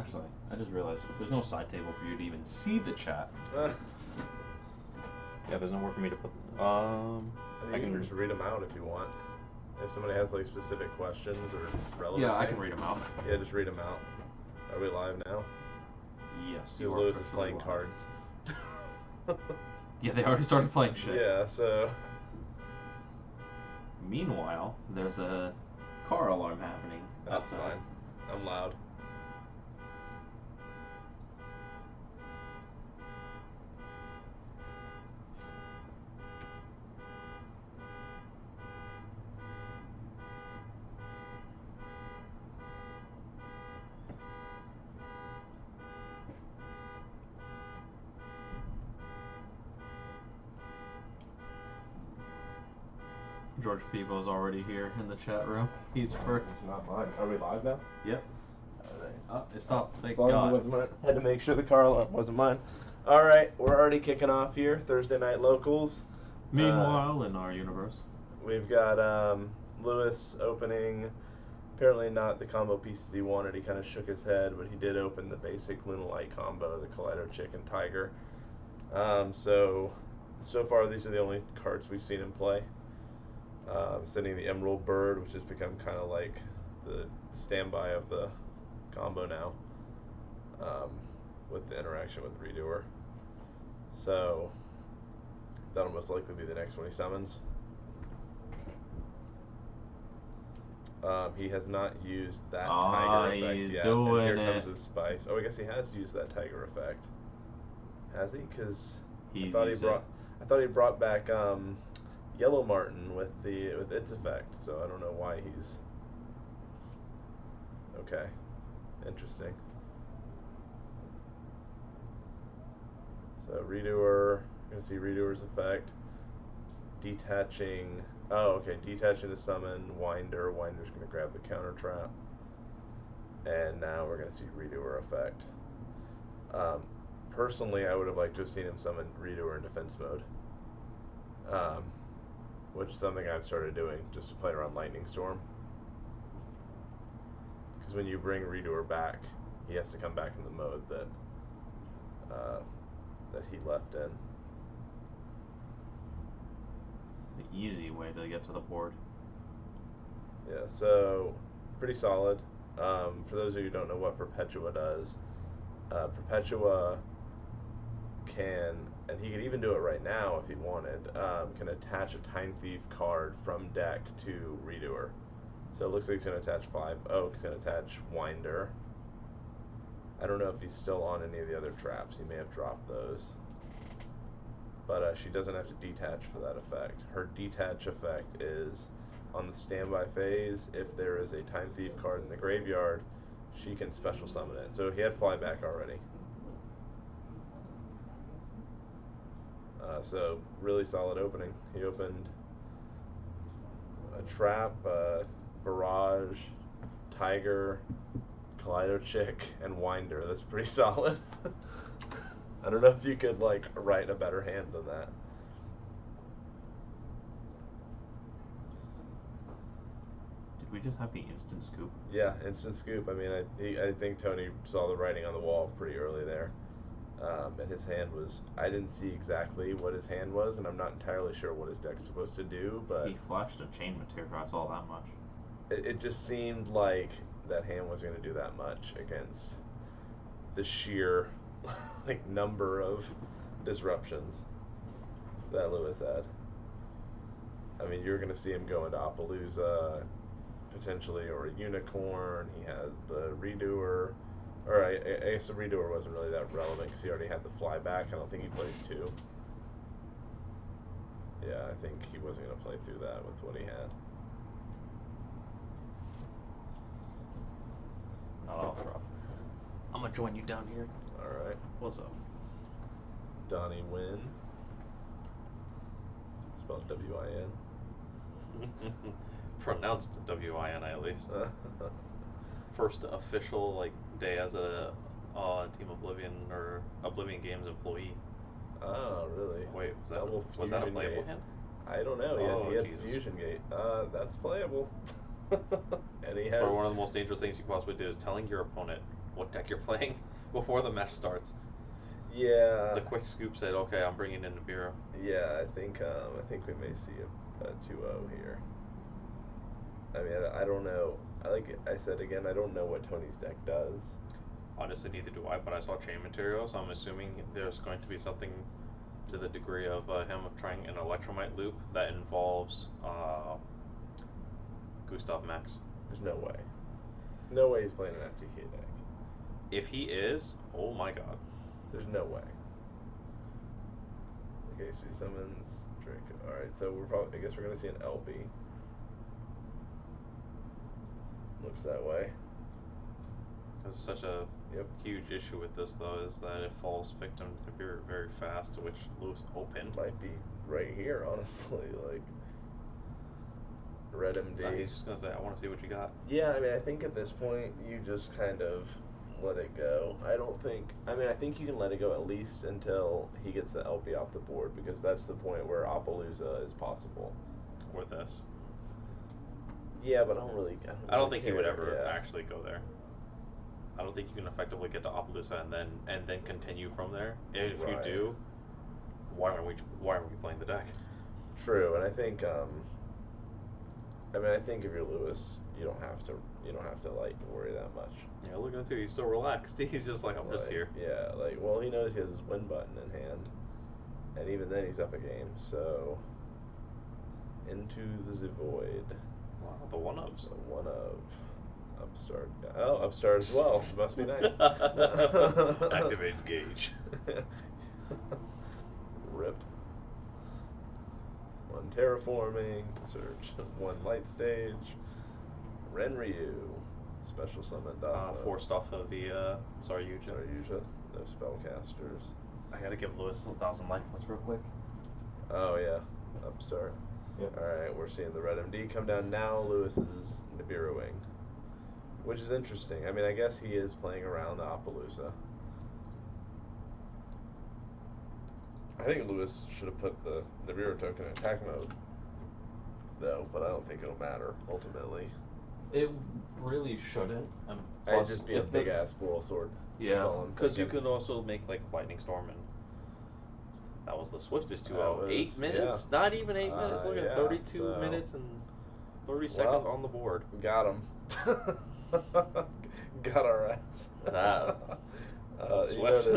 actually, I just realized there's no side table for you to even see the chat. Yeah, there's nowhere for me to put. I can just read them out if you want. If somebody has like specific questions or relevant Yeah, I things. can read them out. Yeah, just read them out. Are we live now? Yes. Because Lewis is playing cards. Yeah, they already started playing shit. Yeah, so. Meanwhile, there's a car alarm happening. That's fine. I'm loud. George Febo's already here in the chat room. He's first. It's not mine. Are we live now? Yep. Oh, it stopped. Thank as long God. As it wasn't mine. Had to make sure the car alarm wasn't mine. All right, we're already kicking off here. Thursday night locals. Meanwhile, in our universe, we've got Lewis opening. Apparently not the combo pieces he wanted. He kind of shook his head, but he did open the basic Lunalite combo, the Kaleido Chick and Tiger. So far these are the only cards we've seen him play. Sending the Emerald Bird, which has become kind of like the standby of the combo now, with the interaction with Redoer. So that'll most likely be the next one he summons. He has not used that Tiger effect he's yet. doing and here it. comes his spice. Oh, I guess he has used that Tiger effect. Has he? Because I thought he brought back Yellow Martin with its effect. So I don't know why he's. Okay, interesting. So Redoer, you're gonna see Redoer's effect. Detaching. Oh, okay. Detaching the summon. Winder. Winder's gonna grab the counter trap. And now we're gonna see Redoer effect. Personally, I would have liked to have seen him summon Redoer in defense mode. Which is something I've started doing just to play around Lightning Storm. Because when you bring Redoer back, he has to come back in the mode that he left in. the easy way to get to the board. Yeah, so pretty solid. For those of you who don't know what Perpetua does, Perpetua can, and he could even do it right now if he wanted, can attach a Time Thief card from deck to Redoer. So it looks like he's going to attach 5 Oak, he's going to attach Winder. I don't know if he's still on any of the other traps. He may have dropped those. But she doesn't have to detach for that effect. Her detach effect is on the standby phase. If there is a Time Thief card in the graveyard, she can special summon it. So he had flyback already. So really solid opening. He opened a trap, barrage, tiger, Kaleido Chick, and Winder. That's pretty solid. I don't know if you could like write a better hand than that. Did we just have the instant scoop? Yeah, instant scoop. I mean, I think Tony saw the writing on the wall pretty early there. And his hand was, I didn't see exactly what his hand was, and I'm not entirely sure what his deck's supposed to do, but He flashed a chain material, I saw that much. it just seemed like that hand was going to do that much against the sheer like number of disruptions that Lewis had. I mean, you're going to see him go into Appaloosa potentially, or a Unicorn. He had the Redoer. Or I guess the Redoer wasn't really that relevant because he already had the flyback. I don't think he plays 2. Yeah, I think he wasn't going to play through that with what he had. Not off rough. I'm gonna join you down here. Alright. What's up? Donnie Wynn. Spelled W-I-N. Pronounced W-I-N at least. First official like day as a Team Oblivion or Oblivion Games employee. Oh, really? Wait, Double was that a Fusion playable Gate. hand? I don't know. He had Fusion Gate. That's playable. And he has. Or one of the most dangerous things you can possibly do is telling your opponent what deck you're playing before the match starts. Yeah. The quick scoop said, "Okay, I'm bringing in Nibiru." Yeah, I think we may see a 2-0 here. I mean, I don't know. Like I said again, I don't know what Tony's deck does. Honestly, neither do I. But I saw chain material, so I'm assuming there's going to be something to the degree of him trying an Electromite loop that involves Gustav Max. There's no way. There's no way he's playing an FTK deck. If he is, oh my god. There's no way. Okay, so he summons Draco. Alright, so I guess we're gonna see an LP. Looks that way. There's such a huge issue with this, though, is that it falls victim to Nibiru very fast, which Lewis opened. Might be right here, honestly. Like, Red MD. He's just gonna say, "I want to see what you got." Yeah, I mean, I think at this point you just kind of let it go. I think you can let it go at least until he gets the LP off the board, because that's the point where Appaloosa is possible. With this. Yeah, but I don't really think he would ever actually go there. I don't think you can effectively get to Appaloosa and then continue from there. If you do, why aren't we playing the deck? True, and I think I think if you're Lewis, you don't have to like worry that much. Yeah, look at him too. He's so relaxed. He's just like, I'm just here. Yeah, well, he knows he has his win button in hand, and even then he's up a game. So into the void. Wow, the one-ofs. The one-of. Upstart. Oh, Upstart as well. Must be nice. Activate engage. Rip. One terraforming to search. One light stage. Renryu. Special summon. 4 stuff via Saryuja. Saryuja. No spellcasters. I gotta give Lewis 1,000 life points real quick. Oh yeah. Upstart. Yep. Alright, we're seeing the Red MD come down now. Lewis is Nibiruing. Which is interesting. I mean, I guess he is playing around the Appaloosa. I think Lewis should have put the Nibiru token in attack mode, though, but I don't think it'll matter, ultimately. It really shouldn't. It'd just be a big-ass Boral Sword. Yeah. Because you could also make, like, Lightning Storm, and that was the swiftest 2-0. 8 minutes? Yeah. Not even 8 minutes. Look at 32 minutes and 30 seconds on the board. Got him. Got our ass. You noticed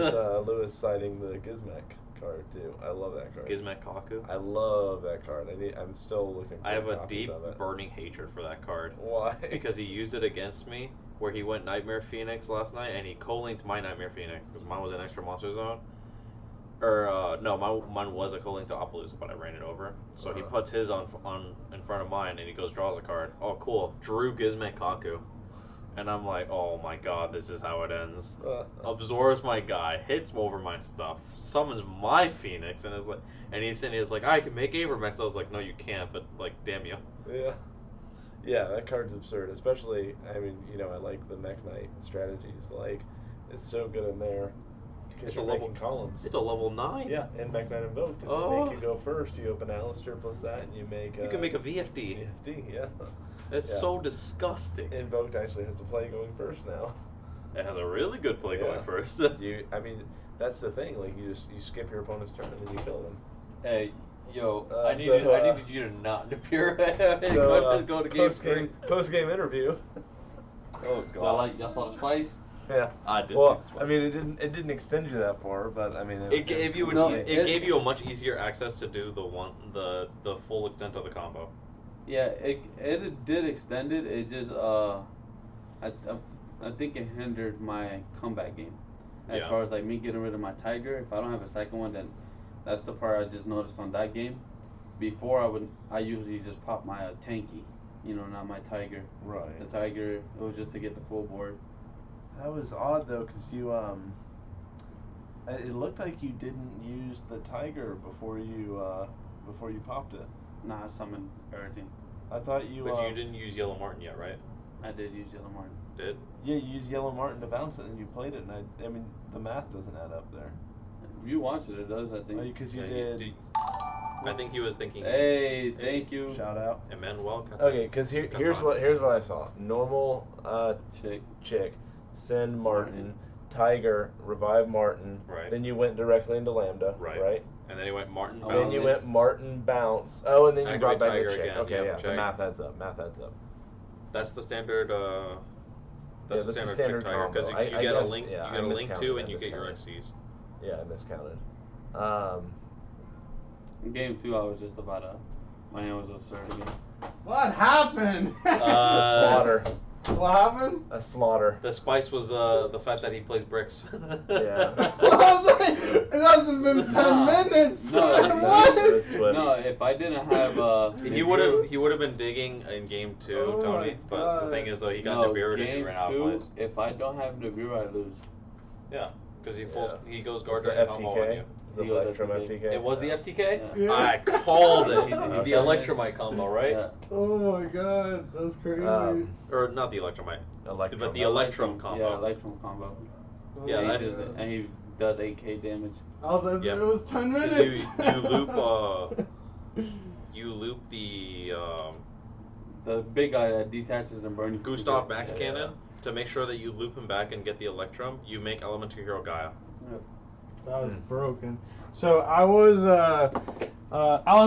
Lewis citing the Gizmek card too. I love that card. Gizmek Kaku. I love that card. I'm still looking for I have a deep burning hatred for that card. Why? Because he used it against me, where he went Nightmare Phoenix last night, and he co-linked my Nightmare Phoenix, because mine was an extra monster zone. Or, no, mine was a co-link to Appaloosa, but I ran it over. So he puts his on in front of mine, and he goes, draws a card. Oh, cool. Drew Gizmek Kaku. And I'm like, oh my god, this is how it ends. Absorbs my guy, hits over my stuff, summons my Phoenix, and is like, and he's sitting, he's like, I can make Avermax. I was like, no, you can't, but like, damn you. Yeah. Yeah, that card's absurd. Especially, I mean, I like the Mech Knight strategies. Like, it's so good in there. Because you're making columns. It's a level 9. Yeah, and Mech Knight Invoked. And they make you go first. You open Alistair plus that, and you make. You can make a VFD. VFD, yeah. It's so disgusting. Invoked actually has to play going first now. It has a really good play going first. I mean, that's the thing. Like, you skip your opponent's turn and then you kill them. Hey, yo, I needed you to not appear. Just go to game 3. Post-game interview. Oh god. Y'all saw the spice? Yeah, I did. Well, I mean, it didn't extend you that far, but I mean, it gave you it gave you a much easier access to do the full extent of the combo. Yeah, it did extend it. It just I think it hindered my comeback game. As far as like me getting rid of my Tiger, if I don't have a second one, then that's the part I just noticed on that game. Before I usually just pop my tanky, not my Tiger. Right. The Tiger, it was just to get the full board. That was odd though, because you it looked like you didn't use the Tiger before you popped it. Nah, I summoned everything. I thought you. But you didn't use Yellow Martin yet, right? I did use Yellow Martin. Did? Yeah, you used Yellow Martin to bounce it, and you played it, and I mean, the math doesn't add up there. If you watch it, it does, I think. Oh, because you did. I think he was thinking. Hey, thank you. Shout out. Emmanuel. Okay, because here's what I saw. Normal chick, send Martin, Tiger, revive Martin. Right. Then you went directly into Lambda. Right. And then he went Martin, bounce. Then you went Martin, bounce. Oh, and then you brought back Tiger the chick. again. Okay, Yep, the math adds up. Math adds up. That's the standard. That's the standard standard chick Tiger because combo. you I get a guess, link. yeah, you get a I link too, miscounted, and I you get your miscounted. XCs. Yeah, I miscounted. In game 2, I was just about to. My hand was absurd again. What happened? A slaughter. What happened? A slaughter. The spice was the fact that he plays bricks. Yeah. I was like, it hasn't been 10 minutes. No, What? No, if I didn't have He would have been digging in game 2, Oh Tony. my But God. the thing is though, he got Nibiru and he game ran out of 2, plays. if I don't have Nibiru, I lose. Yeah, because he goes It's guard the during combo on FTK. you. It's the He goes Electrum FTK. FTK. It was the FTK? Yeah. I called it. Okay. The Electromite combo, right? Yeah. Oh my god, that's crazy. Or not the Electromite, Electrum. but the Electrum combo. Yeah, Electrum combo. Yeah, and, that's- he does, and he does 8k damage. I was like, Yeah. it was 10 'Cause minutes. You loop the The big guy that detaches and burns. Gustav Max Cannon to make sure that you loop him back and get the Electrum. You make Elemental Hero Gaia. That was broken. So I was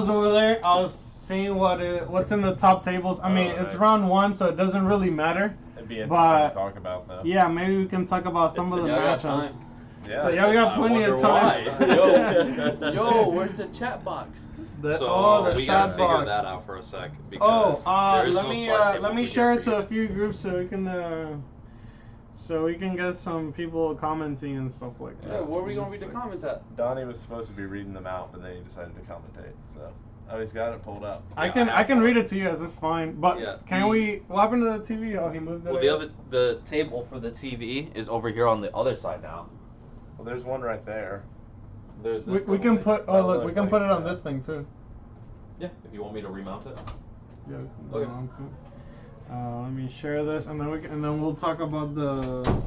over there. I was seeing what's in the top tables. I mean, it's nice. round 1, so it doesn't really matter. It'd be interesting But- to talk about though. Yeah, maybe we can talk about some of the Yeah, I got matchups. time. Yeah. So yeah, we got I plenty of wonder time. why. Yo, where's the chat box? The, So the we shot gotta figure box. that out for a sec. Oh, Because there is let no me slide table let me we share did it for to you. a few groups so we can get some people commenting and stuff like that. Yeah, where are we gonna read the comments at? Donnie was supposed to be reading them out, but then he decided to commentate. So, he's got it pulled up. I can read it to you guys. It's fine. But Yeah, can we? What happened to the TV? Oh, he moved it. Well, the table for the TV is over here on the other side now. Well, there's one right there. There's We this. can little put. thing. Oh, look, we can put it on yeah. this thing too. Yeah, if you want me to remount it. Yeah, we can put Okay. it on too. Let me share this, and then we'll talk about the.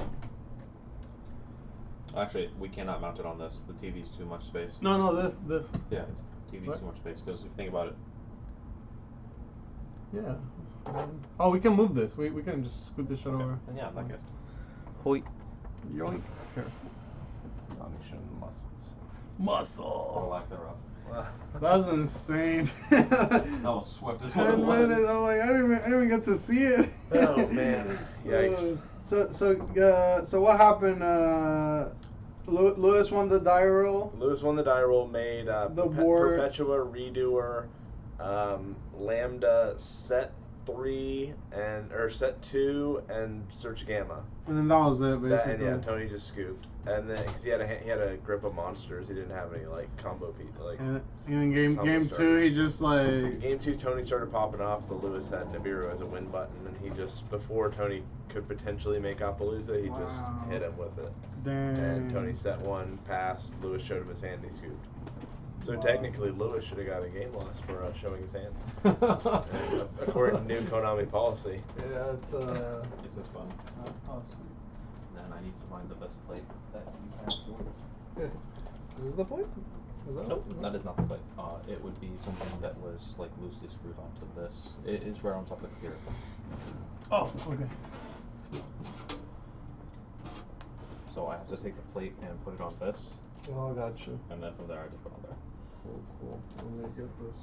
Actually, we cannot mount it on this. The TV's too much space. No, this. Yeah, TV's What? too much space. Because if you think about it, Yeah. it's fine. Oh, we can move this. We can just scoot this shit over. then yeah, in that case. Hoi. Yoink. Here. Donnie showing the muscles. Or Muscle. lack thereof. That's insane. That was swift as what it 10 was. minutes. I'm like, I didn't even get to see it. Oh, man. Yikes. So what happened? Lewis won the die roll. Lewis won the die roll, made The board. Perpetua, Redoer, Lambda, set 3 or set 2, and Search Gamma. And then that was it, That, basically. and yeah, Tony just scooped, and then because he had a grip of monsters, he didn't have any like combo people. Like And in game Combo two, starters. he just like game 2, Tony started popping off, but Lewis had Nibiru as a win button, and he just before Tony could potentially make Appaloosa, he just Wow. hit him with it. dang. And Tony set 1, passed. Lewis showed him his hand, he scooped. So Wow. technically, Lewis should have got a game loss for showing his hand. And, according to new Konami policy. Yeah, it's This is fun. oh, sweet. Then I need to find the best plate that you have for it. Yeah. Is this the plate? Is that Nope, it? that is not the plate. It would be something that was like loosely screwed onto this. It is right on top of here. Oh, okay. So I have to take the plate and put it on this, Oh, gotcha. and then from there I just put it on there. Cool. Let me get this.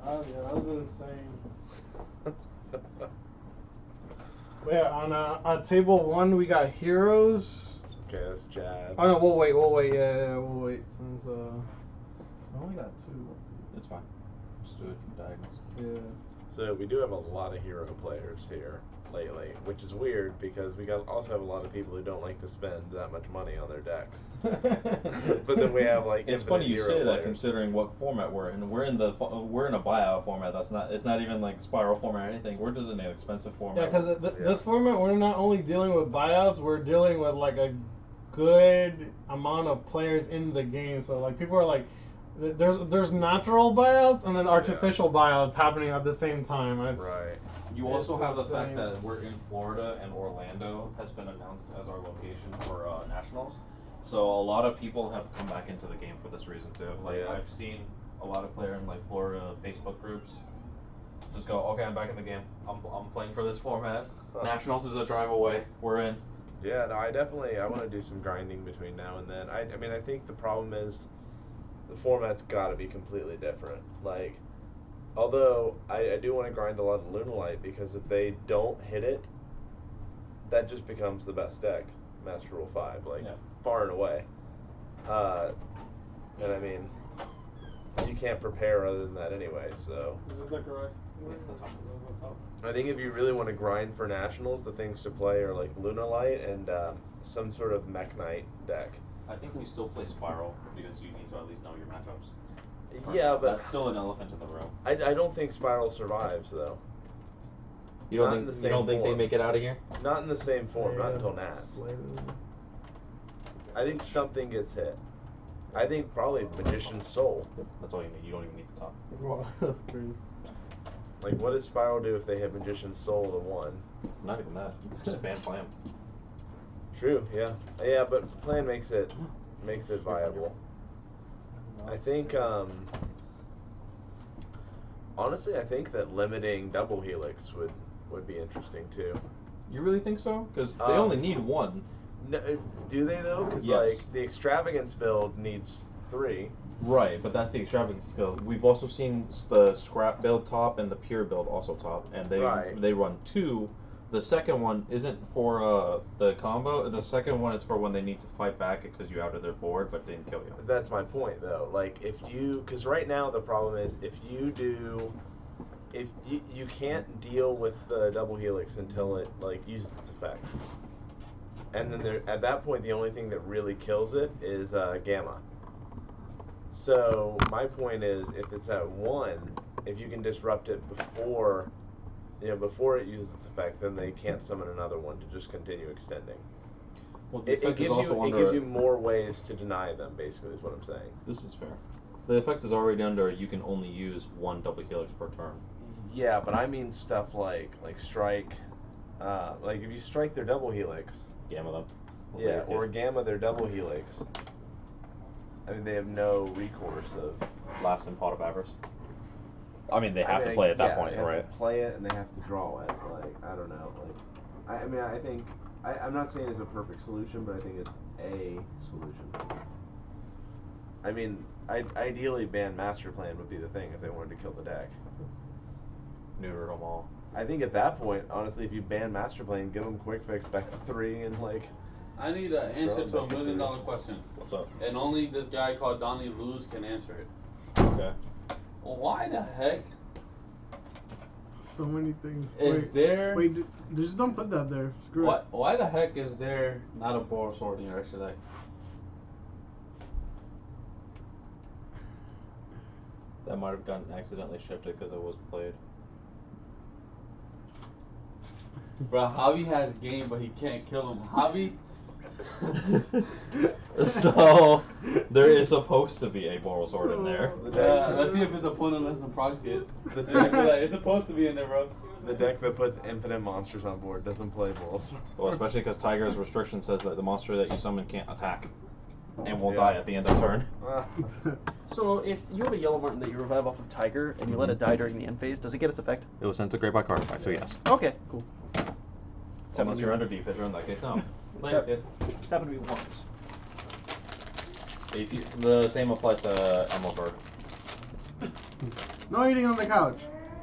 Oh yeah, that was insane. Yeah, on table 1 we got heroes. Okay, that's Jad. Oh no, we'll wait. Yeah, we'll wait since I only got 2. It's fine. Just do it from diagonals. Yeah. So we do have a lot of hero players here lately, which is weird because we also have a lot of people who don't like to spend that much money on their decks. But then we have like It's infinite funny you hero say that players. considering what format we're in. We're in a buyout format. It's not even like spiral format or anything. We're just in an expensive format. Yeah, because Yeah. this format, we're not only dealing with buyouts, we're dealing with like a good amount of players in the game. So like people are like, there's natural buyouts and then artificial buyouts happening at the same time. It's, Right. You also It's have the fact insane. that we're in Florida and Orlando has been announced as our location for nationals. So a lot of people have come back into the game for this reason too. Like Yeah. I've seen a lot of players in like Florida Facebook groups Just go. Okay, I'm back in the game. I'm playing for this format. Nationals is a drive away. We're in. Yeah, no, I want to do some grinding between now and then. I mean, I think the problem is the format's got to be completely different. Like, although I do want to grind a lot of Lunalight because if they don't hit it, that just becomes the best deck, Master Rule 5, like far and away. And I mean, you can't prepare other than that anyway. So This is the correct. I think if you really want to grind for nationals, the things to play are like Lunalight and some sort of Mech Knight deck. I think you still play Spiral because you need to at least know your matchups. Yeah, but that's still an elephant in the room. I don't think Spiral survives though. You don't Not in think the you don't same think they form. make it out of here? Not in the same form, not until Nats. I think something gets hit. I think probably Magician's Soul. That's all you need. You don't even need to talk. Wow, that's crazy. Like, what does Spiral do if they hit Magician's Soul to 1? Not even that. Just ban Plan. True, yeah. Yeah, but Plan makes it viable. I think, honestly, I think that limiting Double Helix would be interesting, too. You really think so? Because they only need 1. No, do they, though? Because, Yes. like, the Extravagance build needs 3. Right, but that's the extravagance skill. We've also seen the scrap build top and the pure build also top, and they run 2. The second one isn't for the combo. The second one is for when they need to fight back because you outed their board but didn't kill you. That's my point, though. Like, if you, because right now the problem is if you can't deal with the Double Helix until it like uses its effect, and then at that point the only thing that really kills it is Gamma. So my point is, if it's at 1, if you can disrupt it before it uses its effect, then they can't summon another one to just continue extending. Well, It gives you more ways to deny them, basically, is what I'm saying. This is fair. The effect is already under. You can only use 1 double helix per turn. Yeah, but I mean stuff like strike, like if you strike their Double Helix, Gamma them. yeah, or Gamma their Double Helix. I mean, they have no recourse of. Laughs in Pot of Avarice. I mean, they have to play at that point, they have right? to play it and they have to draw it. Like, I don't know. Like, I mean, I think I'm not saying it's a perfect solution, but I think it's a solution. I mean, ideally, ban Master Plan would be the thing if they wanted to kill the deck. Neuter them all. I think at that point, honestly, if you ban Master Plan, give them quick fix back to 3 and like. I need an answer to $1 million question. What's up? And only this guy called Donnie Luz can answer it. Okay. Well, why the heck So many things. is there... Wait, just don't put that there. Screw it. Why the heck is there not a Boros Sword in your extra deck? That might have gotten accidentally shifted because it was played. Bro, Javi has game, but he can't kill him. Javi... So there is supposed to be a Boros Sword in there. let's see if his opponent doesn't proxy it. It's supposed to be in there, bro. The deck that puts infinite monsters on board doesn't play Boros. Well, especially because Tiger's restriction says that the monster that you summon can't attack and will die at the end of turn. So if you have a yellow martin that you revive off of Tiger and you let it die during the end phase, does it get its effect? It was sent to Great by card effect, so yes. Okay, cool. Unless you're under defisher, in that case, no. Later, kid. It's happened to me once. If you, the same applies to Emerald Bird. No eating on the couch.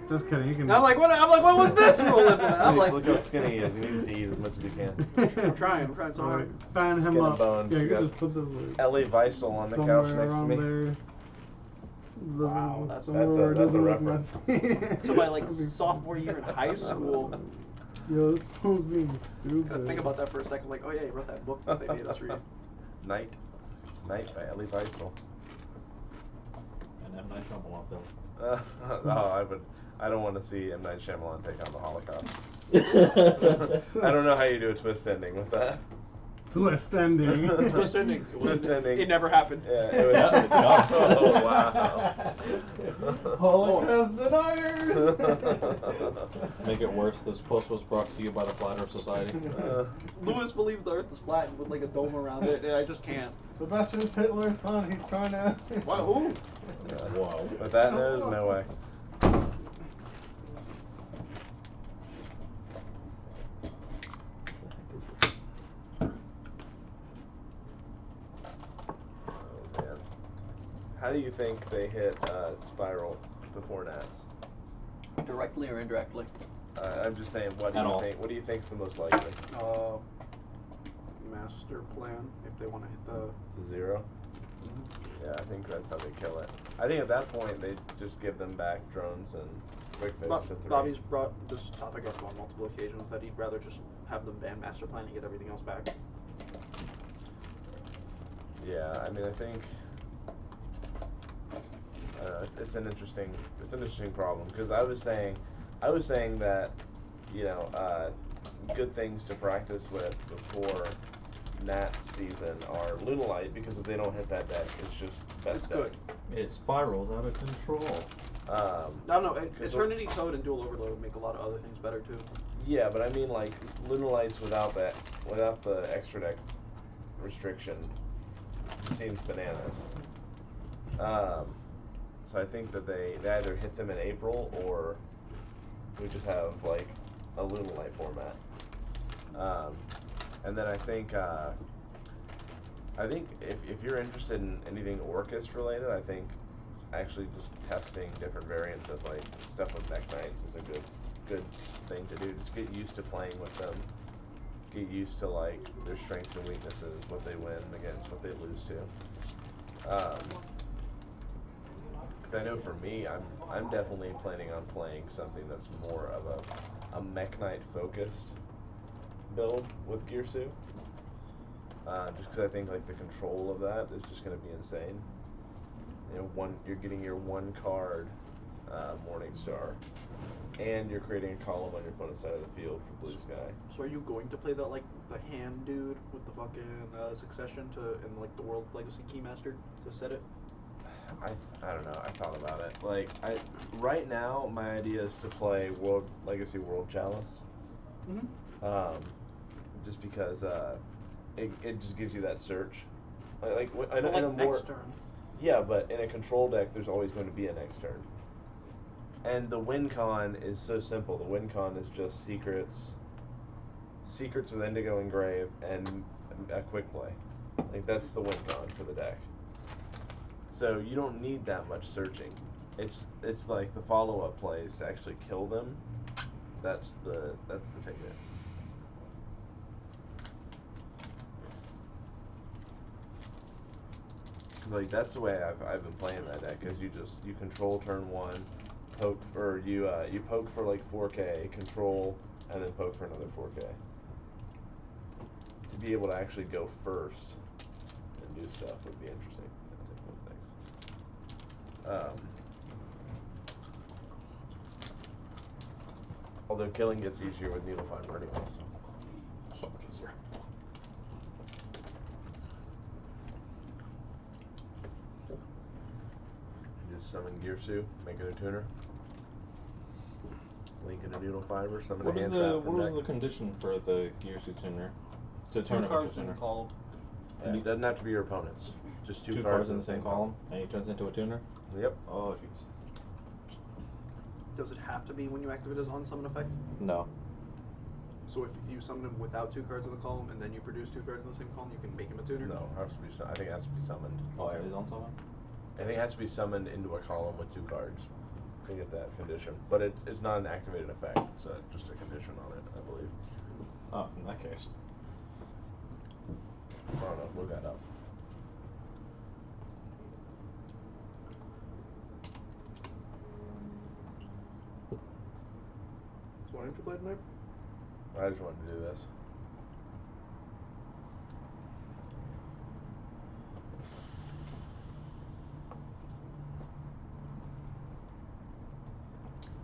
Just kidding. You can. I'm like, what was this rule implemented? I'm like, Look how skinny he is. He needs to eat as much as he can. I'm trying so All right, hard. fan him Skin and up. bones. Yeah, you You can got just put the like, Ellie Weissel on the somewhere couch next to around me. there. Wow, that's somewhere a- where it that's a doesn't look reference. messy. So by like sophomore year in high school, Yo, this phone's being gotta stupid. think about that for a second. Like, oh yeah, he wrote that book that they made us read. Night by Ellie Weissel. And M. Night Shyamalan film. I don't want to see M. Night Shyamalan take on the Holocaust. I don't know how you do a twist ending with that. Twist ending. Twist ending. Twist ending. It never happened. Yeah, it was. Yeah, good job. Oh wow. Holocaust deniers. Make it worse, this post was brought to you by the Flat Earth Society. Lewis believes the Earth is flat and with like a dome around it, and I just can't. Sebastian's Hitler's son. He's trying to. Why? Who? Yeah. Whoa. But that knows, no way. do you think they hit Spiral before Nats? Directly or indirectly? I'm just saying, what do At you all. think? What do you think's the most likely? Master plan if they want to hit the. To 0. Yeah, I think that's how they kill it. I think at that point they just give them back drones and quick fix to 3. Bobby's brought this topic up on multiple occasions that he'd rather just have them ban master plan and get everything else back. Yeah, I mean, I think it's an interesting problem because I was saying that, you know, good things to practice with before Nat's season are Lunalight, because if they don't hit that deck, it's just best deck. Good. It spirals out of control. I don't know. Eternity Code and Dual Overload would make a lot of other things better too. Yeah, but I mean, like, Lunalights without the extra deck restriction seems bananas. So I think that they either hit them in April or we just have like a Lunalight format. And then I think if you're interested in anything Orcus related, I think actually just testing different variants of like stuff with Mech Knights is a good thing to do. Just get used to playing with them. Get used to like their strengths and weaknesses, what they win against, what they lose to. Because I know for me, I'm definitely planning on playing something that's more of a Mech Knight focused build with Gearsu. Just because I think like the control of that is just going to be insane. You know, you're getting your 1 card Morningstar, and you're creating a column on your opponent's side of the field for Blue Sky. So are you going to play that like the hand dude with the fucking succession and like the World Legacy Keymaster to set it? I don't know. I thought about it. Like right now, my idea is to play Legacy World Chalice. Mm-hmm. Just because it just gives you that search. In Like a more next turn. yeah, but in a control deck, there's always going to be a next turn. And the win con is so simple. The win con is just secrets with Indigo Engrave, and a quick play. Like that's the win con for the deck. So you don't need that much searching. It's like the follow-up plays to actually kill them. That's the ticket. Like that's the way I've been playing that deck. Is you control turn 1, poke, or you poke for like 4K, control, and then poke for another 4K. To be able to actually go first and do stuff would be interesting. Although killing gets easier with Needle Finder anyway, so much easier. Just summon Gearsu, make it a tuner. Link in a Needle Fiber, summon a hand trap. What was the condition for the Gearsu tuner? To 2 turn cards into a in tuner. called. And it doesn't have to be your opponent's. Just 2 cards in the same column, and he turns into a tuner? Yep. Oh, jeez. Does it have to be when you activate his on-summon effect? No. So if you summon him without 2 cards in the column and then you produce 2 cards in the same column, you can make him a tuner? No, it has to be. I think it has to be summoned. Oh, it is on someone? I think it has to be summoned into a column with 2 cards to get that condition. But it's not an activated effect, so it's just a condition on it, I believe. Oh, in that case. I don't know, look that up. So why didn't you play tonight? I just wanted to do this.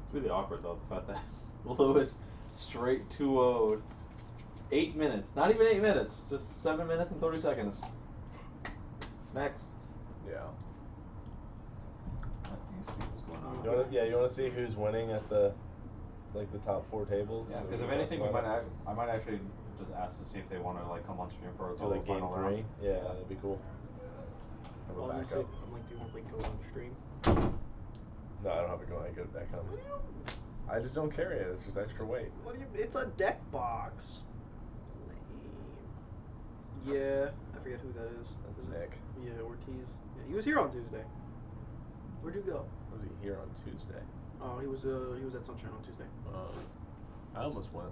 It's really awkward though, the fact that Lewis straight 2-0'd 8 minutes. Not even 8 minutes, just 7 minutes and 30 seconds. Next. Yeah. Let me see what's going on. You want to see who's winning at the top 4 tables? Yeah, So because if we anything, talk I about might actually just ask to see if they want to like come on stream for a it. Do total like game final 3. round. Yeah, that'd be cool. Have a Well, I'm backup. like, do you want to play Code on stream? No, I don't have a good backup. I just don't carry it. It's just extra weight. What do you? It's a deck box. Lame. Yeah, I forget who that is. That's Is it- Nick. Yeah, Ortiz. Yeah, he was here on Tuesday. Where'd you go? Was he here on Tuesday? Oh, he was at Sunshine on Tuesday. I almost went,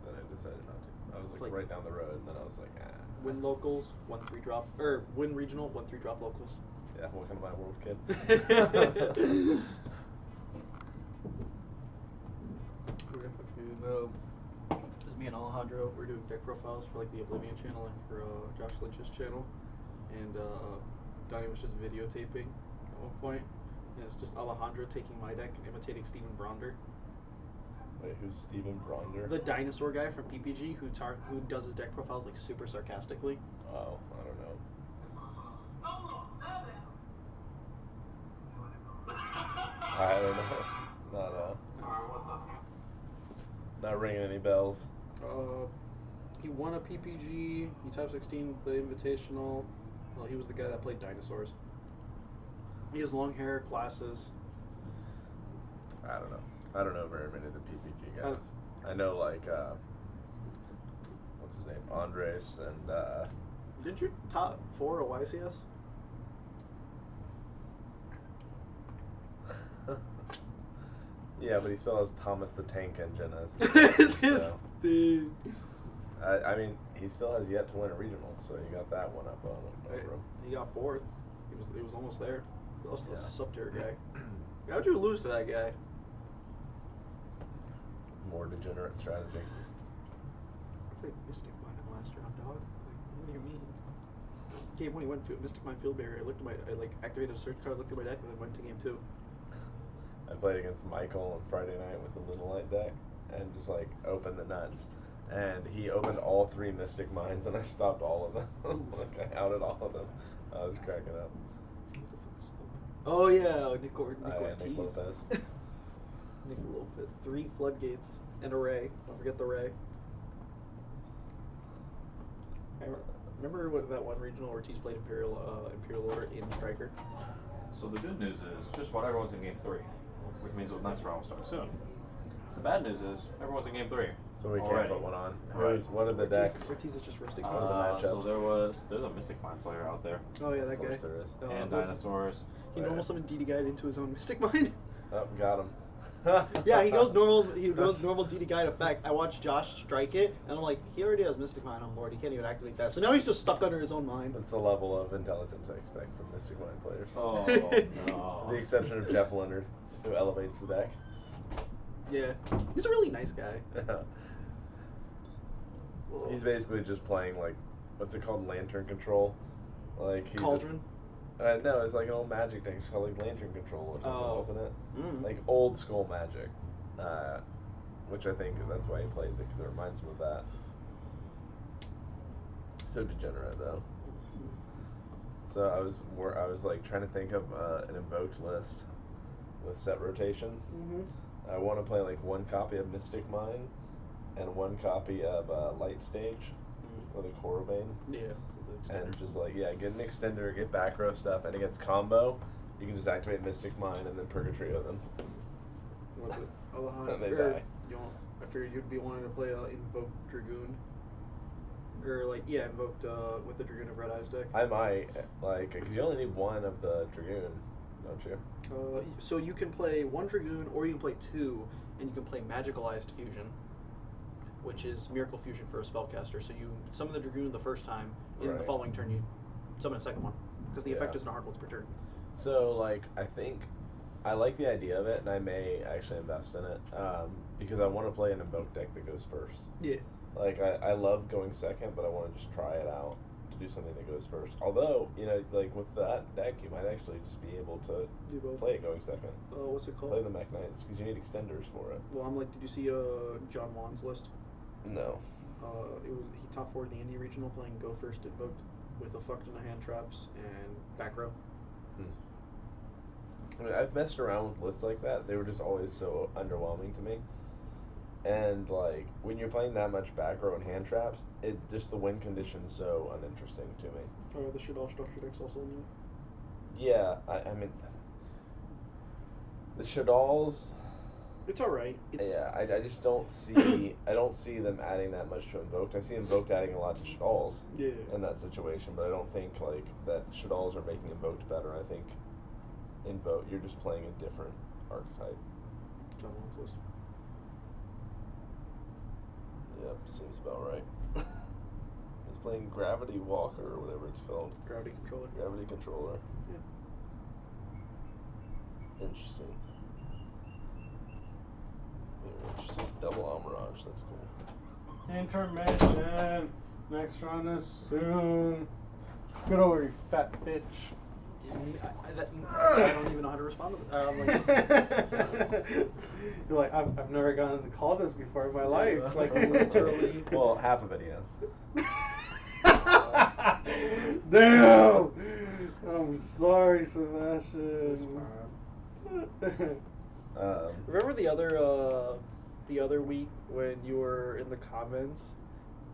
but I decided not to. I was like, right down the road, and then I was like, ah. Win locals, 1-3 drop, or win regional, 1-3 drop locals. Yeah, welcome to my world, kid. This is me and Alejandro. We're doing deck profiles for like the Oblivion channel and for Josh Lynch's channel, and Donnie was just videotaping at one point. And it's just Alejandro taking my deck and imitating Steven Bronder. Wait, who's Steven Bronder? The dinosaur guy from PPG who does his deck profiles like super sarcastically. Oh, I don't know. I don't know. Not ringing any bells. He won a PPG. He top 16 the Invitational. Well, he was the guy that played dinosaurs. He has long hair, glasses. I don't know. I don't know very many of the PPG guys. I know like what's his name, Andres, and Didn't you top 4 a YCS? yeah, but he still has Thomas the Tank Engine as his thing. I mean, he still has yet to win a regional, so you got that one up on him. He got 4th. He was almost there. He lost to the sub-tier guy. How'd you lose to that guy? More degenerate strategy. I played Mystic Mine in last round, dog. Like, what do you mean? Game 1, he went to Mystic Mine Field Barrier. I like activated a search card, looked at my deck, and then went to game 2. I played against Michael on Friday night with the Little Light deck, and just like opened the nuts. And he opened all 3 Mystic Mines, and I stopped all of them. Like I outed all of them. I was cracking up. Oh yeah, Nick Ortiz. Nick Lopez. Nick Lopez. 3 floodgates and a ray. Don't forget the ray. I remember that one regional Ortiz played Imperial Order in Striker. So the good news is just about everyone's in game 3, which means the next round will start soon. The bad news is everyone's in game 3. So we already. can't put one on. Right. What are the decks? Ortiz is just Ristic. So there's a Mystic Mine player out there. Oh yeah, that Of course guy. there is. And dinosaurs. He normal summoned DD Guide into his own Mystic Mine. Oh, got him. Yeah, he goes normal DD Guide effect. I watched Josh strike it, and I'm like, he already has Mystic Mine on board. He can't even activate that. So now he's just stuck under his own mind. That's the level of intelligence I expect from Mystic Mind players. Oh no. The exception of Jeff Leonard, who elevates the deck. Yeah, he's a really nice guy. He's basically just playing like, what's it called, Lantern Control? Like he Cauldron? No, it's like an old Magic deck. It's called like Lantern Control or something, wasn't it? Mm. Like old school Magic, which I think that's why he plays it, because it reminds him of that. So degenerate though. So I was like trying to think of an invoked list with set rotation. Mm-hmm. I want to play like 1 copy of Mystic Mine and 1 copy of Light Stage with a Corobane. Yeah. And just like, get an extender, get back row stuff, and against combo, you can just activate Mystic Mine and then Purgatrio them. What's it? And they die. I figured you'd be wanting to play Invoked Dragoon. Or Invoked with the Dragoon of Red Eyes deck. I might, because you only need 1 of the Dragoon, don't you? So you can play 1 Dragoon, or you can play 2, and you can play Magicalized Fusion, which is Miracle Fusion for a spellcaster. So you summon the Dragoon the first time, in the following turn you summon a second one, because the effect isn't hard once per turn. So, I think I like the idea of it, and I may actually invest in it, because I want to play an Invoke deck that goes first. Yeah. I love going second, but I want to just try it out to do something that goes first. Although, with that deck, you might actually just be able to play it going second. What's it called? Play the Mech Knights, because you need extenders for it. Well, did you see John Wan's list? No. He top 4 in the Indie Regional playing Go First Invoked with a fucked in the hand traps and back row. I mean, I've messed around with lists like that. They were just always so underwhelming to me. And when you're playing that much back row and hand traps, the win condition's so uninteresting to me. The Shadal structure deck's also in there. Yeah, I mean, the Shadals. It's alright. I just don't see them adding that much to Invoked. I see Invoked adding a lot to Shadals in that situation, but I don't think that Shadals are making Invoked better. I think Invoked. You're just playing a different archetype. Yep, seems about right. He's playing Gravity Walker or whatever it's called. Gravity controller. Gravity controller. Yeah. Interesting. Very interesting. Double Almirage, that's cool. Intermission. Next round is soon. Scoot over, you fat bitch. I don't even know how to respond to that. You're like, I've never gotten to call this before in my life. It's like literally. Well, half of it he has. Damn! I'm sorry, Sebastian. Remember the other week when you were in the comments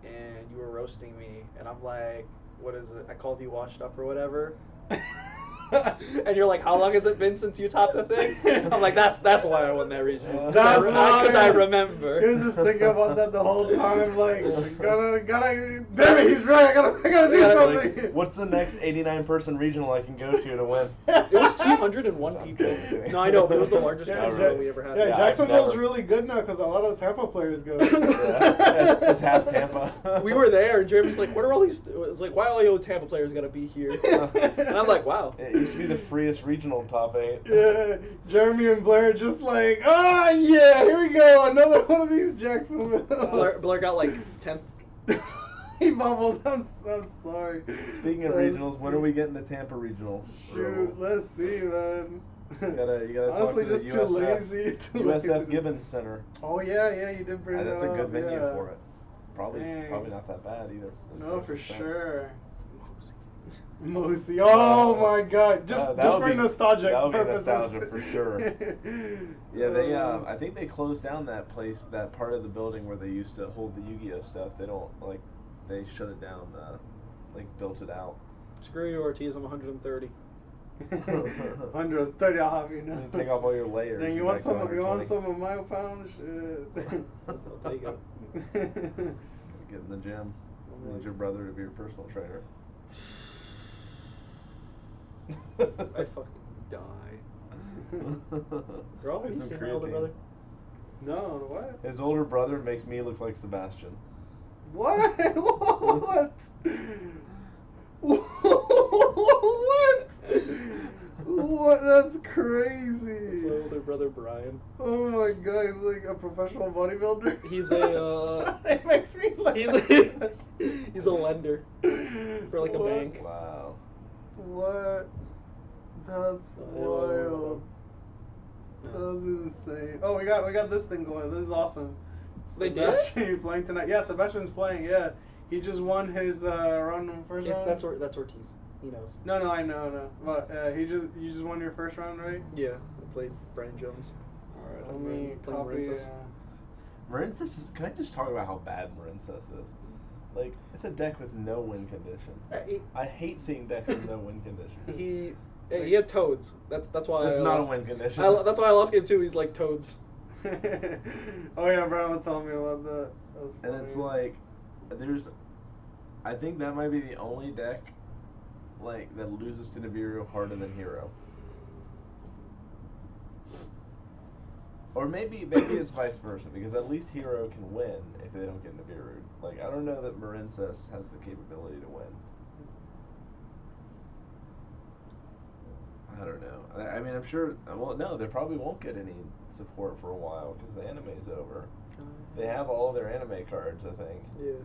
and you were roasting me, and I'm like, what is it? I called you washed up or whatever. And you're like, how long has it been since you topped the thing? I'm like, that's why I won that region. That's why. Because I remember. He was just thinking about that the whole time, like, gotta, damn it, he's right, I gotta do something. Like, what's the next 89-person regional I can go to win? It was 201 people. No, I know, but it was the largest regional we ever had. Yeah, Jacksonville's really good now because a lot of the Tampa players go. Yeah, it's half Tampa. We were there, and Jeremy's like, what are all these? It's like, why all you Tampa players gotta be here? And I'm like, wow. It used to be the freest regional top 8. Yeah, Jeremy and Blair just like, yeah, here we go, another one of these Jacksonville. Blair got like 10th. He bubbled. I'm sorry. Speaking of regionals, when are we getting the Tampa regional? Shoot, let's see, man. You gotta Honestly, talk to just the too USF, lazy. USF Gibbons Center. Oh yeah, you did bring that That's a good up, venue yeah. for it. Probably Dang. not that bad either. No, for Sense. sure. Moosey. Oh my God! Just for nostalgic that would purposes. be nostalgia for sure. Yeah, they. I think they closed down that place, that part of the building where they used to hold the Yu-Gi-Oh stuff. They don't like. They shut it down. Built it out. Screw you, Ortiz. I'm 130. 130. I'll have you know. You take off all your layers. Dang, you want some of my pounds? Shit. I'll take it. Get in the gym. Need your brother to be your personal trainer. I fucking die. Bro, have you seen my older brother? No, what? His older brother makes me look like Sebastian. What? What? What? That's crazy. That's my older brother, Brian. Oh my God, he's like a professional bodybuilder. He's a. It makes me look. He's a lender for like a bank. Wow. What? That's wild. That's insane. Oh, we got this thing going. This is awesome. They did? Sebastian, you playing tonight? Yeah, Sebastian's playing. Yeah, he just won his round first round. That's Ortiz. He knows. No, I know. But you just won your first round, right? Yeah, I played Brian Jones. All right, let me copy. Marincess is. Can I just talk about how bad Marincess is? Like, it's a deck with no win condition. I hate seeing decks with no win condition. He had toads. That's why. That's not a win condition. That's why I lost game 2. He's like toads. Oh yeah, Brian was telling me about that. And it's like, I think that might be the only deck, like, that loses to Nibiru harder than Hero. Or maybe it's vice versa, because at least Hero can win if they don't get Nibiru. Like, I don't know that Marincess has the capability to win. I don't know. I mean, I'm sure. Well, no, they probably won't get any support for a while because the anime's over. They have all their anime cards, I think. Yeah.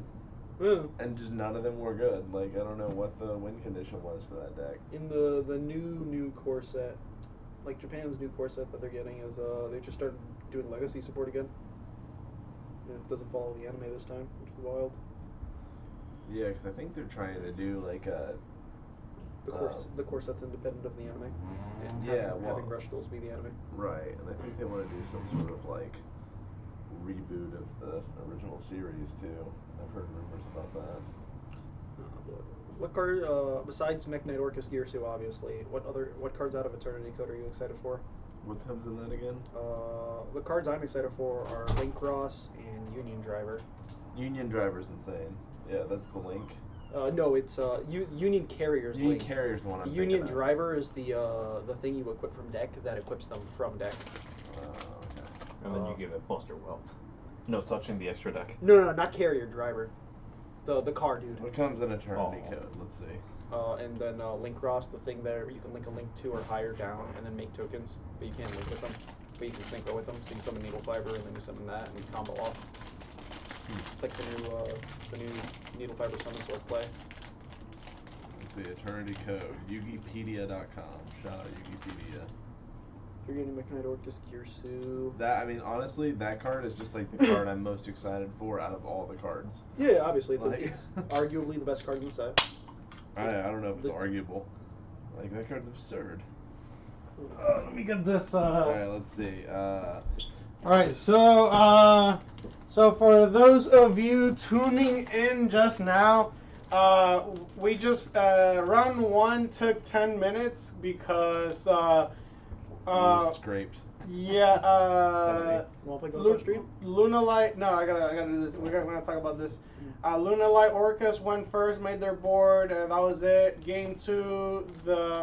And just none of them were good. Like, I don't know what the win condition was for that deck. In the new core set, like Japan's new core set that they're getting is they just started doing legacy support again. And it doesn't follow the anime this time, which is wild. Yeah, because I think they're trying to do like a. The core set's independent of the anime. And having Rush Duels be the anime. Right, and I think they want to do some sort of like reboot of the original series too. I've heard rumors about that. What card besides Mech Knight Orcus Gearsu, obviously? What cards out of Eternity Code are you excited for? What comes in that again? The cards I'm excited for are Link Cross and Union Driver. Union Driver's insane. Yeah, that's the Link. No, it's Union Carrier's Union wing. Carrier's the one I'm Union thinking of. Driver is the thing you equip from deck that equips them from deck. Okay. And then you give it Buster Welt. No touching the extra deck. No, not Carrier, Driver. The car dude. What comes in Eternity Oh. Code? Let's see. And then Link Ross, the thing there, you can link a Link 2 or higher down and then make tokens, but you can't link with them. But you can synchro with them, so you summon Needle Fiber and then you summon that and you combo off. It's like the new Needle Fiber summon sword play. Let's see. Eternity Code. Yugipedia.com. Shout out Yugipedia. You're getting Mechanite Orcus, Girsu. That, I mean, honestly, that card is just like the card I'm most excited for out of all the cards. Yeah, obviously, Like- it's arguably the best card in the set. I don't know if it's arguable. Like, that card's absurd. Let me get this. Alright, let's see. All right, so for those of you tuning in just now, we just round 1 took 10 minutes because It was scraped. yeah, Want to play Ghost on stream? Luna Light. No, I gotta do this. We're gonna talk about this. Luna Light Orcus went first, made their board, and that was it. Game 2,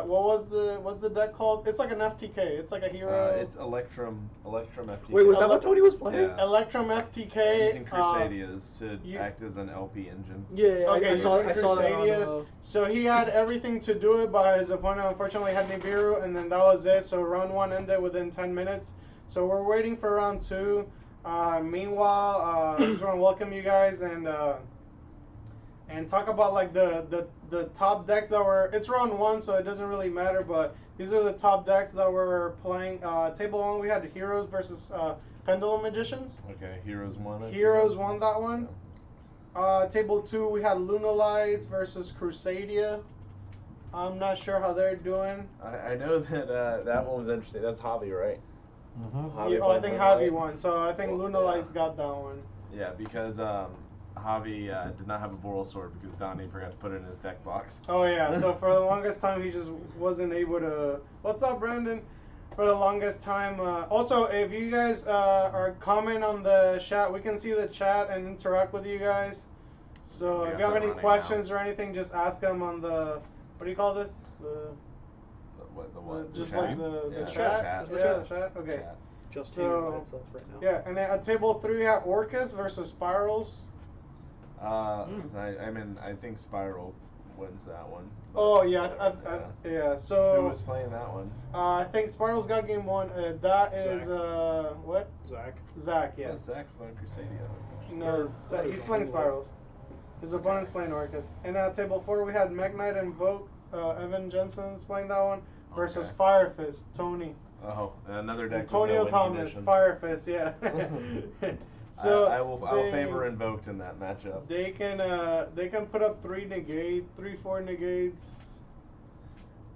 what's the deck called? It's like an FTK. It's like a hero. It's Electrum FTK. Wait, was that what Tony was playing? Yeah. Electrum FTK. Using Crusadias to act as an LP engine. Yeah, Okay, I saw that Crusadias. on, So he had everything to do it, but his opponent unfortunately had Nibiru, and then that was it. So round 1 ended within 10 minutes. So we're waiting for round 2. Meanwhile, I just want to welcome you guys and talk about like the top decks that were. It's round 1, so it doesn't really matter. But these are the top decks that were playing. Table 1, we had Heroes versus Pendulum Magicians. Okay, Heroes won it. Heroes won that one. Table 2, we had Luna Lights versus Crusadia. I'm not sure how they're doing. I know that that one was interesting. That's Javi, right? Javi Yeah, I think played Javi Luna won, so I think Well, Luna yeah. Lights got that one. Yeah, because Javi did not have a Boral Sword because Donnie forgot to put it in his deck box. Oh yeah, so for the longest time he just wasn't able to. What's up, Brandon? For the longest time. Also, if you guys are comment on the chat, we can see the chat and interact with you guys. So We if got you have that any running questions or anything, just ask them on the. What do you call this? What? Just The like chat? the Yeah, chat. Just the Yeah, chat. the chat. Okay. Chat. just So- hanging by itself right now. Yeah, and then at table 3 we have Orcus versus Spirals. I mean, I think Spiral wins that one. but- Oh yeah, yeah. Who So was playing that one? I think Spirals got game 1. That is Zach. what? Zach. Zach. Yeah. Oh, Zach was on Crusadia. That's interesting. No, Or- he's playing Spirals. His opponent's playing Orcus. And at table 4 we had Magnite and Invoke. Evan Jensen's playing that one versus Okay. Fire Fist. Tony. Oh, another deck. with Antonio no win Thomas. condition. Fire Fist. Yeah. So I will they- favor Invoked in that matchup. They can put up 4 negates.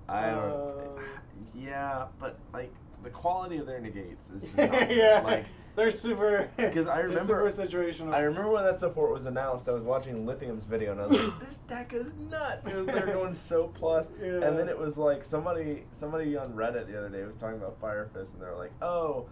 I don't. Uh, Yeah, but like the quality of their negates is just not good. yeah, Like they're super. 'Cause I they're remember- super situational. I remember when that support was announced, I was watching Lithium's video and I was like, this deck is nuts. They were going so plus. Yeah. And then it was like somebody on Reddit the other day was talking about Fire Fist and they were like, oh,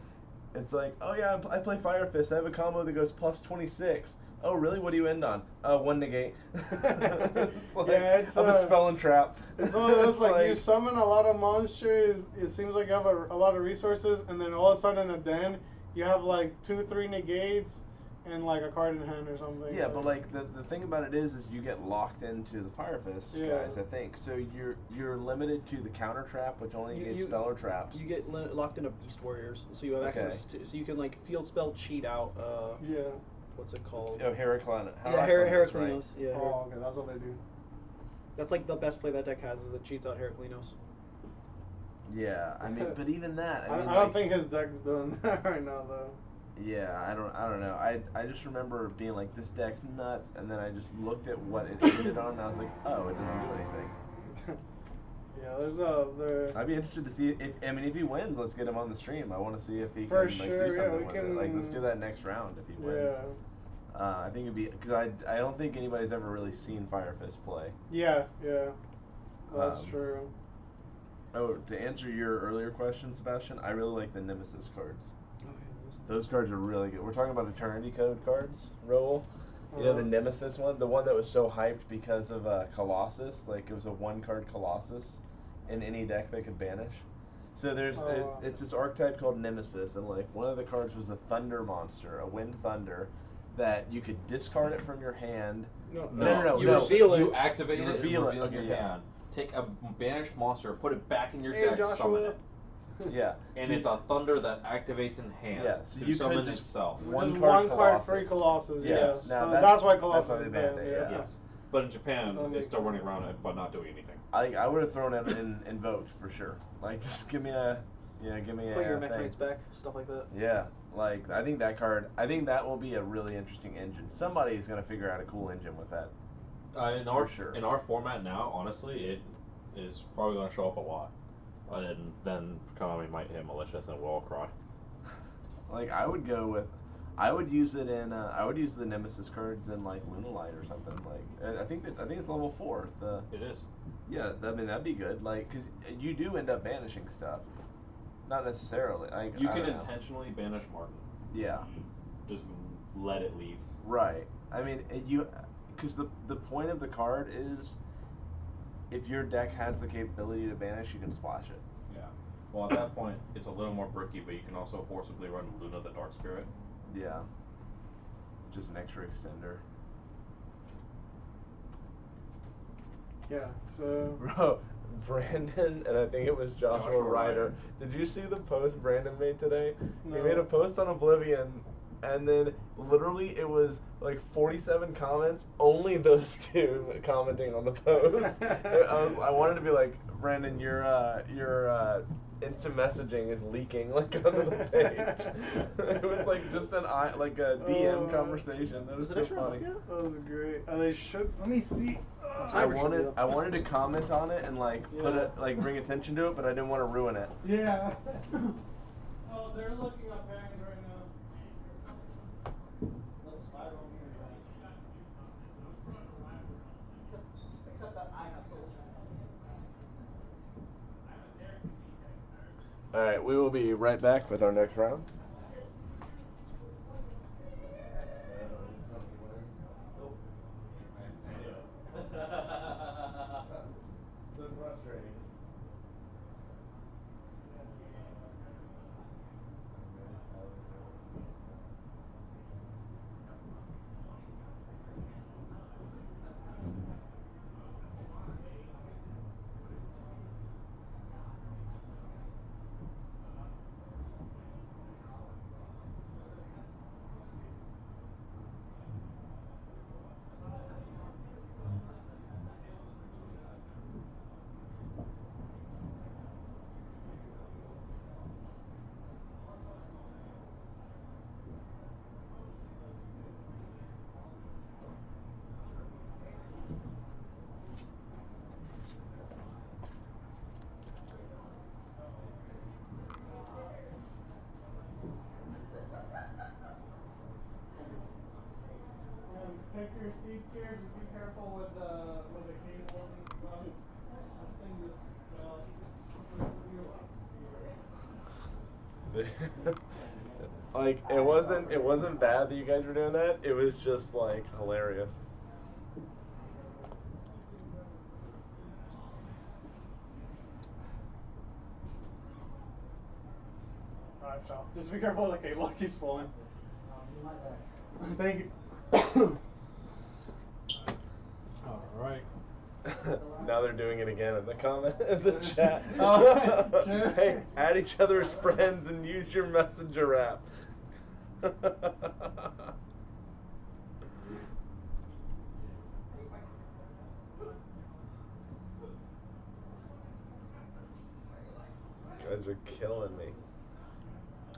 it's like, oh yeah, I play Fire Fist. I have a combo that goes plus 26. Oh really? What do you end on? 1 negate. It's like, Yeah, it's, I'm a spell and trap. It's one of those It's like you summon a lot of monsters. It seems like you have a lot of resources, and then all of a sudden at the end you have like 2-3 negates and like a card in hand or something. Yeah, but like the thing about it is you get locked into the Fire Fist Yeah. guys, I think. So you're limited to the counter trap, which only negates spell or traps. You get locked into Beast Warriors, so you have Okay. access to. So you can like field spell cheat out. Yeah. What's it called? Oh, Heraclin. Yeah, Heraclinos, Heraclinos. Yeah, Oh, okay, that's what they do. that's like the best play that deck has is it cheats out Heraclinos. Yeah, I mean, but even that, I I mean, don't like, think his deck's doing that right now though. Yeah, I don't know. I just remember being like, this deck's nuts, and then I just looked at what it ended on, and I was like, oh, it doesn't do anything. Yeah, there. I'd be interested to see if he wins, let's get him on the stream. I want to see if he For can like sure, do yeah, something we with can- it. Like, let's do that next round if he wins. Yeah. I think it'd be because I don't think anybody's ever really seen Fire Fist play. Yeah. That's Um, true. Oh, to answer your earlier question, Sebastian, I really like the Nemesis cards. Oh, yeah, Those cards are really good. We're talking about Eternity Code cards, Raoul. You know the Nemesis one, the one that was so hyped because of Colossus, like it was a 1-card Colossus in any deck that could banish. So it's this archetype called Nemesis, and like one of the cards was a thunder monster, a wind thunder, that you could discard it from your hand. No. You reveal it. You activate it, Reveal reveal it. your Okay, yeah. hand. Take a banished monster, put it back in your Hey, deck, Joshua. summon it. Yeah. And it's a thunder that activates in hand Yeah, so to you summon could just- itself. One Just card one card free Colossus. Colossus, Yeah. yes. Now So that's- that's why that's Colossus why is they banned. banned it, Yeah. yeah. Yes. But in Japan, That it's makes still running sense. around it, but not doing anything. I would have thrown it in Invoked for sure. Like just give me a Put your mech thing. rates back, stuff like that. Yeah, like I think that will be a really interesting engine. Somebody's gonna figure out a cool engine with that. In our sure. in our format now, honestly, it is probably going to show up a lot. And then Konami might hit malicious and we'll all cry. Like I would use it in I would use the Nemesis cards in like Lunalight or something. Like I think it's level 4. It is. Yeah, I mean that'd be good. Like because you do end up banishing stuff. Not necessarily. Like You I can don't know. intentionally banish Martin. Yeah. Just let it leave. Right. I mean, because the point of the card is, if your deck has the capability to banish, you can splash it. Yeah. Well, at that point, it's a little more bricky, but you can also forcibly run Luna the Dark Spirit. Yeah. Just an extra extender. Yeah, so Bro, Brandon, and I think it was Joshua Ryder. Did you see the post Brandon made today? No. He made a post on Oblivion, and then literally it was like 47 comments, only those two commenting on the post. I wanted to be like, Brandon, your instant messaging is leaking like onto the page. It was like just a DM conversation. That was so funny. that was great. And they should. Let me see. I wanted to comment on it and like put it like bring attention to it, but I didn't want to ruin it. Yeah. Oh, they're looking up pairings right now. Little spiral here, Except that I have souls. All right, we will be right back with our next round. So frustrating. Take your seats here. Just be careful with the cables and stuff. This thing just Like it wasn't bad that you guys were doing that. It was just like hilarious. I fell. Just be careful of the cable. It keeps pulling. Thank you. All right. Now they're doing it again in the in the chat. Oh, sure. Hey, add each other as friends and use your messenger app. You guys are killing me.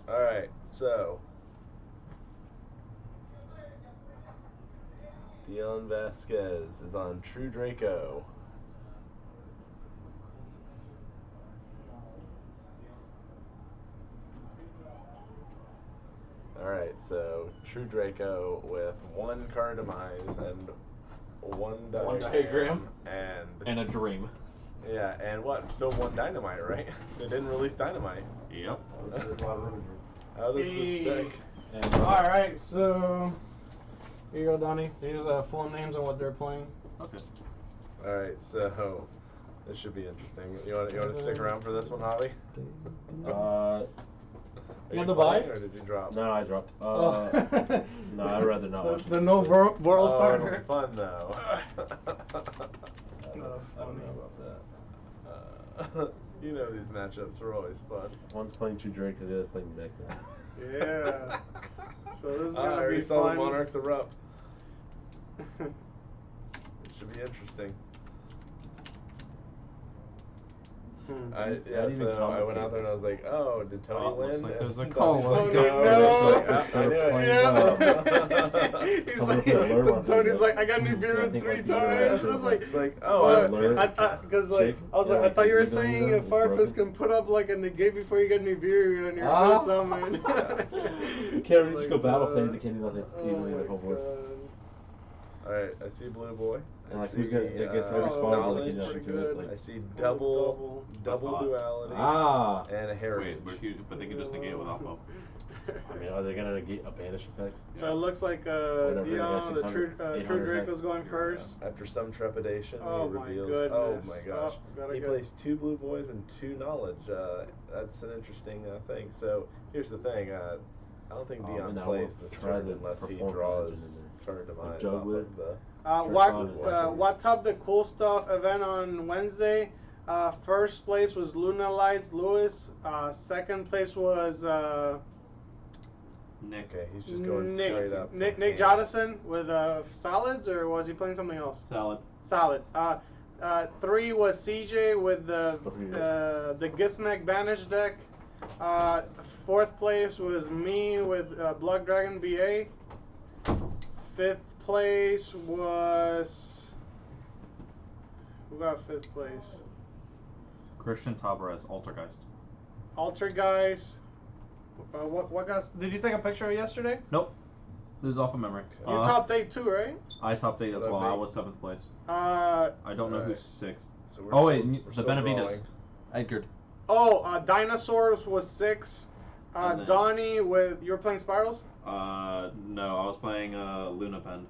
All right, so Dion Vasquez is on True Draco. Alright, so True Draco with 1 card demise and 1 diagram. And a dream. Yeah, and what? Still 1 dynamite, right? They didn't release dynamite. Yep. How does this deck? And All right, so Here you go, Donnie. These full names and what they're playing. Okay. All right, so this should be interesting. You want to stick around for this one, Javi? Are You had the buy? playing, or did you drop? No, I dropped. Oh. No, I'd rather not watch The no world Oh, soccer. fun though. No, that's I don't funny. know about that. You know these matchups are always fun. One's playing two Drake and the other's playing Nick. Yeah. So this is I gonna already be saw fun. the Monarchs erupt. It should be interesting. I went out there and I was like, oh, did Tony Oh, looks win? like there's a And call. Tony Oh, goes, no. I knew it. Yeah. He's Coming like, up with alert on Tony's that. like, I got new beer I in think 3 like times. the It's like, Like, oh, I alert. because like, Shake. I was Yeah, like, I like thought you were the saying eagle if Firefist broken. can put up like a negate before you get new beer on your Ah. first summon. You can't really just go battle phase. You can't do nothing Oh evenly my the whole board. God. Alright, I see Blue Boy. And like, who's gonna? I guess every Oh, spot will knowledge. like, you know, Pretty do it, good. like, I see double That's odd. duality ah. and a heritage. Wait, but they can just negate it with Oppo. I mean, are they gonna negate a banish effect? So it looks like Whatever, Dion, the 600, true 800 Draco's going first. After some trepidation, Oh he my reveals. goodness. Oh my gosh! Oh, gotta He go. plays 2 Blue Boys and 2 Knowledge. That's an interesting thing. So here's the thing. I don't think Dion and I plays will this try turn to unless he perform draws legend in turn demise Jug off with- of the. What's up? The cool stuff event on Wednesday. First place was Luna Lights Lewis. Second place was Nick. Okay, he's just going Nick straight up. Nick from hand. Joddison with solids, or was he playing something else? Salad. Solid. 3 was CJ with the Gizmek Banish deck. 4th place was me with Blood Dragon BA. 5th place was, who got 5th place? Christian Tabarez, Altergeist. Altergeist. What got? Did you take a picture of yesterday? Nope. This is off of memory. You topped 8 too, right? I topped 8 as What well. about I me? was 7th place. Uh I don't know Alright. who's 6th. So we're Oh wait, still- the we're still Benavides. drawing. Edgard. oh, Dinosaurs was 6. And then- Donnie with, you were playing Spirals? No, I was playing Luna Pen.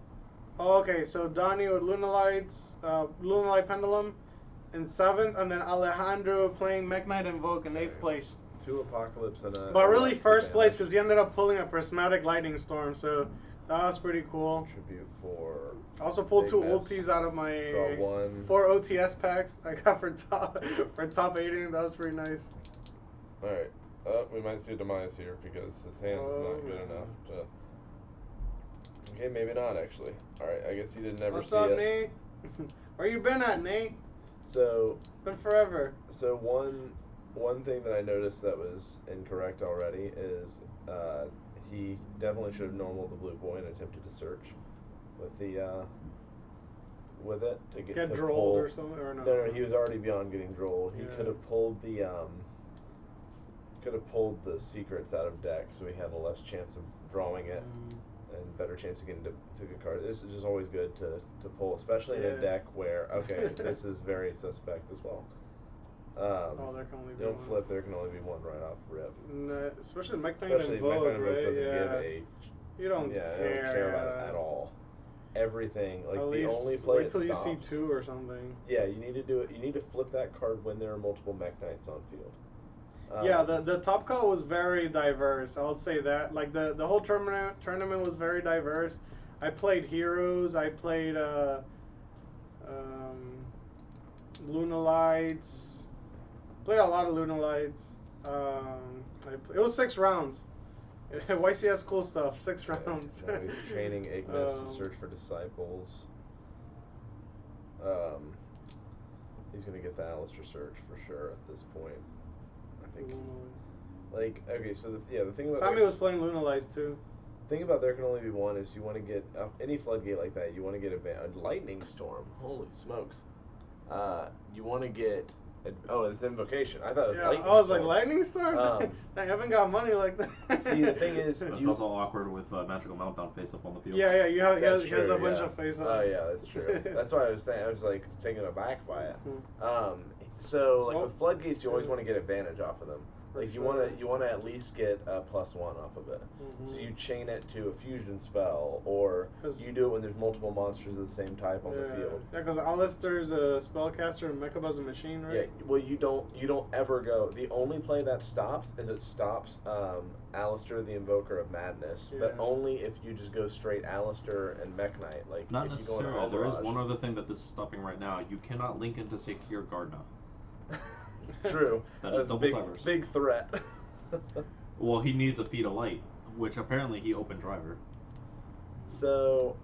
Oh, okay, so Donnie with Luna Lights, Luna Light Pendulum in 7th, and then Alejandro playing Mech Knight Invoke in 8th place. 2 Apocalypse and a. But really first advantage. place because he ended up pulling a Prismatic Lightning Storm, so that was pretty cool. Tribute for. I also pulled 2 Bigness. ultis out of my Draw 1. 4 OTS packs I got for top 8. That was pretty nice. Alright. We might see a demise here because his hand is not good enough to. Okay, maybe not actually. Alright, I guess you didn't ever What's see up, it. Nate? Where you been at, Nate? So Been forever. one thing that I noticed that was incorrect already is he definitely should have normaled the Blue Boy and attempted to search with the with it to Get to drolled pull- or something, or no? No, he was already beyond getting drolled. He Yeah. could have pulled the secrets out of deck, so he had a less chance of drawing it and better chance of getting to good cards. This is just always good to pull, especially in Yeah. a deck where this is very suspect as well. Oh, there can only be Don't one. flip. There can only be one right off rip. No, especially Mech Knight Especially Invoke, Mech Knight Invoke right? doesn't Yeah. give a You don't yeah, care. I don't care about it at all. Everything like At the least only play wait it till you see stops. 2 or something. Yeah, you need to do it. You need to flip that card when there are multiple Mech Knights on field. Yeah, the top call was very diverse. I'll say that. Like the whole tournament was very diverse. I played heroes. I played Luna Lights. Played a lot of Luna Lights. It was 6 rounds. YCS cool stuff. 6 rounds. Now he's training Ignis to Um, search for disciples. He's gonna get the Alistair search for sure at this point. I think. Like okay, so the thing about Sammy was playing Luna Lights too. thing about there can only be one is you want to get any floodgate like that. You want to get a lightning storm. Holy smokes! You want to get it's invocation. I thought it was Yeah, lightning. I was storm. like lightning storm. I haven't got money like that. See, the thing is, It's also awkward with Magical Meltdown face up on the field. Yeah, he has That's a bunch true, of face-offs. Oh yeah, that's true. That's why I was saying I was taken aback by it. Mhm. So Well, with floodgates, you always want to get advantage off of them. Like you sure. want to at least get a +1 off of it. Mhm. So you chain it to a fusion spell, or 'Cause- you do it when there's multiple monsters of the same type on the field. Yeah, because Alistair's a spellcaster and Mechaba's a machine, Yeah, right? well you don't ever go. The only play that stops is it stops Alistair the Invoker of Madness, but Yeah. only if you just go straight Alistair and Mech Knight. Like Not if you go into necessarily. There is Almirage. one other thing that this is stopping right now. You cannot link into Secure Guard now. True. That That is was a double big cybers. big threat. Well, he needs a feat of light, which apparently he opened driver. So,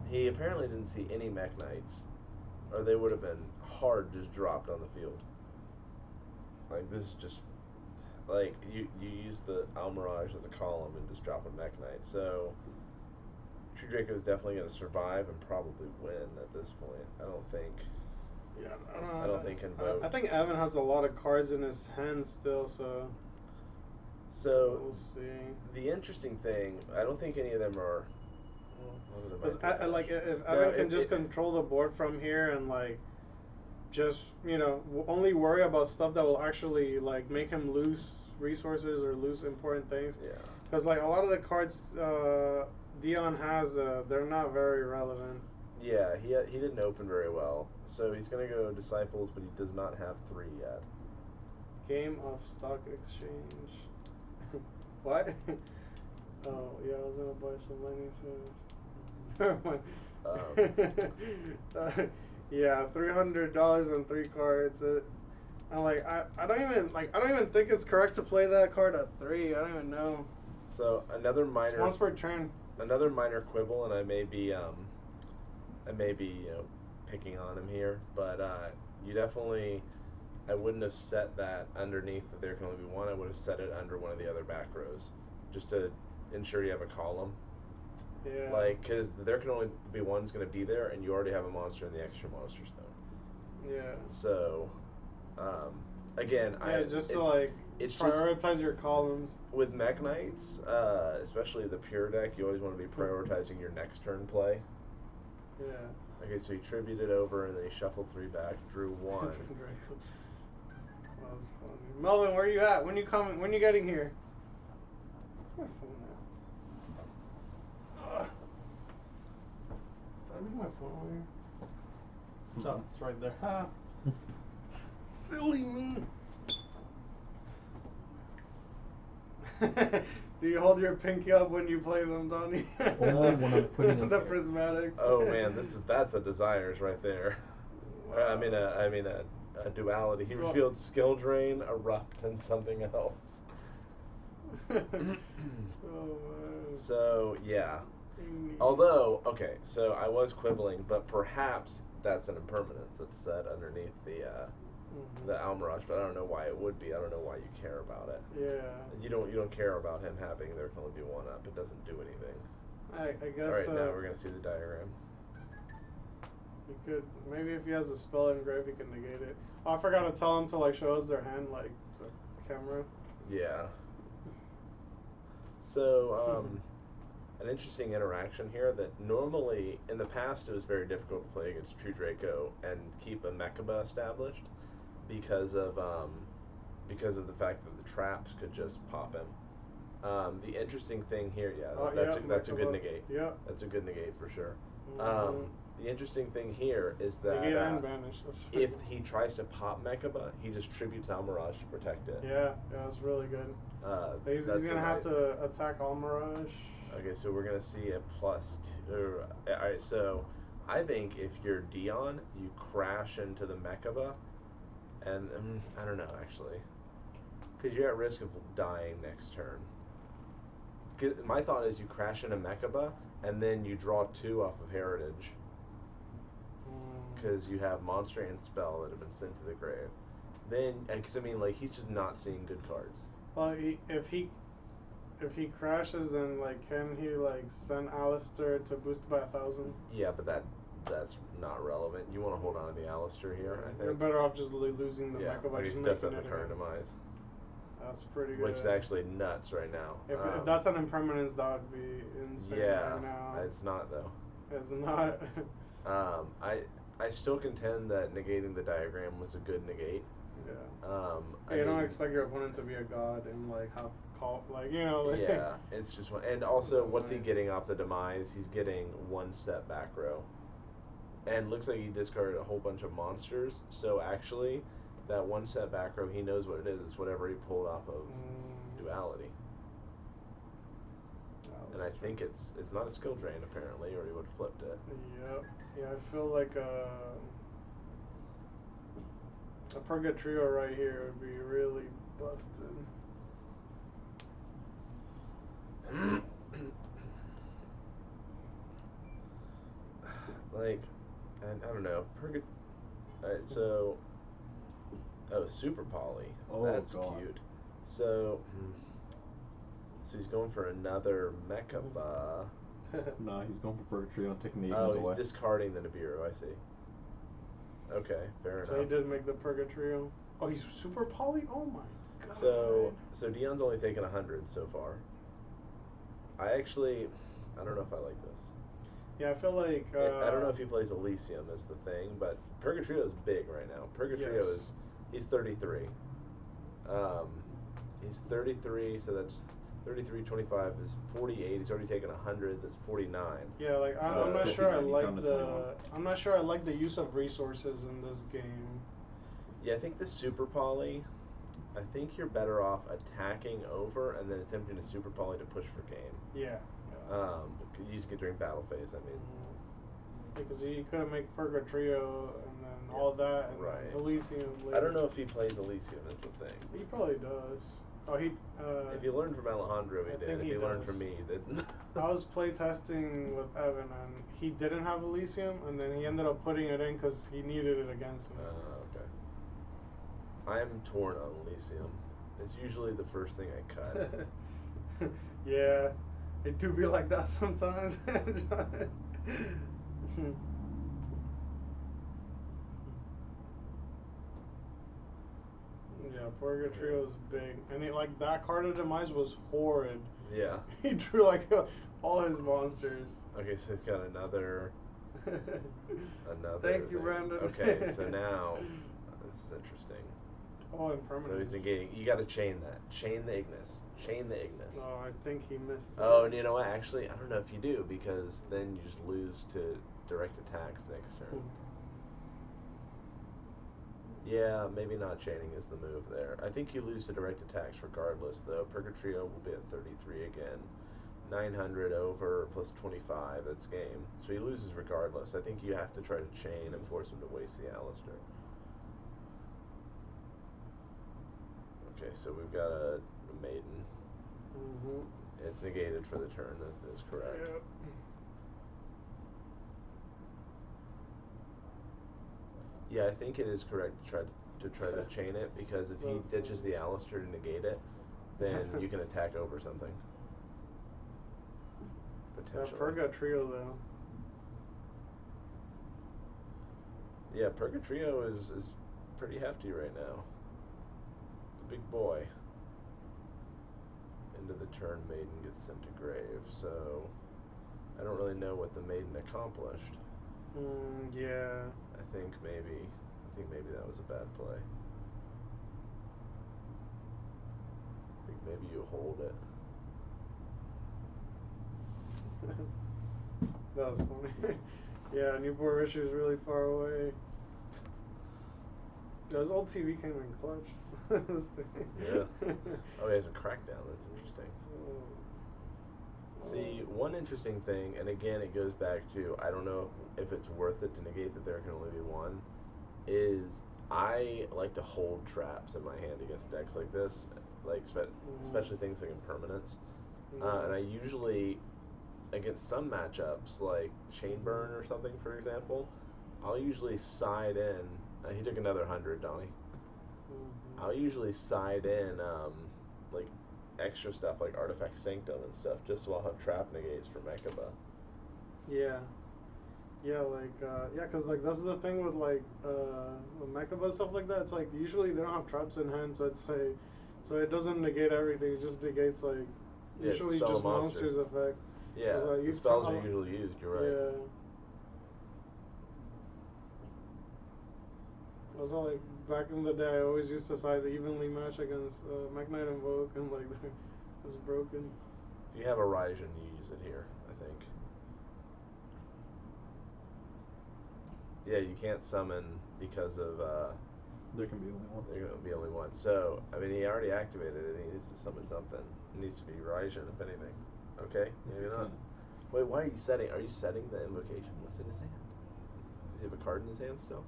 he apparently didn't see any Mech Knights, or they would have been hard just dropped on the field. Like, this is just, like, you use the Almirage as a column and just drop a Mech Knight. So, True Draco is definitely going to survive and probably win at this point. I don't think. Yeah, I don't think Invoked. I think Evan has a lot of cards in his hand still, so So, we'll see. the interesting thing, I don't think any of them are. Well, one of them might Because be like Ash. if No, Evan can just control the board from here and like just only worry about stuff that will actually like make him lose resources or lose important things. Yeah. Because like a lot of the cards Dion has, they're not very relevant. Yeah, he didn't open very well, so he's gonna go Disciples, but he does not have 3 yet. Game of Stock Exchange. What? Oh yeah, I was gonna buy some money. So never mind. Yeah, $300 on 3 cards. I'm like, I don't even think it's correct to play that card at 3. I don't even know. So another minor. Once per turn. Another minor quibble, and I may be picking on him here, but you definitely, I wouldn't have set that underneath that there can only be one. I would have set it under one of the other back rows, just to ensure you have a column. Yeah. Like, because there can only be one's going to be there, and you already have a monster in the extra monster stone. Yeah. So, again, Yeah, just to like prioritize your columns. With Mech Knights, especially the pure deck, you always want to be prioritizing your next turn play. Yeah. Okay, so he tributed over, and then he shuffled 3 back, drew 1. Well, that's funny. Melvin, where are you at? When you coming? When you getting here? Where's my phone now? Did I leave my phone over here? Oh, it's right there. Ha! Silly me. Do you hold your pinky up when you play them, Donnie? Only when I'm putting them the there. prismatics. Oh man, that's a desires right there. I mean a duality. He revealed skill drain, erupt, and something else. Oh man. So yeah. Although, okay, so I was quibbling, but perhaps that's an impermanence that's set underneath the Almirage, but I don't know why it would be. I don't know why you care about it. Yeah. You don't care about him having there can only be 1 up. It doesn't do anything. I guess. All right, now we're gonna see the diagram. You could maybe if he has a spell engraved, he can negate it. Oh, I forgot to tell him to like show us their hand, like the camera. Yeah. So, an interesting interaction here that normally in the past it was very difficult to play against True Draco and keep a Mechaba established because of the fact that the traps could just pop him. The interesting thing here, that's a good negate. Yeah. That's a good negate for sure. Mhm. The interesting thing here is that negate and banish. That's if he tries to pop Mechaba, he just tributes Almirage to protect it. yeah, that's really good. He's gonna have to attack Almirage. Okay, so we're gonna see a +2. Alright, so I think if you're Dion, you crash into the Mechaba, and I don't know actually, because you're at risk of dying next turn. My thought is you crash into Mechaba, and then you draw 2 off of Heritage, because you have monster and spell that have been sent to the grave. Then, because I mean, like he's just not seeing good cards. Well, if he crashes, then like can he like send Alistair to boost by 1,000? Yeah, but that's not relevant. You want to hold on to the Alistair here, I think. You're better off just losing the Mechaba. Okay, Just he does have making the it turn demise. That's pretty good. Which is actually nuts right now. If that's an impermanence, that would be insane right now. It's not though. It's not. I still contend that negating the diagram was a good negate. Yeah. I You don't mean, expect your opponent to be a god and like have like you know. Like, yeah, it's just one. And also, what's he Nice. getting off the demise? He's getting 1 step back row. And looks like he discarded a whole bunch of monsters. So actually, that 1 step back row, he knows what it is. It's whatever he pulled off of duality. And I think it's not a skill drain apparently, or he would have flipped it. Yep. Yeah, I feel like a Purgatrio right here would be really busted. Like, I don't know. Alright, so. Oh, Super Poly. Oh, That's God. cute. So. So he's going for another Mechaba. No, he's going for Purgatrio and taking the Oh, agents he's away. discarding the Nibiru, I see. Okay, fair So he enough. did make the Purgatrio. Oh, he's super poly? Oh my god. So Dion's only taken 100 so far. I don't know if I like this. Yeah, I feel like. I don't know if he plays Elysium is the thing, but Purgatrio is big right now. Purgatrio Yes. he's 33. He's 33, so that's 33, 25 is 48. He's already taken 100. That's 49. Yeah, like So I'm not it's sure I 59, like down to the 21. I'm not sure I like the use of resources in this game. Yeah, I think the Super Poly, I think you're better off attacking over and then attempting a Super Poly to push for game. Yeah. Using it during battle phase, I mean. Because he could have made Purgatrio and then all that and Right. then Elysium later. I don't know if he plays Elysium is the thing. He probably does. Oh, he. If you learned from Alejandro, he I did. think If he you learned does. from me, he didn't. I was playtesting with Evan and he didn't have Elysium and then he ended up putting it in because he needed it against me. Okay. I'm torn on Elysium. It's usually the first thing I cut. Yeah, it do be like that sometimes. Yeah, Purgatrio is big, and like that card of demise was horrid. Yeah. He drew like all his monsters. Okay, so he's got another. Thank you, thing. Brandon. Okay, so now this is interesting. Oh, impermanence. So he's negating. You got to chain that. Chain the Ignis. Chain the Ignis. Oh, I think he missed. Oh, and you know what? Actually, I don't know if you do because then you just lose to direct attacks next turn. Yeah, maybe not chaining is the move there. I think you lose to direct attacks regardless, though. Purgatrio will be at 33 again. 900 over plus 25, that's game. So he loses regardless. I think you have to try to chain and force him to waste the Alistair. Okay, so we've got a Maiden. Mm-hmm. It's negated for the turn, that is correct. Yep. Yeah, I think it is correct to try to chain it because if he ditches the Alistair to negate it, then you can attack over something. Potentially. Purgatrio though. Yeah, Purgatrio is pretty hefty right now. It's a big boy. End of the turn, Maiden gets sent to grave, so I don't really know what the Maiden accomplished. Yeah. I think maybe that was a bad play. I think maybe you hold it. That was funny. Yeah, Newport Richie is really far away. His old TV came in clutch. This thing. Yeah. Oh, he has a crackdown. That's interesting. See, one interesting thing, and again, it goes back to I don't know if it's worth it to negate that there can only be one, is I like to hold traps in my hand against decks like this, like especially things like impermanence. And I usually, against some matchups, like Chainburn or something, for example, I'll usually side in. He took another 100, Donnie. I'll usually side in, like, extra stuff like Artifact Sanctum and stuff, just so I'll have trap negates for Mechaba. Yeah. Yeah, like, yeah, because, like, that's the thing with, like, Mechaba and stuff like that. It's, like, usually they don't have traps in hand, so it's, like, so it doesn't negate everything. It just negates, like, Yeah, usually spell a just monster. monsters effect. Yeah, Like, the spells are usually used, you're right. Yeah. Also, like back in the day, I always used to side evenly match against Mech Knight Invoke, and like it was broken. If you have a Raijin, you use it here, I think. Yeah, you can't summon because of There can be only one. there can be only one. So, I mean, he already activated it. He needs to summon something. It needs to be Raijin, if anything. Okay, maybe not. Wait, why are you setting? Are you setting the invocation? What's in his hand? Does he have a card in his hand still?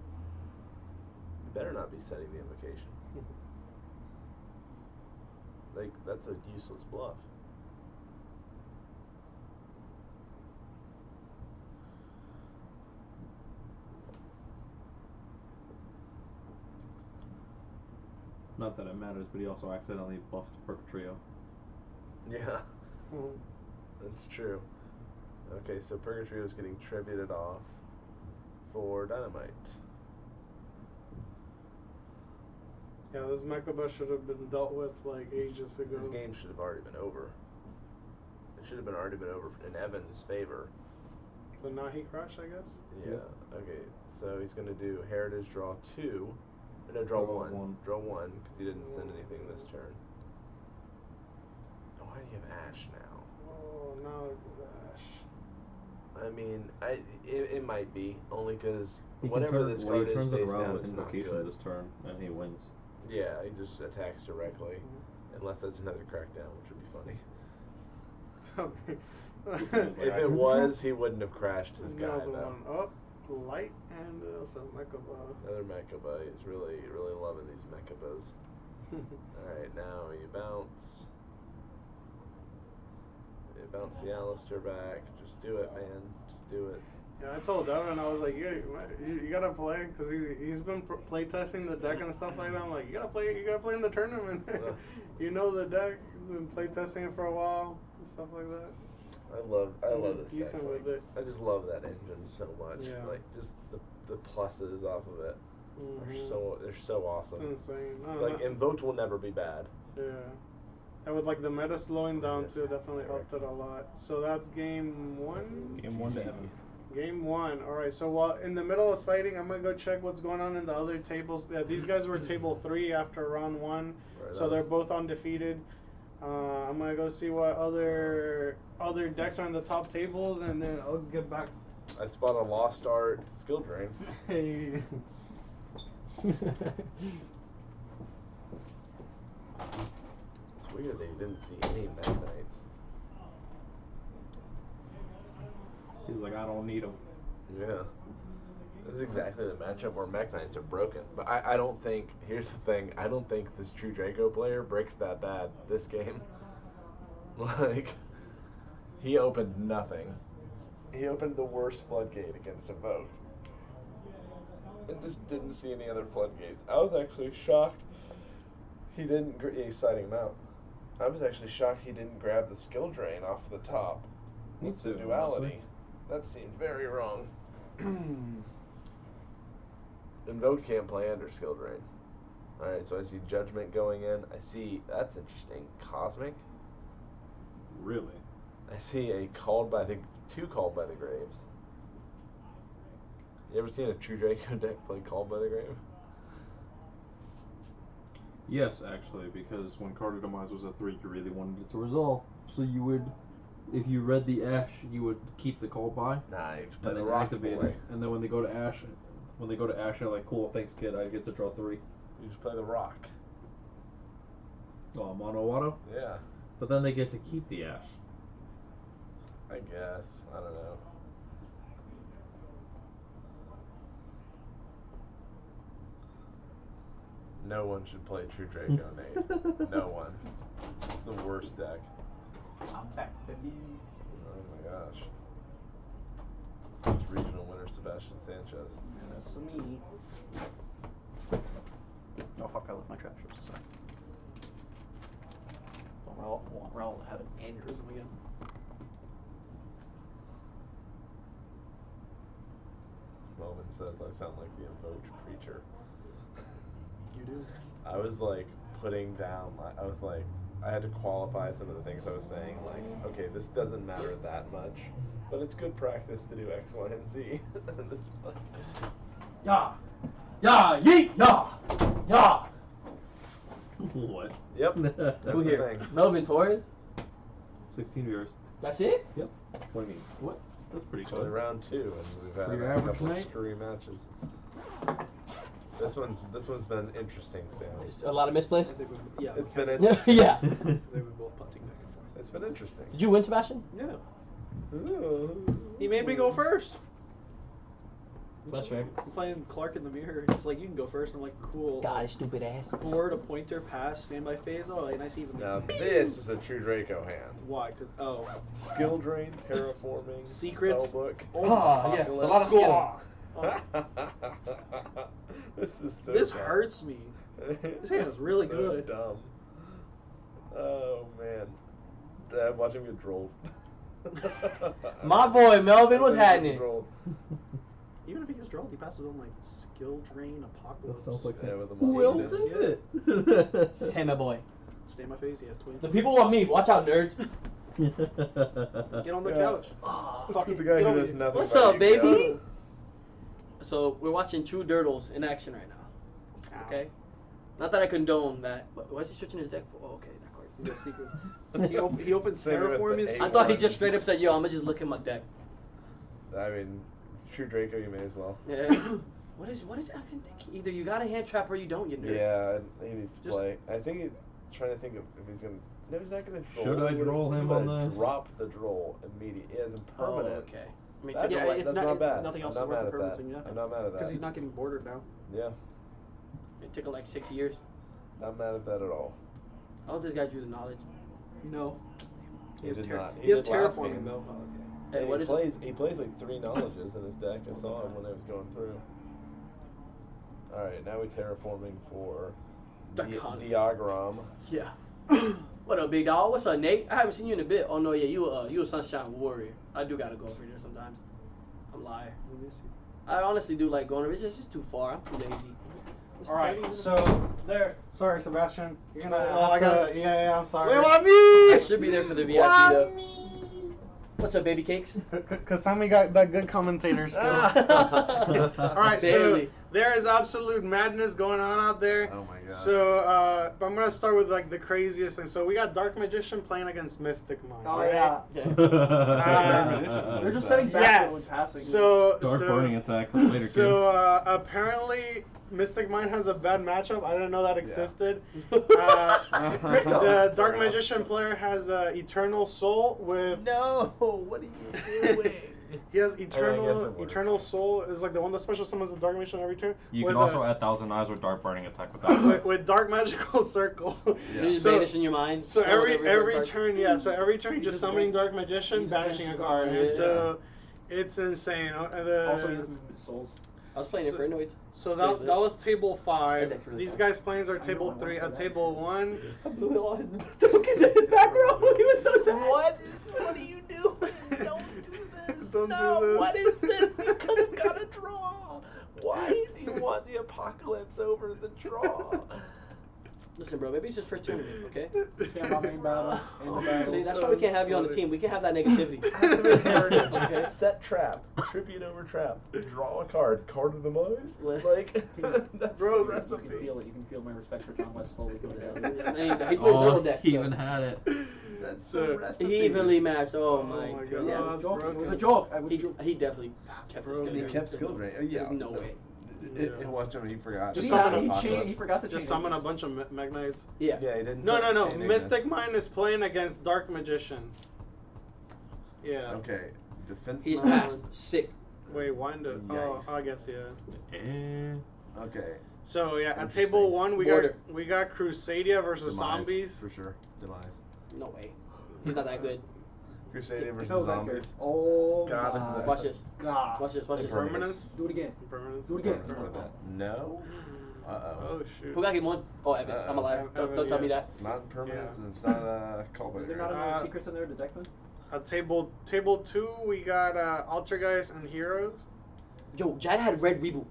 You better not be setting the invocation. Like, that's a useless bluff. Not that it matters, but he also accidentally buffed Purgatrio. Yeah, that's true. Okay, so Purgatrio is getting tributed off for Dynamite. Yeah, this Mechaba should have been dealt with like ages ago. This game should have already been over. It should have already been over in Evan's favor. So now he crashed, I guess? Yeah, Yep. okay, so he's going to do Heritage draw 2. No, draw one. Draw 1, because he didn't send anything this turn. Oh, why do you have Ash now? Oh, now Ash. I mean, it might be, only because He can whatever turn- this well, he card is turns it face around down, with it's not invocation good. this turn, and he wins. Yeah, he just attacks directly. Unless that's another crackdown, which would be funny. If it was, he wouldn't have crashed his guy, Another though. one. Oh, light and also Mechaba. Another Mechaba. He's really, really loving these Mechabas. Alright, now you bounce. You bounce the Alistair back. Just do it, man. Just do it. Yeah, I told Devin, I was like, you gotta play, because he's been play testing the deck and stuff like that. I'm like, you gotta play in the tournament. You know the deck. He's been play testing it for a while and stuff like that. I love this deck. Decent with it. I just love that engine so much. Yeah. Like just the pluses off of it Mhm. they're so awesome. It's insane. Like Invoked will never be bad. Yeah. And with like the meta slowing down too, definitely helped it a lot. So that's game 1. Game 1 to Evan. Game 1. All right. So while in the middle of sighting, I'm gonna go check what's going on in the other tables. Yeah, these guys were table 3 after round 1, Right so on. they're both undefeated. I'm gonna go see what other decks are in the top tables, and then I'll get back. I spot a Lost Art skill drain. Hey. It's weird that you didn't see any Mech Knights. He's like, I don't need him. Yeah. This is exactly the matchup where Mech Knights are broken. But I don't think, here's the thing, I don't think this true Draco player breaks that bad this game. Like, he opened nothing. He opened the worst floodgate against Invoked. And just didn't see any other floodgates. I was actually shocked he didn't, he's citing him out. I was actually shocked he didn't grab the skill drain off the top. Me With the too, duality. honestly. That seemed very wrong. Invoked can't play under skill drain. Alright, so I see Judgment going in. I see, that's interesting, Cosmic. Really? I see two called by the Graves. You ever seen a true Draco deck play Called by the Grave? Yes, actually, because when Carter Demise was at 3, you really wanted it to resolve. So you would, if you read the Ash, you would keep the call by. Nah, you just play And the then Rock activate Boy. it. And then when they go to Ash, you're like, cool, thanks kid, I get to draw 3. You just play the Rock. Oh, mono auto? Yeah, But then they get to keep the Ash. I guess. I don't know. No one should play True Draco, Nate. No one. It's the worst deck. I'm back, baby. Oh my gosh. It's regional winner Sebastian Sanchez. That's me. Oh fuck! I left my trap strips aside. Raul had an aneurysm again. Moment says I sound like the Invoked preacher. You do. I was like putting down, I had to qualify some of the things I was saying, like, okay, this doesn't matter that much, but it's good practice to do X, Y, and Z. And it's fun. Yeah. Yeah, yeet, yeah, yeah. What? Yep. That's Who the here? thing. Melvin Torres. 16 viewers. That's it? What do you mean? What? That's pretty It's only cool. round 2, and we've had For your a average couple of night? screwy matches. This one's been interesting, Stanley. A lot of misplays. I think we, yeah, It's we been Yeah. Yeah. They've been both punting back and forth. It's been interesting. Did you win, Sebastian? Yeah. Ooh. He made me go first. That's fair. I'm playing Clark in the mirror. He's like, you can go first. I'm like, cool. God, his stupid ass. Board, a pointer, pass, standby phase. Oh, nice even. Now this is a true Draco hand. Why? Cause Skill drain, terraforming, Secrets. spellbook. Oh, yeah, it's a lot of skill. This is so this dumb. hurts me. This hand is really So good. Dumb. Oh man, Dad, watch him get drolled. My boy Melvin, what's Watch him get happening? drolled. Even if he gets drawn, he passes on like skill drain, apocalypse. That sounds like Yeah, with the Who monster else disc. is it? Hey, my boy. Standby phase. Yeah, 20. The people want me. Watch out, nerds. Get on the Yeah. couch. Oh, Fuck Fucking the guy get who over does here. nothing. what's but up, you, baby? Joe. So we're watching True Dirtles in action right now. Ow. Okay. Not that I condone that, but why is he switching his deck for? Oh, okay, that card. The secrets. He opens Same with the terraforming. eight. I thought he just straight up said, "Yo, I'm gonna just look at my deck." I mean, it's true Draco. You may as well. Yeah. what is effing deck? Either you got a hand trap or you don't, you nerd. Yeah, he needs to Just- play. I think he's trying to think of if he's gonna. No, he's not gonna droll. Should I droll him on this? Drop the droll immediately as in Oh, permanence. okay. I mean, That's, Yeah, typically, it's that's not bad. nothing else I'm is not worth mad at that. permanenting, yeah. I'm not mad at that. Because he's not getting bordered now. Yeah, it took him like 6 years. not mad at that at all. I hope this guy drew the knowledge. No. He did not. He has did last terraforming game. though. Hey, And what he is plays. He plays like 3 knowledges in his deck. I saw him when I was going through. All right, now we're terraforming for Diagram. Yeah. What up, big dog? What's up, Nate? I haven't seen you in a bit. Oh no, yeah, you a Sunshine Warrior. I do gotta go over there sometimes. I'm lying. I honestly do like going over. It's just too far. I'm too lazy. All right, so there. Sorry, Sebastian. You're gonna. Sorry, Oh, I I'm gotta. Yeah, I'm sorry. Wait, want me? I should be there for the VIP though. What's up, baby cakes? Cause Sammy got that good commentator skills. All All right, so Barely. there is absolute madness going on out there. Oh my god. So I'm gonna start with like the craziest thing. So we got Dark Magician playing against Mystic Mind. Oh right? yeah. Yeah. They're just setting back Yes. when passing. So Dark so, burning attack later, kid. so apparently Mystic Mind has a bad matchup. I didn't know that existed. The Dark Magician player has Eternal Soul with. No, what are you doing? He has I guess Eternal it works. Eternal Soul is like the one that special summons the Dark Magician every turn. You with can also a- add Thousand Eyes with Dark Burning attack with that. with Dark Magical Circle. You just So- banish in your mind. So Kill every card. turn, yeah. So every turn, just summoning Dark Magician, He's banishing a banishing card, the and card, so it's insane. Also, he has souls. I was playing it for Anoid. So that was table 5. That's really These fun. guys' planes are table 3. At table 1, I blew all his tokens in his back row. He was so sad. What are you doing? Don't do this. Don't do this. What is this? You could have got a draw. Why do you want the apocalypse over the draw? Listen, bro, maybe it's his first tournament, okay? Stand by main battle. End the battle. See, that's why we can't have you on the team. We can't have that negativity. Okay. Set trap, tribute over trap, draw a card, card of the mice. Well- Like, that's Bro, the You recipe. can feel it. You can feel my respect for John West slowly coming down. I mean, he played little deck. he so- even had it. That's So- the recipe. He evenly matched. Oh, Oh my my god. God. Yeah, Oh, it that's was a joke. It was a broken. joke. I would joke. He definitely kept his broken. skill He drain. kept skill drain. Yeah. There's no way. Watch him. He forgot. Just He, summon he, a changed, he Apocalypse. forgot to just change summon a it. bunch of Magnites. Yeah. Yeah, he didn't. No, chain Mystic Ignis. Mind is playing against Dark Magician. Yeah. Okay. Defense. He's mode. passed. Sick. Wait, wind it. Oh, Yikes. I guess yeah. Okay. So yeah, at Interesting. table 1 Border. we got Crusadia versus Demise, zombies. for sure. Demise. No way. He's not that good. Crusadia versus Kill that zombies. guy. Oh God, my this is a- Watch this. God. Watch this. Watch this. Impermanence. Do it again. Impermanence. Do it again. No. Oh shoot. Who got game 1? Oh, Evan. Uh-oh. I'm alive. Evan, don't tell me yeah. that. It's not permanence. Yeah. And it's not a callback. Is there not enough secrets in there to deck them? At table 2 we got Altergeist and Heroes. Yo, Jad had red reboot.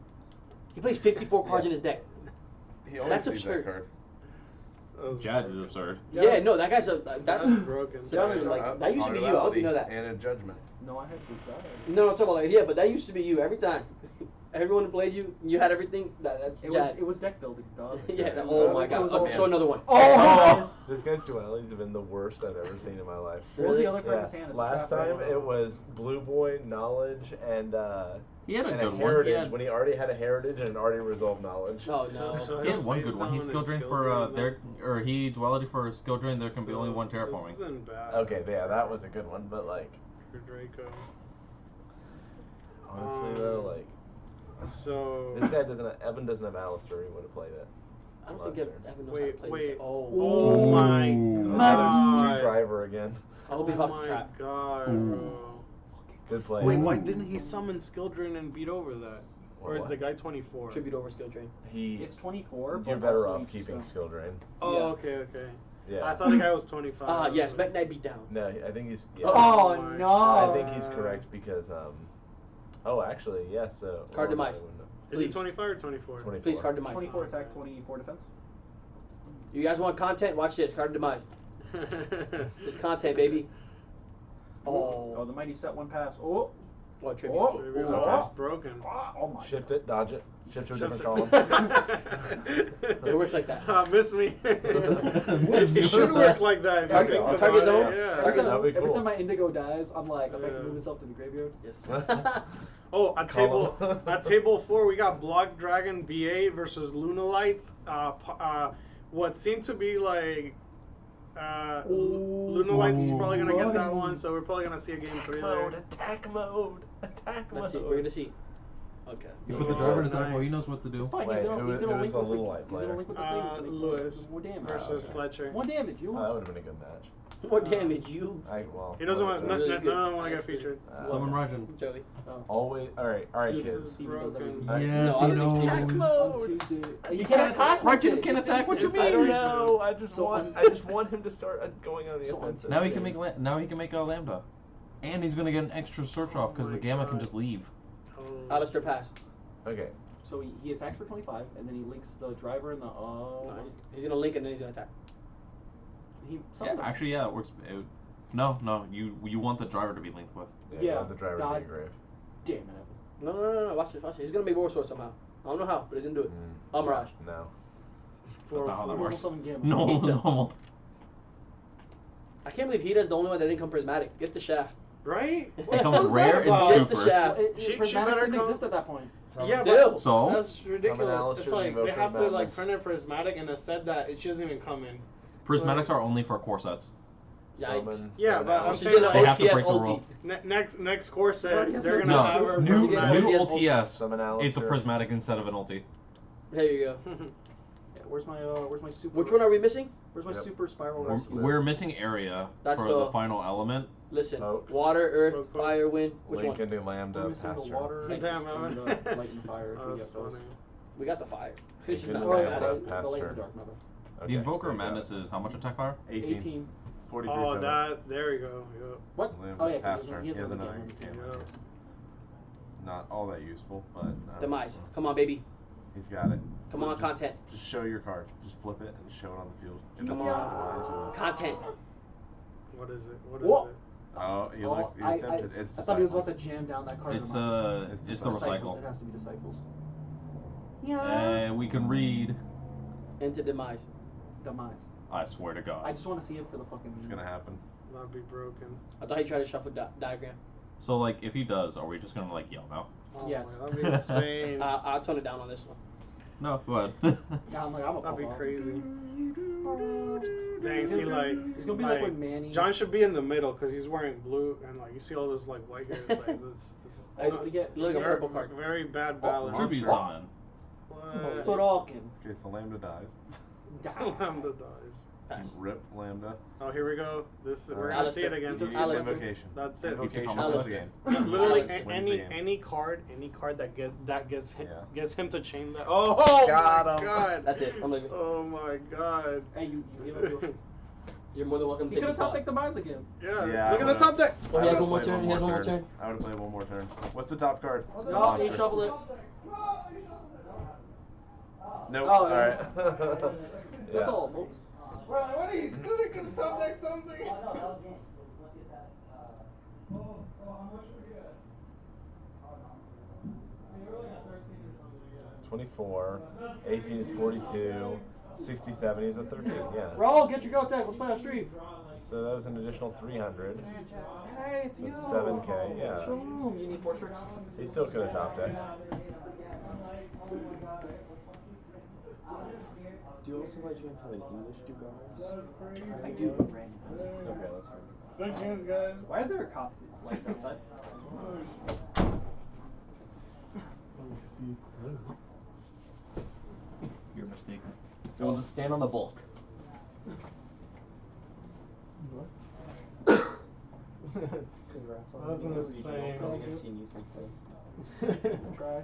He plays 54 cards in his deck. He only That's sees absurd. that card. Jad is absurd. Yeah, no, that guy's a. That's. broken. Sebastian, like, that used to be you. I hope you know that. And a judgment. No, I had Crusadia. No, I'm talking about like, yeah, but that used to be you every time. Everyone who played you, you had everything. That's Jad. It was deck building, dog. Yeah. Oh my God. Oh, Show another one. Oh! This guy's dualities have been the worst I've ever seen in my life. What was Really? the other card in his hand? It's a Last trap, time right? it was Blue Boy, Knowledge, and He had a and good one. Heritage when he already had a Heritage and already resolved Knowledge. Oh no. So He his has one face good one. He down skill is drain skill for drain, there, or he duality for skill drain. There can be only one This terraforming. isn't bad. Okay, yeah, that was a good one, but like, For Draco. honestly though, like, So. this guy doesn't. Evan doesn't have Alistair. He would have played it. I don't think Evan knows Wait, how to play wait. this. Oh. Oh my god. Driver again. I hope he Oh popped my the trap. god, bro. Good play. Wait, why didn't he summon Skill Drain and beat over that? Or is What? the guy 24? Tribute over skill drain. He. It's 24. You're but better also off you just keeping go- skill drain. Oh, Yeah. okay. Yeah. I thought the guy was 25. Ah, yes, Mech Knight beat down. No, I think he's. Yeah. Oh my no! I think he's correct because Oh, actually, yes. Card demise. Is Please. he 25 or 24? 24. Please, card demise. 24 attack, 24 defense. You guys want content? Watch this. Card demise. It's content, baby. Oh, the mighty set one pass. Oh, What tribute? Oh. Maybe Ooh. the guy's broken. oh my. Shift it, dodge it, shift to a different column. It works like that. Miss me. It should work like that. If you Target- think target about zone? it, yeah. Target That'd be Every cool. time my Indigo dies, I'm like, if I Yeah. can move myself to the graveyard. Yes. Oh, at table Column. at table 4 we got Block Dragon BA versus Lunalites. What seemed to be like Lunalites is probably gonna get that one, so we're probably gonna see a game 3 there. Attack mode, attack Let's see. We're gonna see. Okay. You put the driver in Oh, attack mode. He nice. knows what to do. It's fine. Wait, he's gonna, who he's is- gonna who link is the with little the, light he's gonna player? link with the thing. He's gonna Lewis more damage. versus okay. Fletcher. More damage. You. That would have been a good match. More damage, you. Well, He doesn't want uh, none Really of good. them want to get featured. Summon Rajan. Joey. Always, all right, This kids. is Steven does broken. everything. Yes, No, I he don't think knows. Steven- On Tuesday. You can't attack. Rajan with it. can It's attack. What you instant. I don't mean? know. I just So want him to start going on the So offensive. Now he can make a lambda, and he's gonna get an extra search off because the my gamma God. can just leave. Oh. Alistair passed. Okay. So he attacks for 25, and then he links the driver and the. Nice. He's gonna link and then he's gonna attack. He Yeah, something. actually, yeah, it works. No, you want the driver to be linked with. You Yeah, want the driver to God. be grave. Damn it. No. Watch this. He's gonna make war sword somehow. I don't know how, but he's gonna do it. Mirage. No. That's not how that Normal works. summon gamma. No, Ninja. normal. I can't believe Hita's the only one that didn't come prismatic. Get the shaft. Right? It What comes was rare that and about? Get the super. shaft. She Prismatics better didn't come- exist at that point. Yeah, Still. but So that's ridiculous. Alistair It's like Invoke they have to like Madness. print a prismatic and a set that she doesn't even come in. prismatics are only for core sets. Yikes. Yeah, but I'm She's saying gonna They have to OTS break the ulti. rule. Next core set, Yeah, they're yes, gonna No, have Super new Prismatic. OTS. Summon It's a Alistair. prismatic instead of an ulti. There you go. Yeah, where's my super? Which one are we missing? Where's my Yep. super spiral? We're- rescue? We're missing area That's for the- the final element. Listen. Smoke. Water, earth, Smoke. fire, wind. Which Link one? into Lambda, We're missing the Pastor. water. Damn, and man. the light and fire. If Oh, we that's get those. funny. We got the fire. Fish is Link not into Oh, bad. yeah, Lambda, the light and Pastor. the dark matter. Okay, The Invoker there you go. Madness is how much attack power? 18. 43 Oh, total. there you go. Yep. What? Lambda, Oh yeah, 'cause Pastor. he has another gamma in his game. hand. Yep. Not all that useful, but Demise. Come on, baby. He's got it. Come So on, just- content. Just show your card. Just flip it and show it on the field. If Come it's on. otherwise, you'll- Content. What is it? What Whoa. is it? Oh, you Oh, like you attempted. It's I thought he was about to Disciples. jam down that card. It's in my- it's the Disciples. recycle. It has to be disciples. Yeah. We can read. Into demise. Demise. I swear to I God. just want to see it for the fucking. It's gonna happen. Not be broken. I thought he tried to shuffle diagram. So like, if he does, are we just gonna like yell now? Oh, Yes. my, that'd be insane. I'll tone it down on this one. No, go ahead. Yeah, I'm a That'd be pop off. crazy. Dang, see, like, It's gonna be like when Manny. John should be in the middle because he's wearing blue, and like you see all this like white hair. It's like this is Hey, What do you get? Look like a very, purple card. very bad balance. Tribute on. What? Broken. Okay, so Lambda dies. Lambda dies. Pass. Rip Lambda. Oh, here we go. This we're gonna Alistair. see it again. He took Use Alistair. Invocation. That's it. Invocation Alistair. wins the game. Literally Alistair wins the game. any card that gets him, Yeah. gets him to chain that. Oh Got my him. god. That's it. I'm leaving. Oh my god. Hey, you You're more than welcome to could take have the top spot. decked the Mars again. Yeah. Yeah, Look I at the would've- top deck. Oh, he has I one more would've turn. played He has one more turn. I would have played one more turn. What's the top card? It's a No, monster. You shuffle it. Nope. Oh, All yeah. right. That's Yeah. all, folks. Bro, what are you doing? Could have top deck something. 24. 18 is 42. 67 is a 13. Yeah. Roll, get your go tag. Let's play on stream. So that was an additional 300. Hey, it's you. That's 7K. Yeah. Shalom. You need 4 tricks. He still could have top decked. Do you also by chance have an English Dugas? I do, but Brandon has it. Okay, that's fine. Good chance, guys. Why are there cop lights outside? You're mistaken. We'll just stand on the bulk. Congrats on that. That's insane. I think I've seen you since then. Try.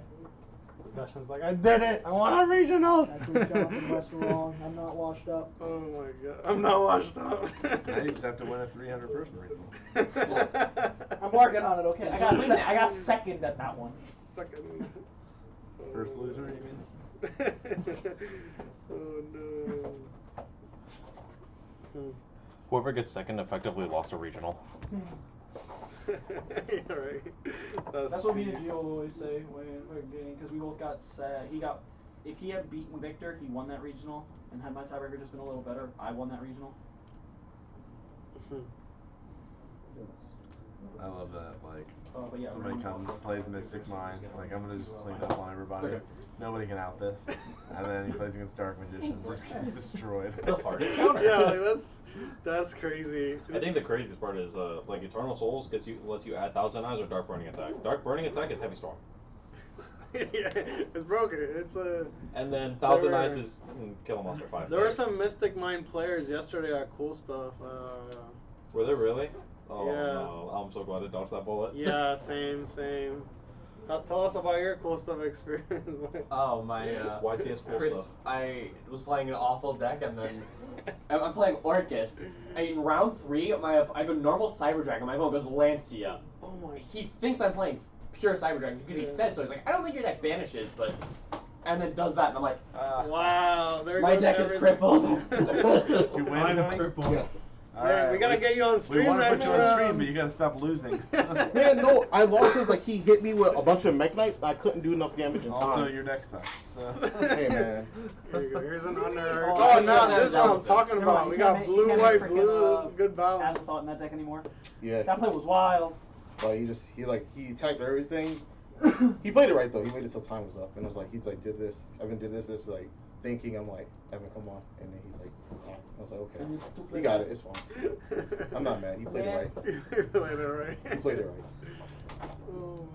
Dustin's like, I did it! I want our regionals! Actually, Jonathan West wrong. I'm not washed up. Oh my god. I'm not washed up. Now you just have to win a 300 person regional. I'm working on it, okay? I got second at that one. Second. First loser, you mean? Oh no. Whoever gets second effectively lost a regional. Yeah, right. That's what me and Gio always say when we're getting, because we both got set. If he had beaten Victor, he won that regional, and had my tiebreaker just been a little better, I won that regional. I love that. Like, But yeah, somebody comes, plays Mystic Mind. Like, I'm gonna just clean up on everybody. Okay. Nobody can out this. And then he plays against Dark Magician, just gets destroyed. The hardest counter. Yeah, like that's crazy. I think the craziest part is like Eternal Souls lets you add Thousand Eyes or Dark Burning Attack. Dark Burning Attack is Heavy Storm. Yeah, it's broken. It's a. And then Thousand Eyes is kill a monster 5. There were some Mystic Mind players yesterday at Cool Stuff. Were there really? Oh Yeah. no! I'm so glad I dodged that bullet. Yeah, same. Tell us about your Cool Stuff experience. Oh, my, YCS Cool Chris, Stuff. I was playing an awful deck, and then I'm playing Orcus. In round 3, I go normal Cyber Dragon, my opponent goes Lancia. Oh my. He thinks I'm playing pure Cyber Dragon, because he says so. He's like, I don't think your deck banishes, but... And then does that, and I'm like, Wow, there my goes deck is everything. crippled. You win, Tony? crippled. Yeah. Hey, we gotta get you on We stream want to next put you on round. stream, but you gotta stop losing. Man, no, I lost because like he hit me with a bunch of Mech Knights. I couldn't do enough damage in time. Also, your deck sucks. So. Hey man. Here you go. Here's an honor. Oh, Oh, I now can't this is what I'm talking Never mind, about. We you can't got make- blue, you can't white, make blue. frickin', This is good balance. Afterthought in that deck anymore. Yeah. That play was wild. But he attacked everything. He played it right though. He waited till time was up and it was like did this. Evan did this. It's like thinking. I'm like, Evan, come on. And then he's like, oh. I was like, okay, he got it. It's fine. I'm not mad. He played it right. He played it right. He played it right. Oh, man.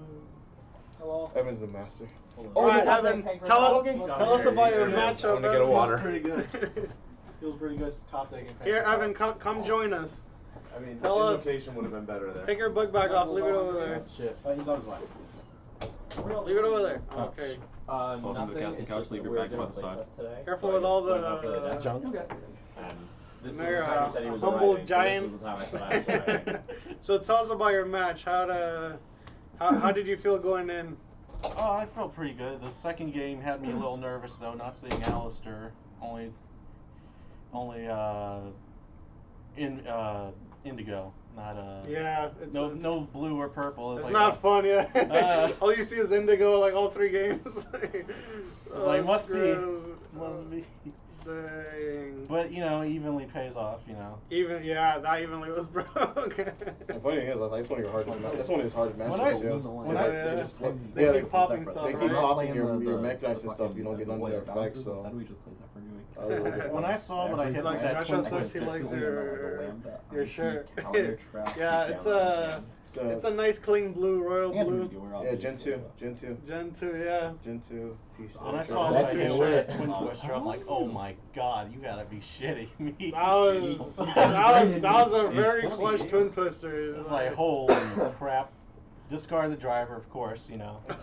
Hello. Evan's the master. All right, no, Evan, Hank tell us Randolph. about your Here it is. matchup. I'm gonna get a water. Pretty good. Feels pretty good. Top deck. Here, Evan, come join us. I mean, Tell us. invocation would have been better there. Take your book back off. Leave it over there. Shit. He's on his way. Leave it over there. Okay. Welcome to the Nothing. captain It's couch, just leave that your we're back doing by the side. playtest today. Careful with all Going up to the junk. Okay. And this was Mayor, the time he said he was humble arriving, giant. so this was the time I said I was arriving. So tell us about your match. How did you feel going in? Oh, I felt pretty good. The second game had me a little nervous though, not seeing Alistair. Only indigo, not Yeah, it's no blue or purple. It's like not fun, yeah. Uh, all you see is indigo, like all 3 games. It's like must be. Dang. But evenly pays off. That evenly was broke. The funny thing is, that's one of your hardest matches. That's one of his hardest matches. They keep popping stuff. They keep right? popping your Mech Knights and stuff. You don't get under their effects. So. When I saw what I hit Like with that Joshua twin says he twist, likes your shirt. Yeah, it's a nice clean blue, royal blue. Yeah, Gen 2. Gen 2, yeah. Gen 2 t-shirt. when I saw what I hit with that twin twister, I'm like, oh my god, you gotta be shitting me. That was a very clutch twin twister. It's like, holy crap. Discard the driver, of course,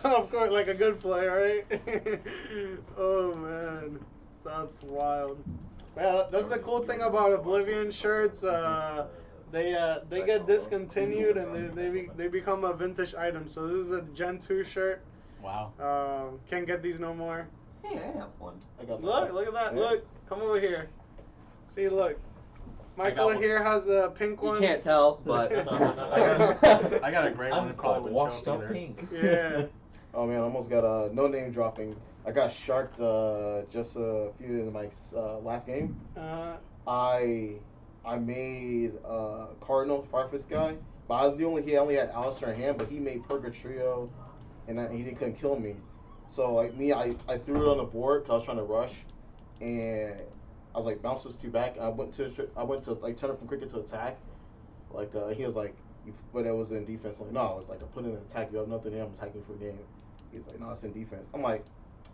Of course, like a good play, right? Oh man, that's wild. Well, that's the cool thing about Oblivion shirts. They get discontinued and they become a vintage item. So this is a Gen 2 shirt. Wow. Can't get these no more. Hey, I have one. Look at that. Yeah. Look, come over here. See, look. Michael here has a pink one. You can't tell, but I got a great one. It probably wouldn't washed show up either. pink. Yeah. Oh man, I almost got no name dropping. I got sharked just a few in my last game. I made Cardinal Firefist guy, but he only had Alistair in hand, but he made Purgatrio, and he couldn't kill me. So like me, I threw it on the board because I was trying to rush, and I was like bounce this two back, and I went to like turn it from cricket to attack. Like he was like, but it was in defense. I'm like, no, it's like I put in an attack. You have nothing here. I'm attacking for a game. He's like, no, it's in defense. I'm like,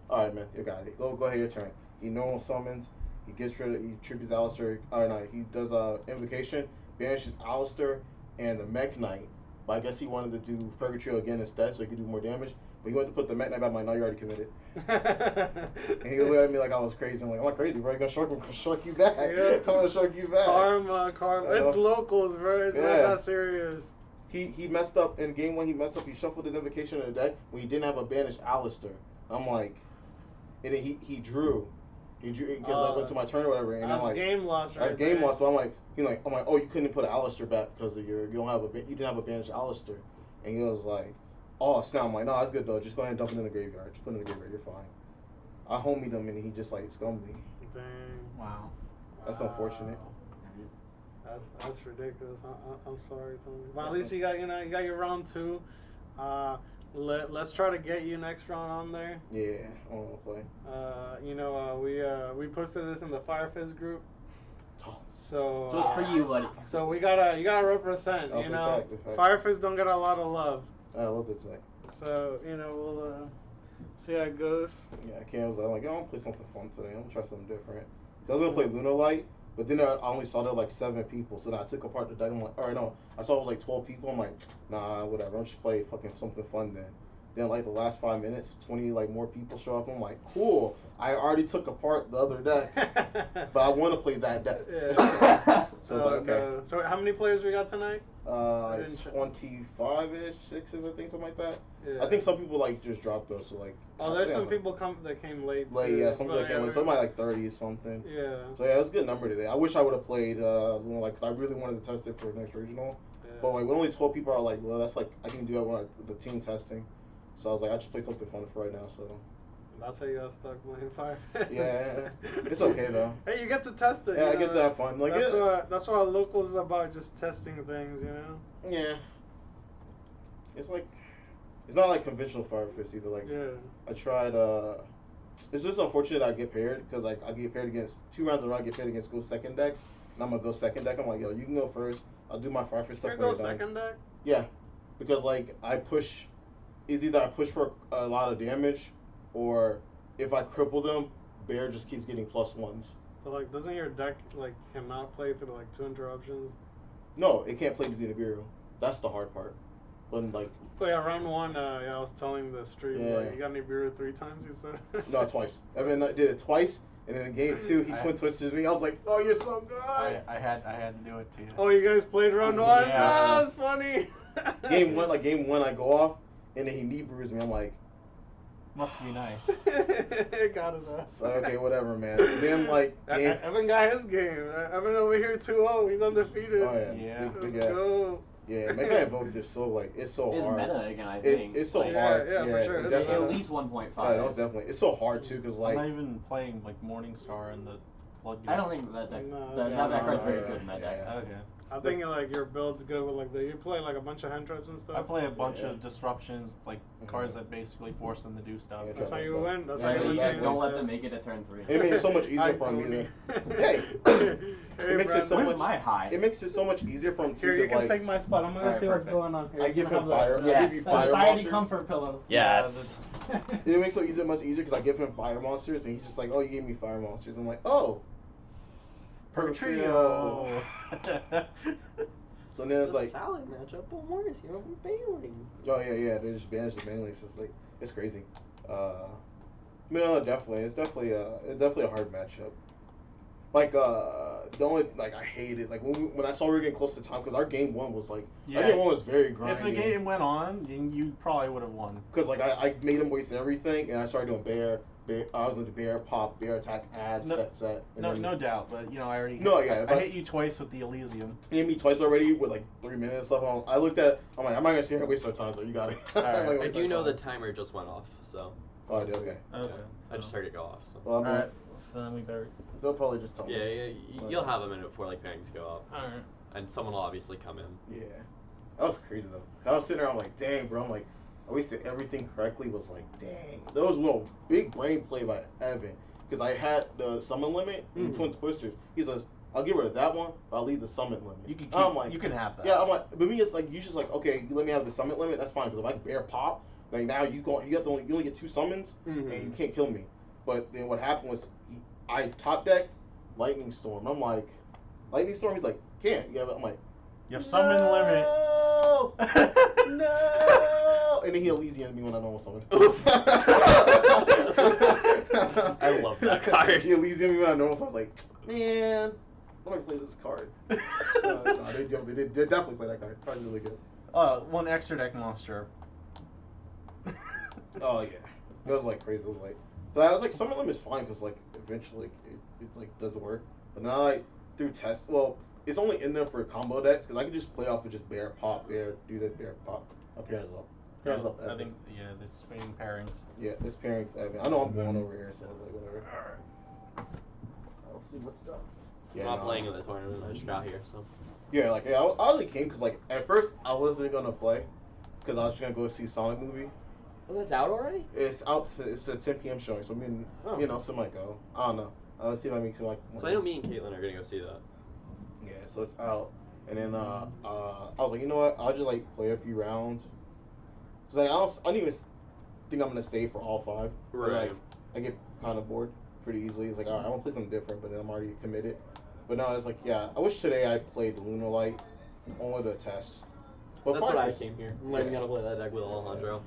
all right, man, you got it. Go ahead, your turn. He normal summons. He tributes Alistair. Or no, he does invocation, banishes Alistair and the Mech Knight. But I guess he wanted to do Purgatrio again instead, so he could do more damage. But he went to put the Mech Knight back. I'm like, no, you already committed. And he looked at me like I was crazy. I'm like, I'm not crazy, bro. I'm gonna shark you back. Yeah. I'm gonna shark you back. Karma. It's locals, bro. It's not that serious. He messed up in game one. He messed up. He shuffled his invocation in the deck when he didn't have a banished Alistair. I'm like, and then he drew. Because I went to my turn or whatever, and I'm like, game loss, right? That's game loss. But I'm like, oh, you couldn't put Alistair back because of you didn't have a banished Alistair, and he was like, oh snap. I'm like, no, that's good though. Just go ahead and dump it in the graveyard. Just put it in the graveyard. You're fine. I homied him, and he just like scummed me. Dang. Wow. That's unfortunate. That's ridiculous. I'm sorry, Tony. But at least you got your round 2. Let's try to get you next round on there. Yeah, I want to play. We posted this in the Firefist group. So Just for you, buddy. So you gotta represent. Firefist don't get a lot of love. I love this thing. So we'll see how it goes. Yeah, I was like, I want to play something fun today. I'm gonna try something different. I was gonna play Lunar Light, but then I only saw there like 7 people. So then I took apart the deck. I'm like, all right, no. I saw it was like 12 people. I'm like, nah, whatever. I'm just play fucking something fun then. Then like the last 5 minutes, 20 like more people show up. I'm like, cool. I already took apart the other deck, but I want to play that deck. Yeah. So it's like, okay. So how many players we got tonight? 25-ish, 6-ish, I think, something like that. Yeah. I think some people like just dropped those. So like. Oh, there's some people that came late. Yeah, some people that came late. Somebody like 30 something. Yeah. So yeah, it was a good number today. I wish I would have played like, cause I really wanted to test it for the next regional. Yeah. But like when only 12 people are like, well, that's like I can do that with the team testing. So I was like, I just play something fun for right now. So. That's how you got stuck playing Fire. Yeah, it's okay though. Hey, you get to test it. Yeah, I get to have fun. Like that's what locals is about, just testing things, Yeah. It's like, it's not like conventional Firefist either. Like, I tried. It's just unfortunate I get paired because like I get paired against 2 rounds in a row. I get paired against go second decks, and I'm gonna go second deck. I'm like, yo, you can go first. I'll do my Firefist stuff. You go second deck. Yeah, because like I push. It's either I push for a lot of damage, or if I cripple them, Bear just keeps getting +1s. But like, doesn't your deck like cannot play through like 2 interruptions? No, it can't play through the Nibiru. That's the hard part. But like. Oh yeah, round 1. I was telling the stream like you got Nibiru 3 times. You said. No, twice. Evan did it twice, and then in game 2 he twin twisted me. I was like, oh, you're so good. I had to do it to you. Oh, you guys played round 1? Yeah. Oh, that's funny. Game 1, I go off, and then he knee bruised me. I'm like. Must be nice. It got his ass. So, okay, whatever, man. Then like Evan got his game. Evan over here 2-0. He's undefeated. Oh yeah. Let's go. Yeah, Mega Invoked is so like it's so it's hard. It's meta again, I think. It's so hard. Yeah, for sure. It's at least 1.5. Yeah, no, definitely. It's so hard too, cause like I'm not even playing like Morningstar and the floodgates. I don't think that deck. No, that card's very good in that deck. Okay. I think like your build's good with like you play like a bunch of hand traps and stuff. I play a bunch of disruptions, like cards that basically force them to do stuff. That's how you win. That's how you just don't let them make it a turn 3. It makes it so much easier for him either. Hey, it makes it so much. My high? It makes it so much easier for him too. Here, you can like, take my spot. I'm gonna see what's going on here. I give him fire. Yes. I give you fire Anxiety monsters. comfort pillow. Yes. It makes it much easier because I give him fire monsters and he's just like, oh, you gave me fire monsters. I'm like, oh. Purgatrio. So then it's like salad matchup, but worse, bailing. Oh yeah, they just banished the bailing. So it's like it's crazy. No, definitely, it's definitely a hard matchup. Like the only like I hated like when I saw we were getting close to time because our game 1 was like our game 1 was very grindy. If the game went on, then you probably would have won. Because like I made him waste everything and I started doing Bear, I was with the bear pop, bear attack, add, No- set. And No, then no doubt, but you know I already. No, yeah, I but- hit you twice with the Elysium. He hit me twice already with like 3 minutes left. I looked at. I'm like, I'm not gonna sit here and waste our time. So you got it. All right. I'm like, I waste do our know the time. timer just went off, so Oh, I did. Okay. Okay. I just heard it go off. So. Well, I'm All right. So then we better. They'll probably just tell Yeah, me. you'll have a minute before like pairings go up, All right. and someone will obviously come in. Yeah. That was crazy though. I was sitting there. I'm like, dang, bro. I'm like, I wasted everything correctly. Was like, dang. That was a big brain play by Evan because I had the summon limit in Twins Twisters. He says, I'll get rid of that one, but I'll leave the summon limit. You can. Keep, I'm like, you can have that. yeah. I'm like, but me, it's like you just like, okay, you let me have the summon limit. That's fine because if I bear pop, like now you only get 2 summons and you can't kill me. But then what happened was I top decked Lightning Storm. I'm like, Lightning Storm. He's like, can't. Yeah, I'm like, You have summon limit. No. And then he Elysian me when I normal summoned. I love that card. He Elysian me when I normal summoned. I was like, man, I'm gonna play this card. No, they definitely play that card. Card's really good. One extra deck monster. Oh yeah, it was like crazy. It was like, but I was like, some of them is fine because like eventually it like does work. But now like through test, well, it's only in there for combo decks because I can just play off of just bear pop, bear, do that bear pop, up here as well. Pairs up. I think the Spain pairings. Yeah, this pairings. I know I'm going over here, so I was like whatever. All right. I'll see what's done. Yeah, I'm not playing in the tournament. I just got here, so. Yeah, like I only came because like at first I wasn't gonna play because I was just gonna go see Sonic movie. Oh, that's out already? It's out. It's a 10 p.m. showing, so some might go. I don't know. Let's see if I make some like. So I know me and Caitlin are gonna go see that. Yeah, so it's out, and then I was like, you know what? I'll just like play a few rounds. Cause like, I don't even think I'm gonna stay for all 5. Right. Like, I get kind of bored pretty easily. It's like, all right, I want to play something different, but then I'm already committed. But no, it's like, yeah, I wish today I played Lunar Light only to test. But That's what I Fires- came here. I'm learning how to play that deck with Alejandro.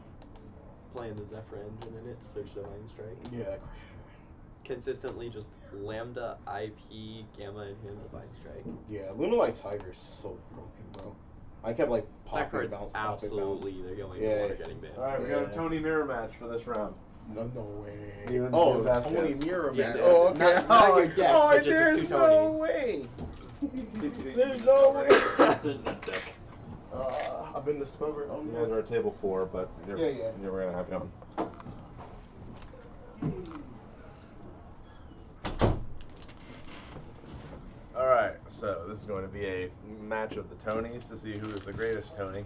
Playing the Zephyr engine in it to search Divine Strike. Yeah. Consistently just Lambda, IP, Gamma, and him Divine Strike. Yeah, Lunar Light Tiger is so broken, bro. I kept like That popping card's bounce, absolutely popping either going Yeah. or getting banned. All right, we got Yeah. a Tony mirror match for this round. bounce. No way. You and Oh, Vasquez. Tony Mirror Yeah, man. yeah. Oh, okay. Not your deck, oh, but just there's his two no Tonys. way. There's no way. That's in that deck. I've been discovered. You guys are at table 4, but you're Yeah. we're gonna have coming. All right, so this is going to be a match of the Tonys to see who is the greatest Tony.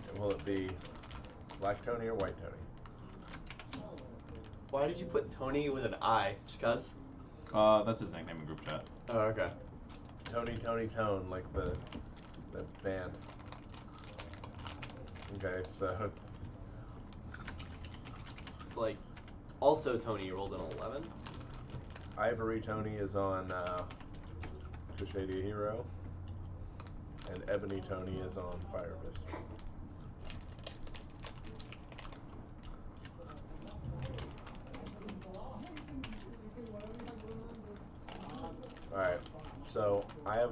And will it be Black Tony or White Tony? Why did you put Tony with an I? Just cuz? That's his nickname in group chat. Oh, okay. Tony, Tony, Tone, like the band. Okay, so It's like, also Tony rolled an 11. Ivory Tony is on Crusadia Hero, and Ebony Tony is on Fire Fist. Alright, so I have,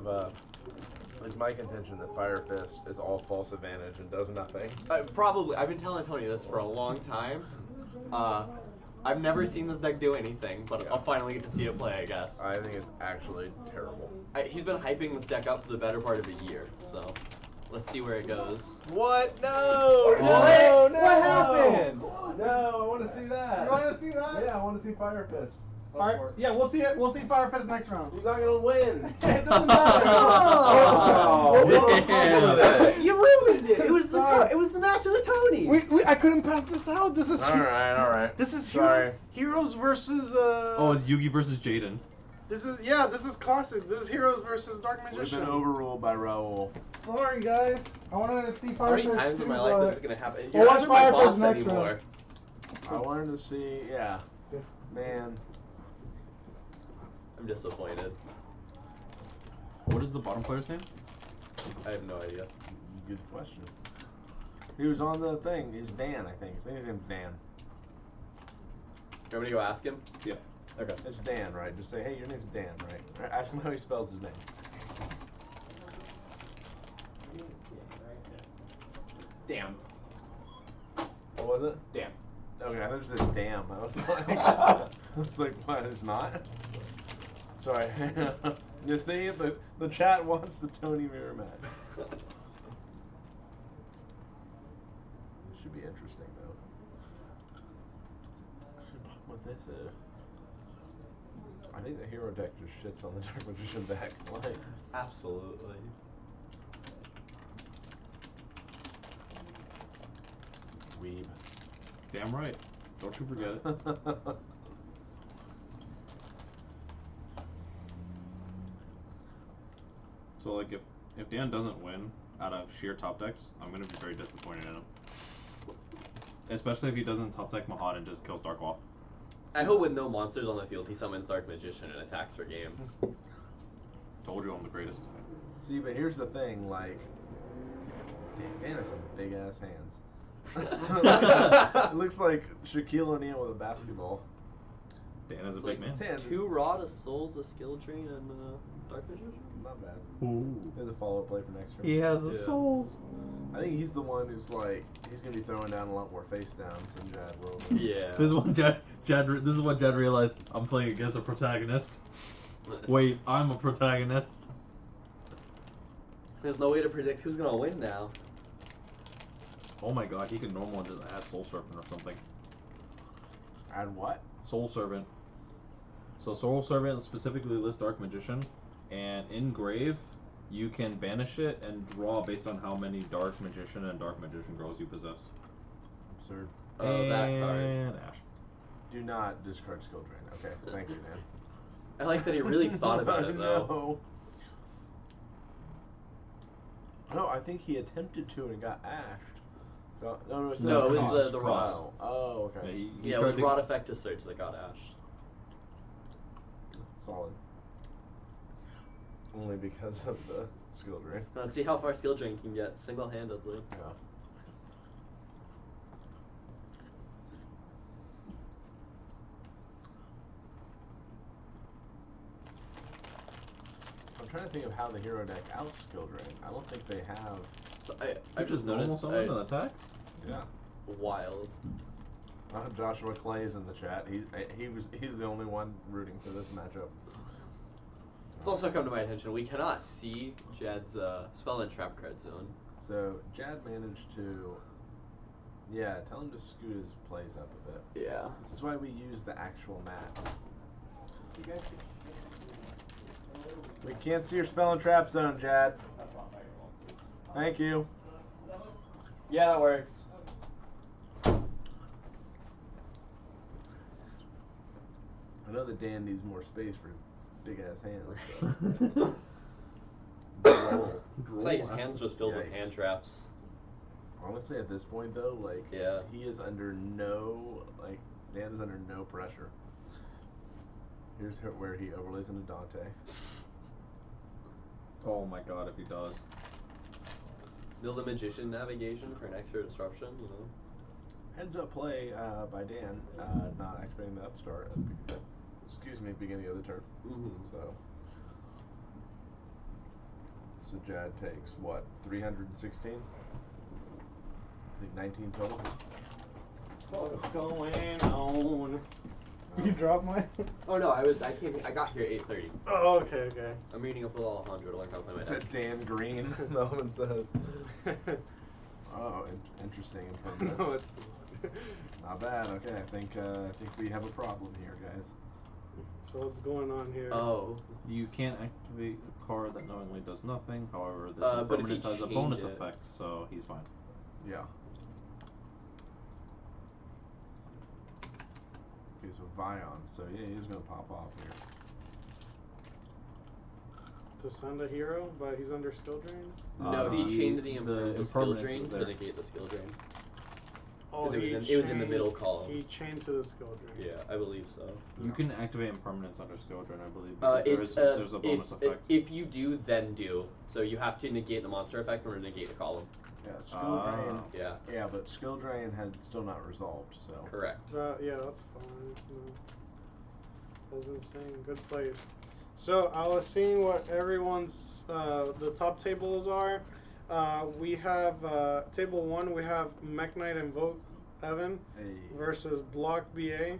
it's my contention that Fire Fist is all false advantage and does nothing. Probably. I've been telling Tony this for a long time. I've never seen this deck do anything, but I'll finally get to see it play, I guess. I think it's actually terrible. He's been hyping this deck up for the better part of a year, so let's see where it goes. What? No! What? No! What happened? No, I want to see that. You want to see that? Yeah, I want to see Fire Fist. Yeah, we'll see it. We'll see Fire Fist next round. He's not gonna win. It doesn't matter. Oh, damn. You ruined it. It was the match of the Tonys. I couldn't pass this out. This is All right. This is Sorry. Heroes versus Oh, it's Yugi versus Jaden. This is classic. This is Heroes versus Dark We've Magician. been overruled by Raul. Sorry guys. I wanted to see How Fire many Fist times too, in my life but- this is gonna happen? We'll You're watch not my Fire Fist boss next anymore. round. I wanted to see, yeah. Man. I'm disappointed. What is the bottom player's name? I have no idea. Good question. He was on the thing. He's Dan, I think. I think his name's Dan. You want me to go ask him? Yeah. Okay. It's Dan, right? Just say, hey, your name's Dan, right? Right, ask him how he spells his name. Damn. What was it? Damn. Okay, I thought you said damn. I was like, what? It's not. Sorry. You see, the chat wants the Tony Mirror match. Should be interesting though. What this is? I think the hero deck just shits on the Dark Magician deck. Like, Absolutely. weeb. Damn right. Don't you forget it. So like if Dan doesn't win out of sheer top decks, I'm gonna be very disappointed in him. Especially if he doesn't top deck Mahad and just kills Dark Wall. I hope with no monsters on the field, he summons Dark Magician and attacks for game. Told you I'm the greatest. See, but here's the thing, like, damn, Dan has some big ass hands. It looks like Shaquille O'Neal with a basketball. Dan is a It's big like man. 2 raw to souls, a skill drain, and Dark Magician. Not bad. Ooh. There's a follow-up play for next turn. He has the Yeah. souls. I think he's the one who's like, he's gonna be throwing down a lot more face downs than Jad will. Yeah. This is when this is what Jed realized. I'm playing against a protagonist. Wait, I'm a protagonist. There's no way to predict who's gonna win now. Oh my god, he could normal just add Soul Serpent or something. Add what? Soul Servant. So Soul Servant specifically lists Dark Magician, and in Grave, you can banish it and draw based on how many Dark Magician and Dark Magician girls you possess. Absurd. Oh, that card. And Ash. Do not discard skill drain. Okay, thank you, man. I like that he really thought about it though. No, I think he attempted to and got ashed. No, it was the rod. Oh, oh, okay. He Yeah, it was tried to- Rod Effect to search that got Ash. Solid. Only because of the skill drain. Let's see how far skill drain can get single-handedly. Yeah. I'm trying to think of how the hero deck out skill drain. I don't think they have. So I just normal noticed summons and attacks? Yeah. wild. Joshua Clay is in the chat. He's the only one rooting for this matchup. It's also come to my attention, we cannot see Jad's spell and trap card zone. So Jad managed to, tell him to scoot his plays up a bit. Yeah. This is why we use the actual map. We can't see your spell and trap zone, Jad. Thank you. Yeah, that works. I know that Dan needs more space for big ass hands. But It's like his hands just filled with Yikes. hand traps. Honestly, at this point though, like, Yeah. he is under Dan is under no pressure. Here's where he overlays into Dante. Oh my god, if he does. Build a magician navigation for an extra disruption, you know. Heads up play by Dan, not activating the upstart. Excuse me, beginning of the turn. Mm-hmm. So Jad takes what? 316. I think 19 total. What's going on? You dropped mine? Oh no, I got here at 8:30. Oh, okay. I'm meeting up with Alejandro to learn how to play my Is deck. that Dan Green? Melvin says. Oh, interesting impermanence. No, it's not bad. Okay, I think we have a problem here, guys. So what's going on here? Oh. You can't activate a card that knowingly does nothing. However, this but if he impermanence has a chained bonus it. effect, so he's fine. Yeah. Okay, so Vion. So yeah, he's gonna pop off here. To send a hero, but he's under skill drain? No, he chained the skill impermanence drain is to there. negate the skill drain. Oh, Because he it was in the chained- middle column. He chained to the skill drain. Yeah, I believe so. You can activate impermanence under skill drain, I believe. Because there's a bonus effect. If you do, then do. So you have to negate the monster effect in order to negate the column. Yeah, skill drain. Yeah. Yeah, but skill drain had still not resolved. So. Correct. Yeah, that's fine. No. That's insane. Good place. So I was seeing what everyone's the top tables are. We have table 1. We have Mech Knight Invoke Evan Hey. versus Block BA.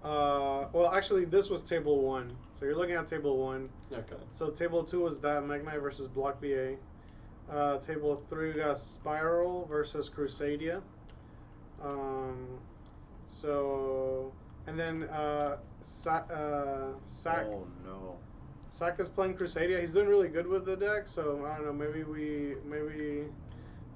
Well, actually, this was table 1. So you're looking at table 1. Okay. So table 2 was that Mech Knight versus Block BA. Table 3 we got Spiral versus Crusadia. And then Sack. Oh no. Sack is playing Crusadia. He's doing really good with the deck, so I don't know.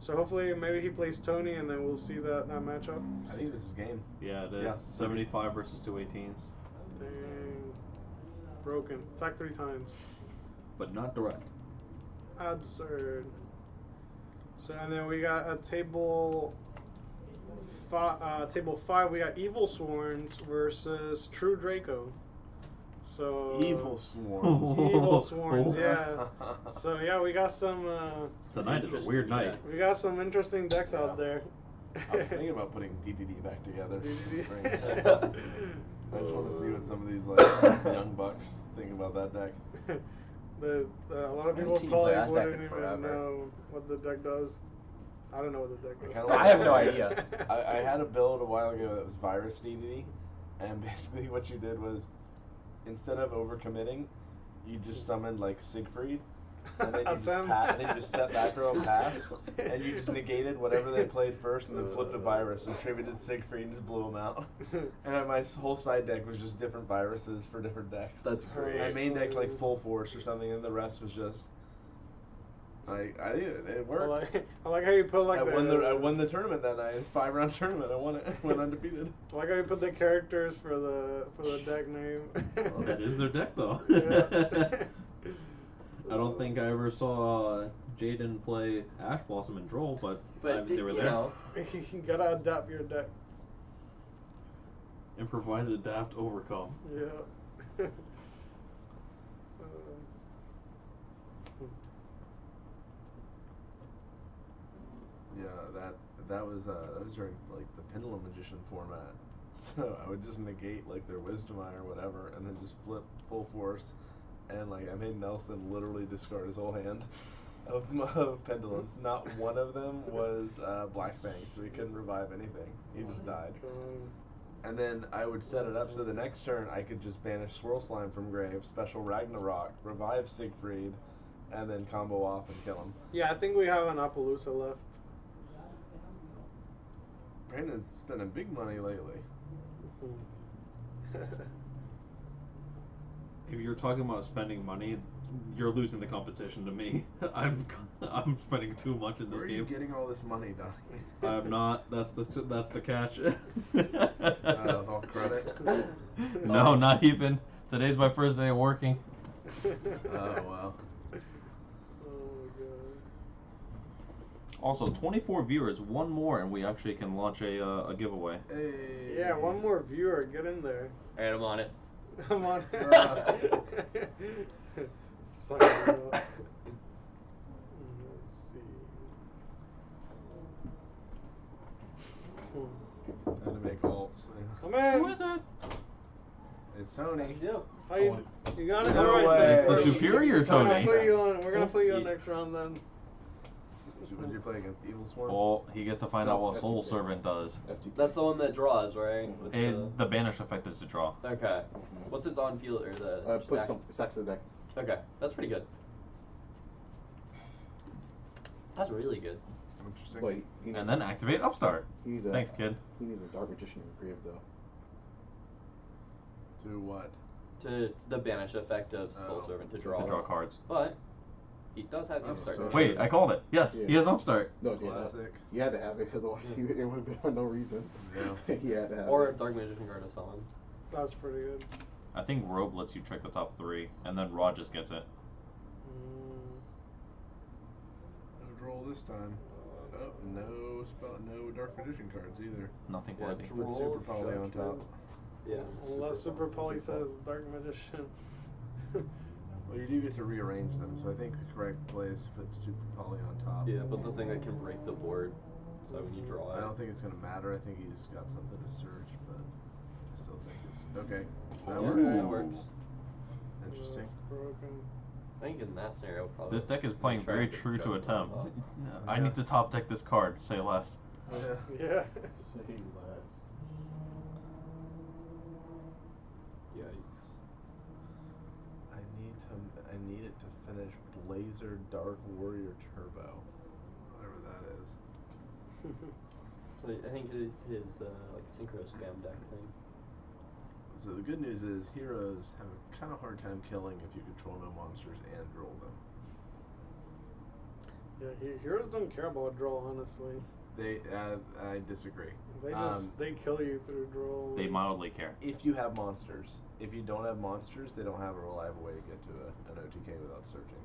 So hopefully, maybe he plays Tony, and then we'll see that matchup. I think this is game. Yeah, it is. Yeah. 75 versus 218s. Dang. Broken. Attack 3 times. But not direct. Absurd. So and then we got a table 5. Table 5. We got Evil Sworns versus True Draco. So Evil Sworns. Evil Sworns, yeah. So yeah, we got some. Tonight is a weird night. We got some interesting decks out there. I was thinking about putting DDD back together. DDD. I just want to see what some of these like young bucks think about that deck. A lot of I haven't people seen you play probably that deck wouldn't in even forever. know what the deck does. I don't know what the deck does. I have no idea. I had a build a while ago that was virus DDD, and basically what you did was, instead of overcommitting, you just summoned like Siegfried, and then you just set back row and pass, and you just negated whatever they played first, and then flipped a virus and tributed Siegfried and just blew them out. And my whole side deck was just different viruses for different decks. That's great. My main deck like full force or something, and the rest was just like it worked. I like how you put like I won the tournament that night. It's a 5-round tournament. I won it. Went undefeated. I like how you put the characters for the deck name. Well, that is their deck, though. Yeah. I don't think I ever saw Jaden play Ash Blossom and Droll, but they were there. Know. You gotta adapt your deck. Improvise, adapt, overcome. Yeah. Yeah, that was during like the Pendulum Magician format. So I would just negate like their Wisdom Eye or whatever, and then just flip full force, and like I made Nelson literally discard his whole hand of pendulums. Not one of them was Black Fang, so he couldn't revive anything. He just died. And then I would set it up so the next turn I could just banish Swirl Slime from grave, special Ragnarok, revive Siegfried, and then combo off and kill him. Yeah, I think we have an Appaloosa left. Brandon's spending big money lately. If you're talking about spending money, you're losing the competition to me. I'm spending too much in this Where are game. you getting all this money, Donnie? I'm not. That's the catch. All credit. No, not even. Today's my first day of working. Oh wow. Also, 24 viewers, one more, and we actually can launch a giveaway. Hey. Yeah, one more viewer, get in there. Alright, I'm on it. I'm on it. Sorry, let's see. Had to make alts. Come in. Who is it? It's Tony. How you got it? No All right, way. It's the superior Tony. We're gonna put you on next round then. What did you play against? Evil Swarms? Well, he gets to find out what Soul Servant does. That's the one that draws, right? With The banish effect is to draw. Okay. What's its on field or the Put some stacks in the deck. Okay, that's pretty good. That's really good. Interesting. But he needs And then activate Upstart. Thanks, kid. He needs a Dark Magician in grave though. To what? To the banish effect of Soul Servant to draw. To draw cards. But he does have Upstart. Wait, I called it. Yes, he has Upstart. No, Classic. he had to have it, otherwise it would have been for no reason. Yeah. He had to have Or it. a Dark Magician card of someone. That's pretty good. I think Robe lets you trick the top 3, and then Raw just gets it. No draw this time. Oh, no Dark Magician cards either. Nothing Yeah, worthy. With Super Poly on top. Yeah. Unless Super Poly says Dark Magician. Well, you do get to rearrange them, so I think the correct play is to put Super Poly on top. Yeah, but the thing that can break the board. So when you draw it. I don't think it's going to matter. I think he's got something to search, but I still think it's okay. That Yeah, works. that works. Interesting. I think in that scenario, probably. This deck is playing very true to Judgment on attempt. top. I need to top deck this card, say less. Yeah. Say less. Yikes. I need it to finish Blazer Dark Warrior Turbo. Whatever that is. So I think it's his like synchro spam deck thing. So the good news is heroes have a kind of hard time killing if you control no monsters and roll them. Yeah, heroes don't care about draw, honestly. I disagree. They kill you through draw. They mildly care. If you have monsters. If you don't have monsters, they don't have a reliable way to get to an OTK without searching.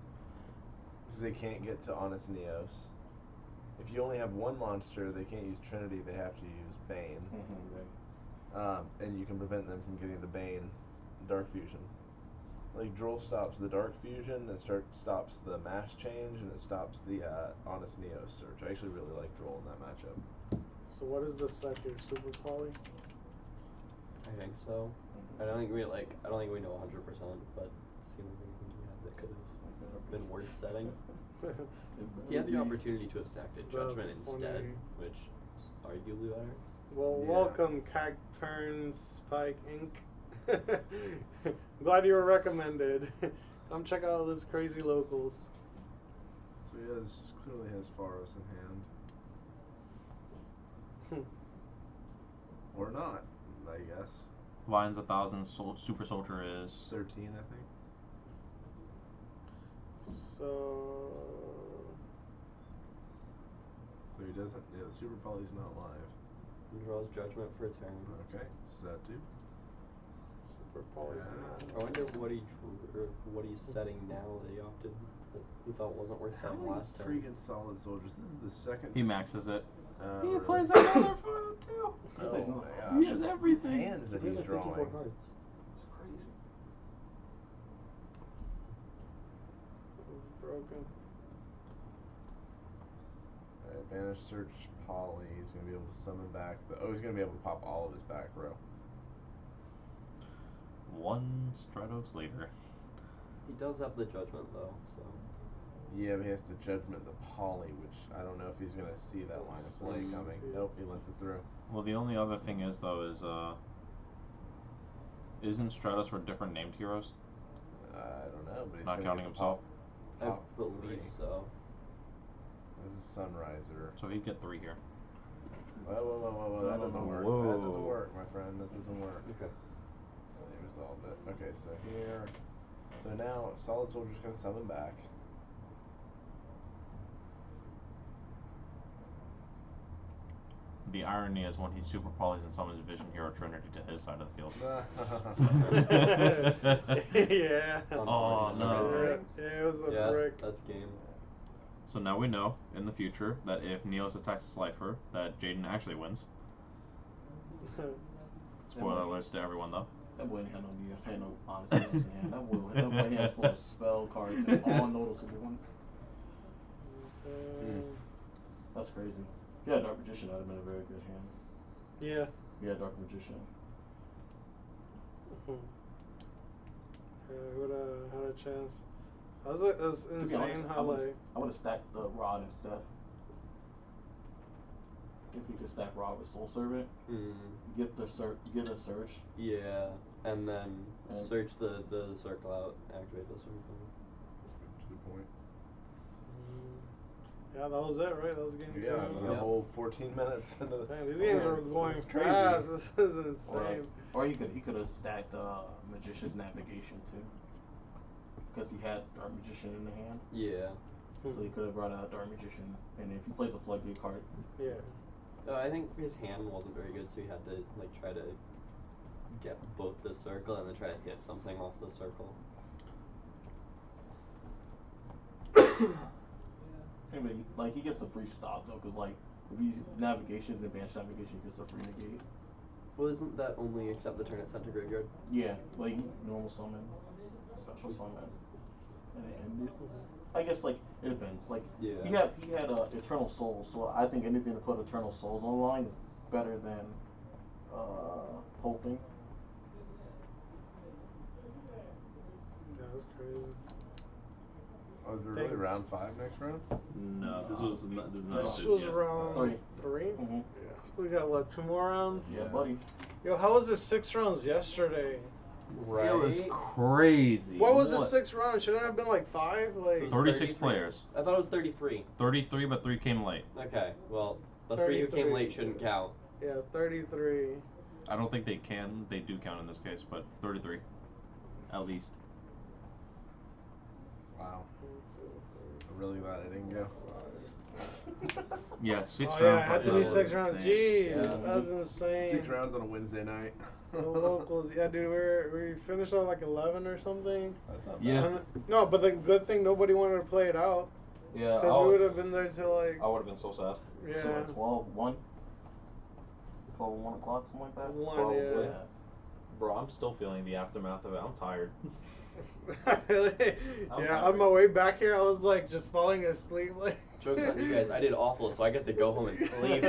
They can't get to Honest Neos. If you only have one monster, they can't use Trinity, they have to use Bane. And you can prevent them from getting the Bane Dark Fusion. Like, Droll stops the Dark Fusion, it stops the Mass Change, and it stops the Honest Neos search. I actually really like Droll in that matchup. So what is this set here? Super Poly? I think so. I don't think we know 100%, but see anything he had that could have been worth setting. He had the opportunity to have sacked a Judgment instead, which is arguably better. Well, welcome, Cacturn Spike Inc. Glad you were recommended. Come check out this crazy locals. So he clearly has Pharos in hand. Or not, I guess. Lion's 1,000, Super Soldier is 13, I think. So he doesn't. Yeah, the Super Poly's not live. He draws Judgment for a turn. Okay, set 2. Super Poly's not. I wonder what he drew, or what he's setting now that he opted. He thought wasn't worth setting last turn. Freaking Solid Soldiers. This is the second. He maxes it. He He plays another photo too. Oh my He gosh. has everything. Hands that he's drawing. Cards. It's crazy. Broken. Alright, Banish Search Poly. He's going to be able to summon back he's going to be able to pop all of his back row. One Stratos later. He does have the Judgment though, so. Yeah, but he has to Judgment the Poly, which I don't know if he's going to see that line of play coming. Nope, he lets it through. Well, the only other thing is though is isn't Stratos for different named heroes? I don't know, but he's Not gonna counting get himself. I Top believe 3. so. This is Sunriser. So he'd get 3 here. Whoa, that doesn't work. Whoa. That doesn't work, my friend. That doesn't work. Okay. They resolved it. Okay, so here. So now Solid Soldier's gonna summon back. The irony is when he super polys and summons Vision Hero Trinity to his side of the field. Yeah. Oh no. Yeah, it was a brick. That's game. So now we know in the future that if Neos attacks a Slifer, that Jaden actually wins. Spoiler alerts to everyone though. That boy didn't have no honest answers in hand. That boy had full of spell cards and all noticeable ones. That's crazy. Yeah, Dark Magician would have been a very good hand. Yeah. Yeah, Dark Magician. Yeah, he would have had a chance. That's insane how I would have stacked the Rod instead. If we could stack Rod with Soul Servant, get a search. Yeah, and then search the circle out, activate the circle. Good point. Yeah, that was it, right? That was game 2. Yeah, a whole 14 minutes into the. Man, these games are going fast. This is insane. Or he could have stacked Magician's Navigation too, because he had Dark Magician in the hand. Yeah. So he could have brought out Dark Magician, and if he plays a Floodgate card. Yeah. I think his hand wasn't very good, so he had to like try to get both the circle and then try to hit something off the circle. Anyway, like he gets a free stop though, because like if he navigations and Banished Navigation, he gets a free negate. Well, isn't that only except the turn it sent to graveyard? Yeah, like normal summon, special summon, and it ended. I guess like it depends. Like he had Eternal Souls, so I think anything to put Eternal Souls online is better than hoping. Yeah, that's crazy. Oh, is it really round 5 next round? No, this was not. This was round 3. Mm-hmm. Yeah. We got what, 2 more rounds? Yeah, buddy. Yo, how was the 6 rounds yesterday? Right. It was crazy. What was the 6 rounds? Shouldn't it have been like 5? Like 36 players. I thought it was 33. 33, but 3 came late. Okay, well, the 3 who came 33. late shouldn't count. Yeah, 33. I don't think they can. They do count in this case, but 33, at least. Wow. I'm really glad I didn't go. Yeah, 6 rounds. Yeah, it had to be was 6 rounds. insane. Jeez, Yeah. that was insane. 6 rounds on a Wednesday night. The locals, yeah, dude, we finished at like 11 or something. That's not Yeah. bad. No, but the good thing nobody wanted to play it out. Yeah, Because we would have been there till like. I would have been so sad. Yeah. So like 12, 1? 12, 1 o'clock, something like that? 1, Probably. yeah. Bro, I'm still feeling the aftermath of it. I'm tired. Really? Yeah, on my way back here, I was like just falling asleep. Like. Joke's on you guys, I did awful, so I get to go home and sleep.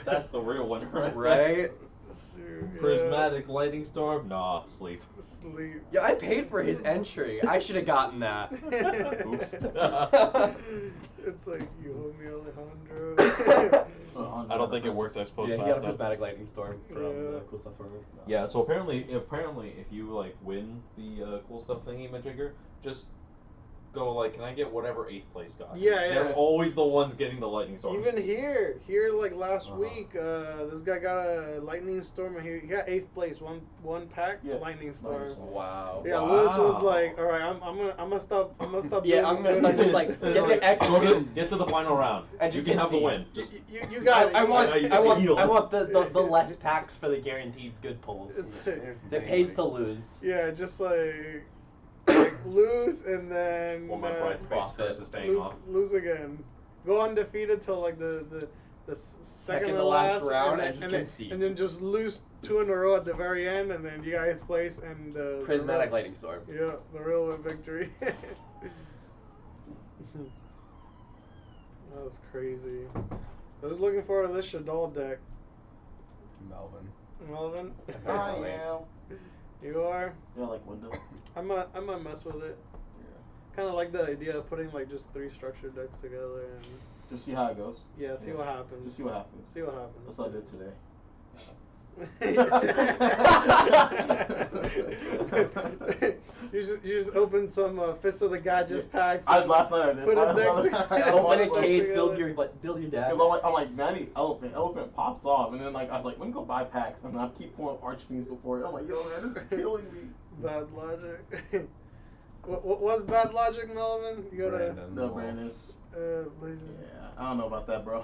That's the real winner, right? Right? Shoot, Prismatic lightning storm? Nah, sleep. Sleep. Yeah, I paid for his entry. I should have gotten that. Oops. It's like, you owe me Alejandro. I don't think it worked. I suppose. Yeah, he got a prismatic lightning storm from Yeah. the cool stuff tournament. Yeah. So apparently, if you like win the cool stuff thingy majigger, just go like, can I get whatever 8th place got? Yeah, They're yeah. always the ones getting the lightning storms. Even here like last week, this guy got a lightning storm and he got 8th place, one pack, Yeah. lightning storm. Wow. Yeah, Lewis was like, all right, I'm gonna stop. Yeah, doing I'm gonna good." stop just like get to X Get to the final round. and You just can have the concede. win. Just You got it. I yield. want the less packs for the guaranteed good pulls. It's, It pays to lose. yeah, just like lose and then One more bright spots profit. versus paying off. lose again. Go undefeated till like the second to to last last round and, and just then, concede. and then just lose 2 in a row at the very end, and then you got 8th place and Prismatic the lightning storm. yeah, the real win victory. That was crazy. I was looking forward to this Shadal deck. Melvin. Melvin, I am. you are. Yeah, like window. I might mess with it. Kind of like the idea of putting like just 3 structured decks together and Just see how it goes. yeah, see what happens. Just see what happens. See what happens. That's what I did today. you just open some Fist of the Gadgets packs. Last night I did. Put a deck Open a case, together. build your deck. Because I'm like, man, I need elephant. Elephant pops off, and then like I was like, let me go buy packs, and I keep pulling Archfiend support. I'm like, yo, man, this is killing me. Bad logic. What's bad logic, Melvin? You gotta. Brandon. The brand is. Legend. Yeah, I don't know about that, bro.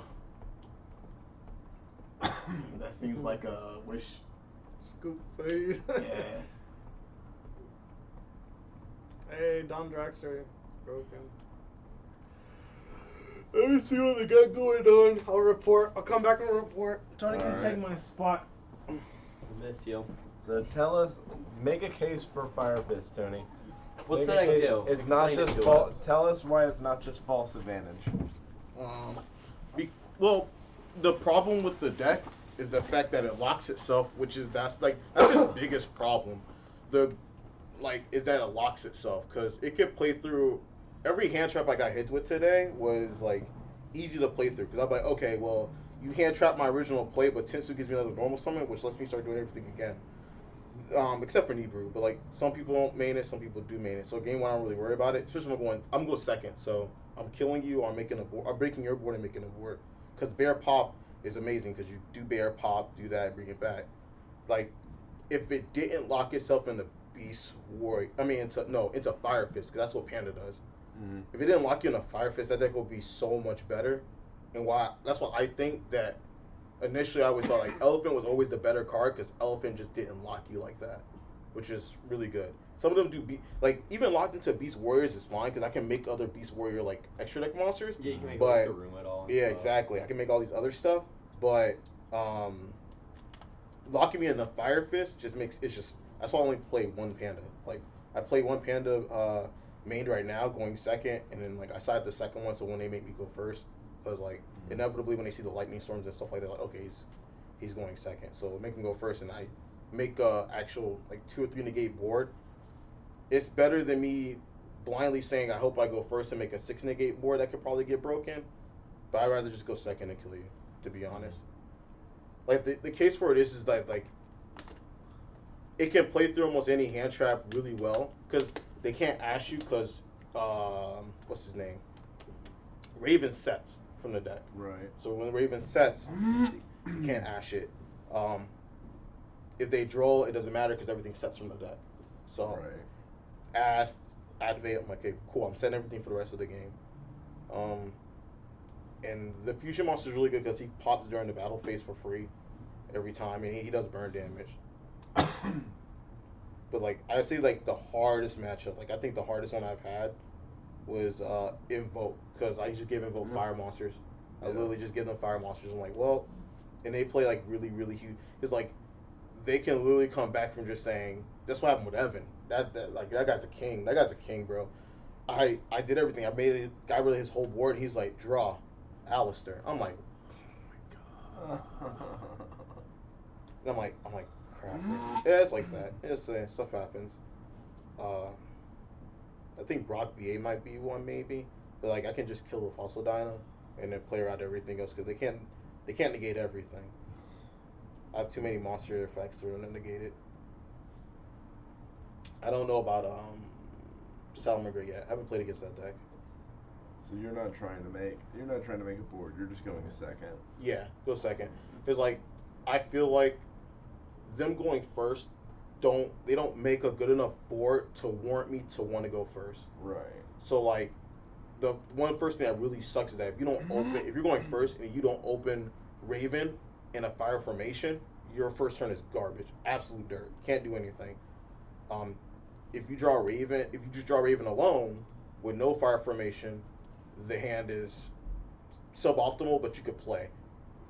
That seems like a wish. Scoop face. Yeah. Hey, Don Draxler, broken. Let me see what they got going on. I'll report. I'll come back and report. Tony can Alright. take my spot. I miss you. So tell us, make a case for Fire Fist, Tony. What's Make that a I case- do? It's Explain not it just to false. us. Tell us why it's not just false advantage. Well, the problem with the deck is the fact that it locks itself, that's its biggest problem. Is that it locks itself because it could play through every hand trap I got hit with today was like easy to play through because I'm like, okay, well, you hand trap my original play, but Tensu gives me another normal summon, which lets me start doing everything again. Except for Nibru, but like some people don't main it, some people do main it. So game 1, I don't really worry about it. Especially when I'm going second, so I'm killing you, or I'm breaking your board and making a board. Because bear pop is amazing because you do bear pop, do that, bring it back. Like if it didn't lock itself into Beast War, into Fire Fist, because that's what Panda does. Mm-hmm. If it didn't lock you in a Fire Fist, that deck would be so much better. And that's why I think that initially I always thought like Elephant was always the better card because Elephant just didn't lock you like that, which is really good. Some of them do even locked into Beast Warriors is fine because I can make other Beast Warrior like extra deck monsters. Yeah, you can make but, like the room at all. Yeah, exactly. I can make all these other stuff, but locking me in the Fire Fist that's why I only play one Panda. Like I play one Panda main right now, going second, and then like I side the second one, so when they make me go first, because like inevitably when they see the lightning storms and stuff like that, like okay, he's going second, so make him go first, and I make actual like 2 or 3 negate board. It's better than me blindly saying I hope I go first and make a 6 negate board that could probably get broken, but I'd rather just go second and kill you, to be honest. Like the case for it is that like it can play through almost any hand trap really well because they can't ash you because what's his name? Raven sets from the deck. Right. So when Raven sets, you can't ash it. If they draw, it doesn't matter because everything sets from the deck. So activate. I'm like, okay, cool. I'm setting everything for the rest of the game. And the fusion monster is really good because he pops during the battle phase for free every time, and he does burn damage. But like I say, like the hardest matchup, like I think the hardest one I've had was Invoke because I just give Invoke fire monsters. I literally just give them fire monsters. I'm like, well, and they play like really huge. It's like they can literally come back from just saying. That's what happened with Evan. That guy's a king. That guy's a king, bro. I did everything. I made it. Got rid of his whole board. And he's like, draw, Alistair. I'm like, oh my god. And I'm like, crap. Yeah, it's like that. It's stuff happens. I think Brock BA might be one maybe, but like I can just kill the Fossil Dino and then play around everything else because they can't negate everything. I have too many monster effects for them to negate it. I don't know about Salamander yet. I haven't played against that deck. So you're not trying to make a board. You're just going second. Yeah, go second. Because like I feel like them going first they don't make a good enough board to warrant me to want to go first. Right. So like the one first thing that really sucks is that if you're going first and you don't open Raven in a fire formation, your first turn is garbage. Absolute dirt. Can't do anything. If you just draw Raven alone with no fire formation, the hand is suboptimal, but you could play.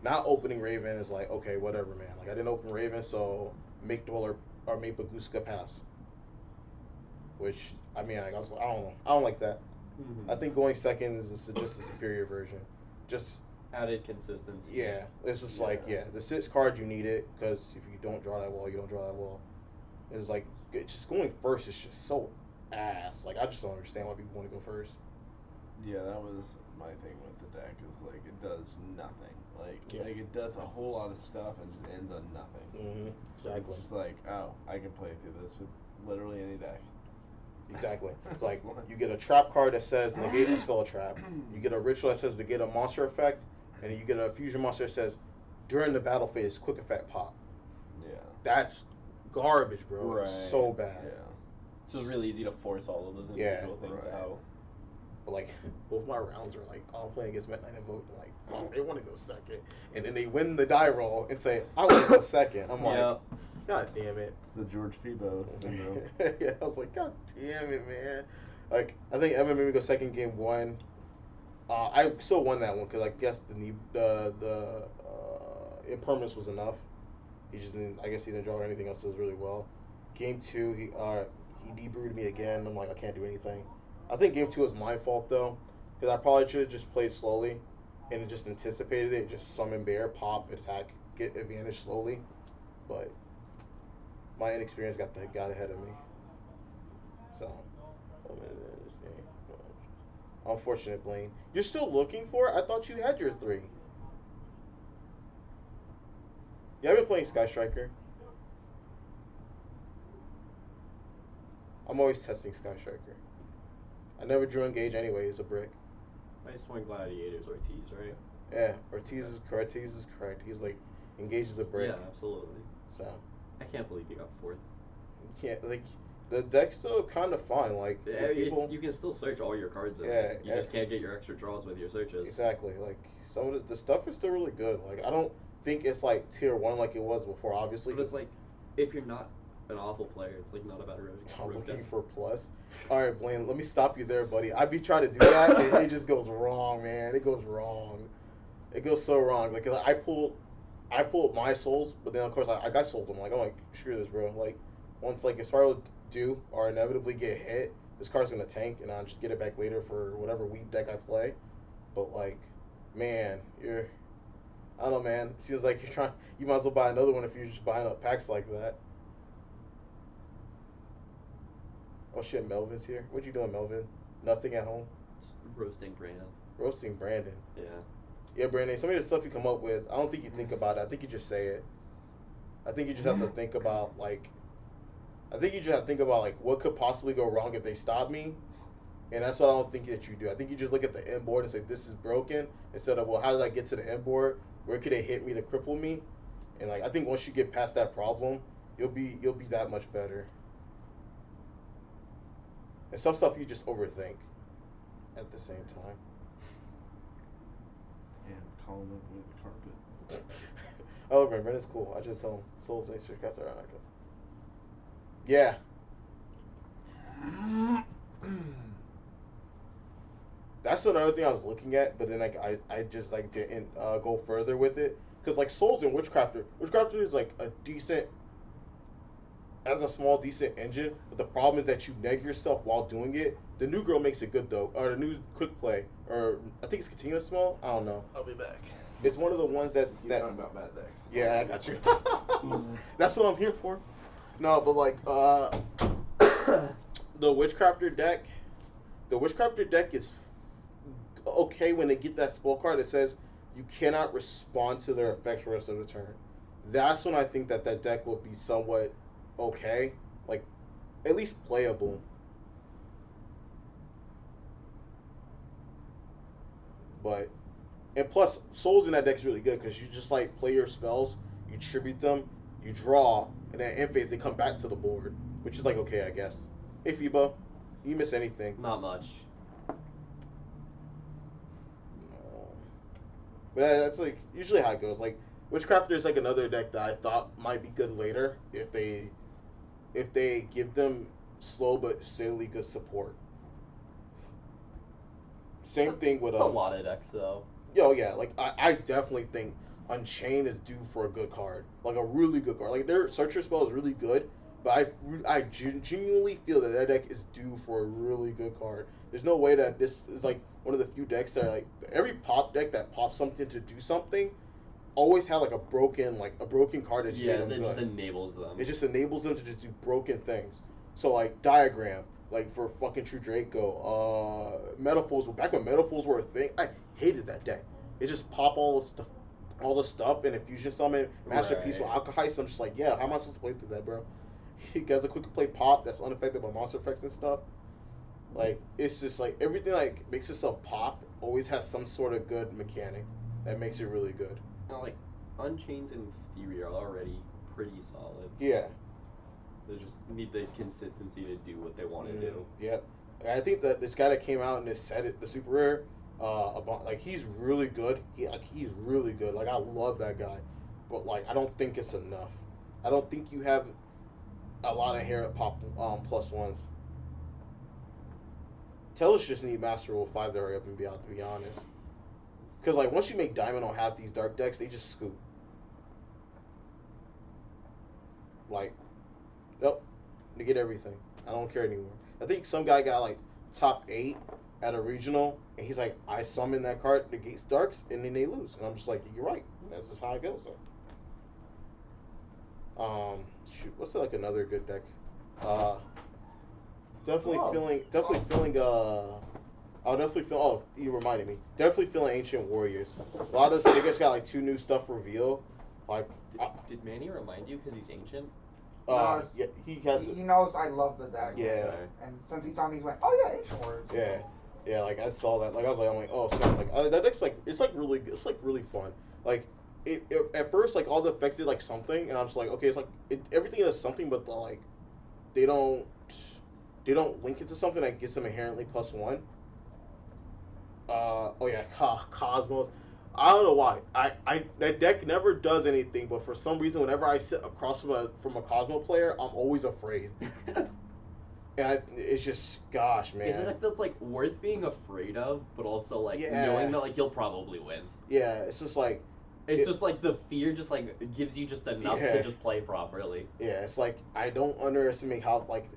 Not opening Raven is like, okay, whatever, man. Like I didn't open Raven, so make Dweller or make Baguska pass. Which I mean, like, I was like, I don't know. I don't like that. Mm-hmm. I think going second is just a superior version. Just added consistency. Yeah, it's just like the 6 card you need it because if you don't draw that well, you don't draw that well. It's like just going first is just so ass. Like I just don't understand why people want to go first. Yeah, that was my thing with the deck. Is like it does nothing. Like it does a whole lot of stuff and just ends on nothing. Mm-hmm. Exactly. It's just like, oh, I can play through this with literally any deck. Exactly. Like you get a trap card that says negate a spell trap. You get a ritual that says negate a monster effect, and you get a fusion monster that says during the battle phase quick effect pop. Yeah. That's garbage, bro. Right. It's so bad. Yeah. So it's really easy to force all of those individual things out. But like both my rounds are like I'm playing against Met Knight Invoke. I'm like, oh, they want to go second, and then they win the die roll and say I want to go second. I'm like, God damn it. The George Febo syndrome. Yeah, I was like, God damn it, man. Like I think Evan made me go second game 1. I still won that one because I guess the impermanence was enough. He just didn't. I guess he didn't draw anything else. Does really well. Game 2, he debrewed me again. I'm like, I can't do anything. I think game 2 was my fault though, because I probably should have just played slowly, and just anticipated it. Just summon bear, pop, attack, get advantage slowly, but my inexperience got ahead of me. So, unfortunate, Blaine. You're still looking for it? I thought you had your 3. Yeah, I've been playing Sky Striker. I'm always testing Sky Striker. I never drew Engage anyway, it's a brick. Nice one, Gladiators, Ortiz, right? Yeah, Ortiz is correct. He's like, Engage is a brick. Yeah, absolutely. So. I can't believe you got 4th. Yeah, like, the deck's still kind of fun. Like, yeah, you can still search all your cards in it. You just can't get your extra draws with your searches. Exactly. Like, some of the stuff is still really good. Like, I don't think it's like tier 1 like it was before, obviously. But it's like, if you're not an awful player, it's like not a bad road. I'm looking for plus. All right, Blaine, let me stop you there, buddy. I be trying to do that, and it just goes wrong, man. It goes wrong. It goes so wrong. Like I pulled my souls, but then of course I got sold. I'm like, screw this, bro. Like once like if Spiral do or inevitably get hit, this card's gonna tank, and I'll just get it back later for whatever weak deck I play. But like, man, I don't know, man. It seems like you might as well buy another one if you're just buying up packs like that. Oh shit, Melvin's here. What you doing, Melvin? Nothing at home. Roasting Brandon. Roasting Brandon. Yeah. Yeah, Brandon. Some of the stuff you come up with, I don't think you think about it. I think you just say it. I think you just have to think about like. I think you just have to think about like what could possibly go wrong if they stop me, and that's what I don't think that you do. I think you just look at the end board and say this is broken instead of well how did I get to the end board? Where could they hit me to cripple me? And like I think once you get past that problem, you'll be that much better. And some stuff you just overthink at the same time. Damn, calling up with the carpet. Oh, Brandon, it's cool. I just tell him souls make sure after I go. Yeah. That's another thing I was looking at, but then like I just like didn't go further with it because like souls and witchcrafter is like a decent as a small decent engine, but the problem is that you neg yourself while doing it. The new girl makes it good though, or the new quick play, or I think it's continuous smell. I don't know. I'll be back. It's one of the ones that's Keep talking about bad decks. Yeah, I got you. That's what I'm here for. No, but like the Witchcrafter deck is okay when they get that spell card that says you cannot respond to their effects for the rest of the turn. That's when I think that deck will be somewhat okay, like at least playable. But and plus souls in that deck is really good because you just like play your spells, you tribute them, you draw, and then end phase they come back to the board, which is like okay, I guess. Hey Fibo, you miss anything? Not much. No. But that's like usually how it goes. Like Witchcrafter is like another deck that I thought might be good later if they give them slow but steadily good support. Same thing with It's a lot of decks though. Yo, yeah, like I definitely think Unchained is due for a good card, like a really good card. Like their Searcher spell is really good, but I genuinely feel that deck is due for a really good card. There's no way that this is like one of the few decks that are like every pop deck that pops something to do something always had like a broken card that made them good. Just enables them. It just enables them to just do broken things. So like Diagram, like for fucking True Draco, Metaphors. Back when Metaphors were a thing, I hated that deck. It just pop all the stuff and Infusion Summon, Masterpiece with Alkahest. I'm just like, yeah, how am I supposed to play through that, bro? He has a quick play pop that's unaffected by monster effects and stuff. Like it's just like everything like makes itself pop always has some sort of good mechanic that makes it really good. Like Unchained in theory are already pretty solid. Yeah. They just need the consistency to do what they want to do. Yeah. I think that this guy that came out and this said the super rare, about like he's really good. He's really good. Like I love that guy, but like I don't think it's enough. I don't think you have a lot of hair at pop plus ones. Tellus just need Master Rule 5 to hurry up and be out. To be honest, because like once you make Diamond on half these dark decks, they just scoop. Like, nope, negate everything. I don't care anymore. I think some guy got like top 8 at a regional, and he's like, I summon that card, negates darks, and then they lose. And I'm just like, you're right. That's just how it goes. Shoot, what's like another good deck? Definitely feeling. I'll definitely feel. Oh, you reminded me. Definitely feeling Ancient Warriors. A lot of those niggas got like 2 new stuff reveal. Like, did Manny remind you because he's ancient? No, yeah, he has. He knows I love the deck. Yeah. And since he saw me, he went, "Oh yeah, Ancient Warriors." Yeah, yeah. Like I saw that. Like I was like, I'm like, oh, snap. Like that deck's like it's like really, it's like really fun. Like it at first, like all the effects did like something, and I'm just like, okay, it's like everything does something, but like they don't link it to something that gets them inherently +1. Oh yeah, Cosmos. I don't know why. That deck never does anything, but for some reason, whenever I sit across from a Cosmo player, I'm always afraid. And it's just, gosh, man. Is it like that's like worth being afraid of, but also like Yeah. knowing that like you'll probably win? Yeah, it's just like It's just like the fear just like gives you just enough Yeah. to just play properly. yeah, it's like I don't underestimate how like.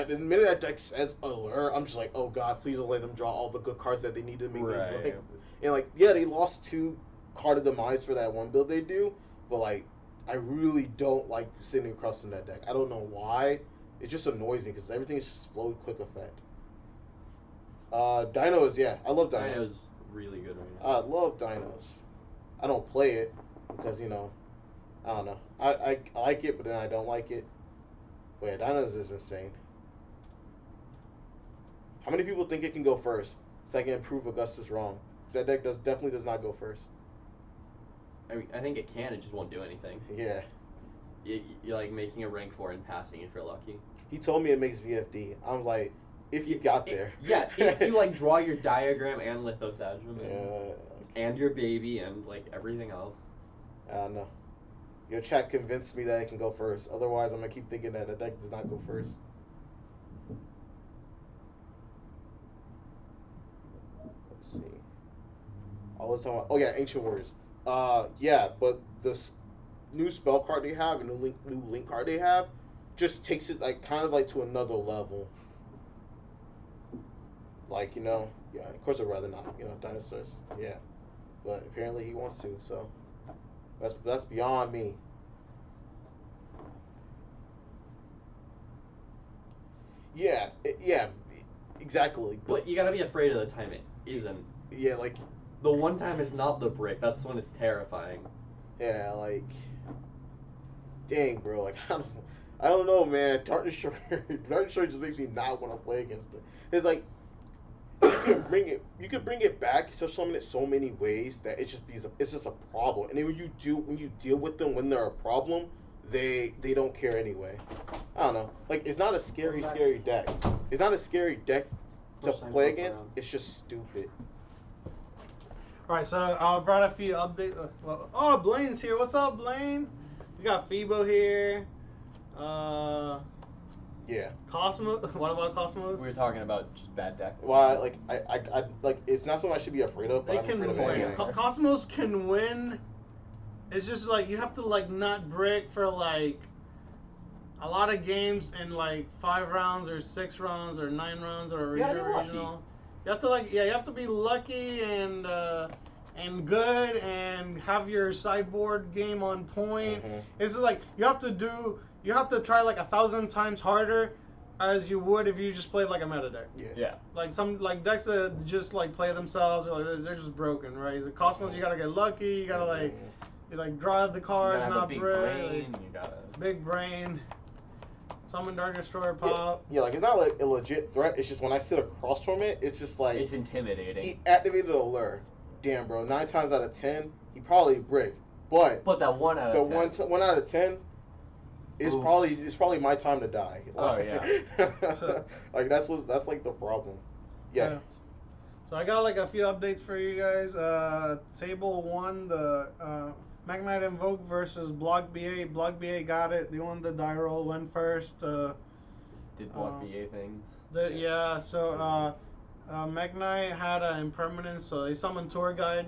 The minute that deck says Allure, I'm just like, oh god, please don't let them draw all the good cards that they need to make. Right. And like, yeah, they lost 2 card of demise for that one build they do, but like, I really don't like sitting across from that deck. I don't know why. It just annoys me because everything is just slow, quick effect. Dinos, yeah, I love Dinos. Dino's really good right now. I love Dinos. I don't play it because I don't know. I like it, but then I don't like it. But yeah, Dinos is insane. How many people think it can go first? So I can prove Augustus wrong. 'Cause that deck definitely does not go first. I mean, I think it can. It just won't do anything. Yeah. You're like making a rank 4 and passing if you're lucky. He told me it makes VFD. I was like, if you got there. Yeah, if you like draw your diagram and Lithosagem Yeah. and your baby and like everything else. I don't know. Your chat convinced me that it can go first. Otherwise, I'm gonna keep thinking that the deck does not go first. Let's see. I was talking about. Oh yeah, Ancient Warriors. Yeah, but this new spell card they have and the new link card they have just takes it like kind of like to another level. Like yeah, of course I'd rather not, dinosaurs. Yeah, but apparently he wants to, so that's beyond me. Yeah, exactly. But you gotta be afraid of the time it isn't. Yeah, like the one time it's not the brick. That's when it's terrifying. Yeah, like dang, bro. Like I don't know, man. Dark Destroyer just makes me not want to play against it. It's like you could bring it back, so summon it so many ways that it's just a problem. And then when you deal with them when they're a problem, they don't care anyway. I don't know. Like it's not a scary deck. It's not a scary deck to play against. It's just stupid. All right, so I brought a few updates. Oh, Blaine's here. What's up, Blaine? We got Phoebo here. Yeah. Cosmo. What about Cosmos? We were talking about just bad decks. Well, I like it's not something I should be afraid of. But They I'm can afraid of win. it. Cosmos can win. It's just like you have to like not brick for like a lot of games in like 5 rounds or 6 rounds or 9 rounds or a regional. You have to you have to be lucky and good and have your sideboard game on point. Mm-hmm. It's just like you have to try like 1,000 times harder as you would if you just played like a meta deck. Yeah. Like some decks that just like play themselves or like they're just broken, right? The Cosmos you gotta get lucky, you gotta you draw the cards, not big brick. brain. You gotta Big brain. Summon Dark Destroyer pop. Yeah, like it's not like a legit threat. It's just when I sit across from it, it's just like it's intimidating. He activated a lure. Damn, bro. 9 times out of 10, he probably bricked. But that 1 out of 10. 1 out of 10 is probably my time to die. Oh yeah. Like that's like the problem. Yeah. So I got like a few updates for you guys. Table 1, the Magnite Invoke versus Block BA. Block BA got it. They won the die roll, went first. Did Block BA things. So Magnite had an impermanence, so they summoned Tour Guide.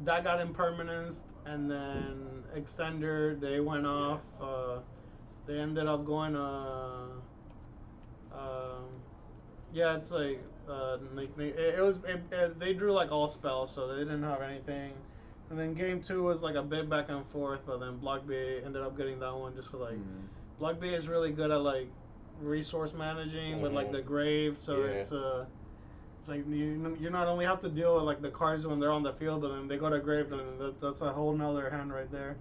That got impermanence, and then Extender, they went off. They ended up going it's like they drew like all spells, so they didn't have anything. And then game 2 was like a bit back and forth, but then Block BA ended up getting that one just for like Block BA is really good at like resource managing with like the grave, so it's like you not only have to deal with like the cards when they're on the field, but then they go to grave, then that's a whole nother hand right there.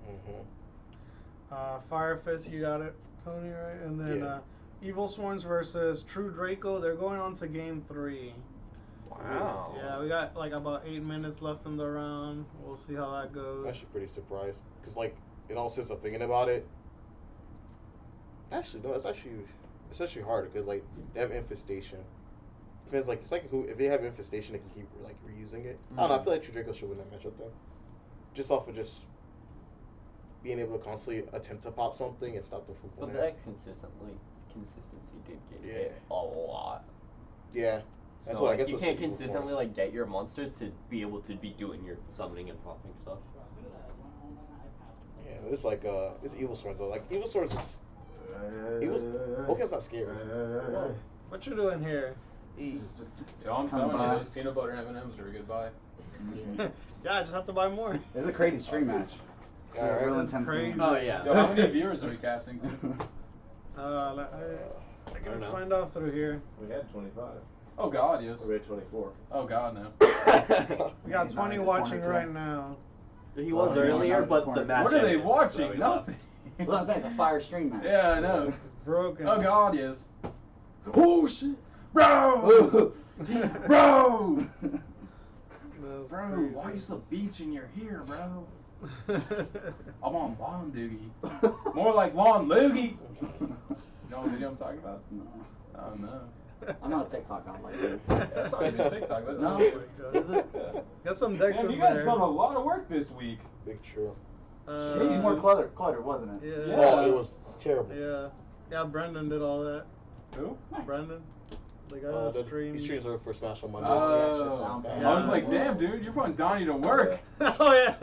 Fire Fist, you got it, Tony, right? And then Evil Sworns versus True Draco. They're going on to game 3. Wow. Yeah, we got like about 8 minutes left in the round. We'll see how that goes. I'm actually pretty surprised because like in all sense of thinking about it. Actually, no, it's actually harder because like they have Infestation. It's like if they have Infestation, they can keep like reusing it. I don't know. I feel like True Draco should win that matchup though, just off of just being able to constantly attempt to pop something and stop them from playing. But that consistency did get hit a lot. Yeah. That's so, I guess you can't consistently like get your monsters to be able to be doing your summoning and popping stuff. Yeah, it's like it's Evil Swords though. Like Evil Swords is hopefully it's not scary. What you doing here? Just I'm telling you, those peanut butter M&Ms are a good buy. Yeah, I just have to buy more. It's a crazy stream match. It's a real intense game. Oh yeah. Yo, how many viewers are we casting to? don't know. Find out through here. We had 25. Oh God, yes. We had 24. Oh God, no. We got 20 watching right now. He was Oh, yeah, earlier, it's but the corner. match. What are they ended, watching? so he Nothing. Well, I'm saying it's a fire stream match. Yeah, I know. Broken. Oh God, yes. Oh shit, Bro! Bro! That's Bro, crazy. why is the beach and you're here, bro? I'm on lawn doogie. More like lawn loogie. You know what video I'm talking about? No. Oh no. I'm not a TikTok guy like you. That's not even TikTok. That's No. Facebook. Is it? Got some decks Damn, in you guys there. done a lot of work this week. Big true. It was more clutter, wasn't it? Yeah. Oh, it was terrible. Yeah. Yeah, Brendan did all that. Who? Nice. Brendan. The guy that streams. He streams over for Smash on Mondays. Oh. Yeah. I was like, damn, dude, you're putting Donnie to work. Oh, yeah.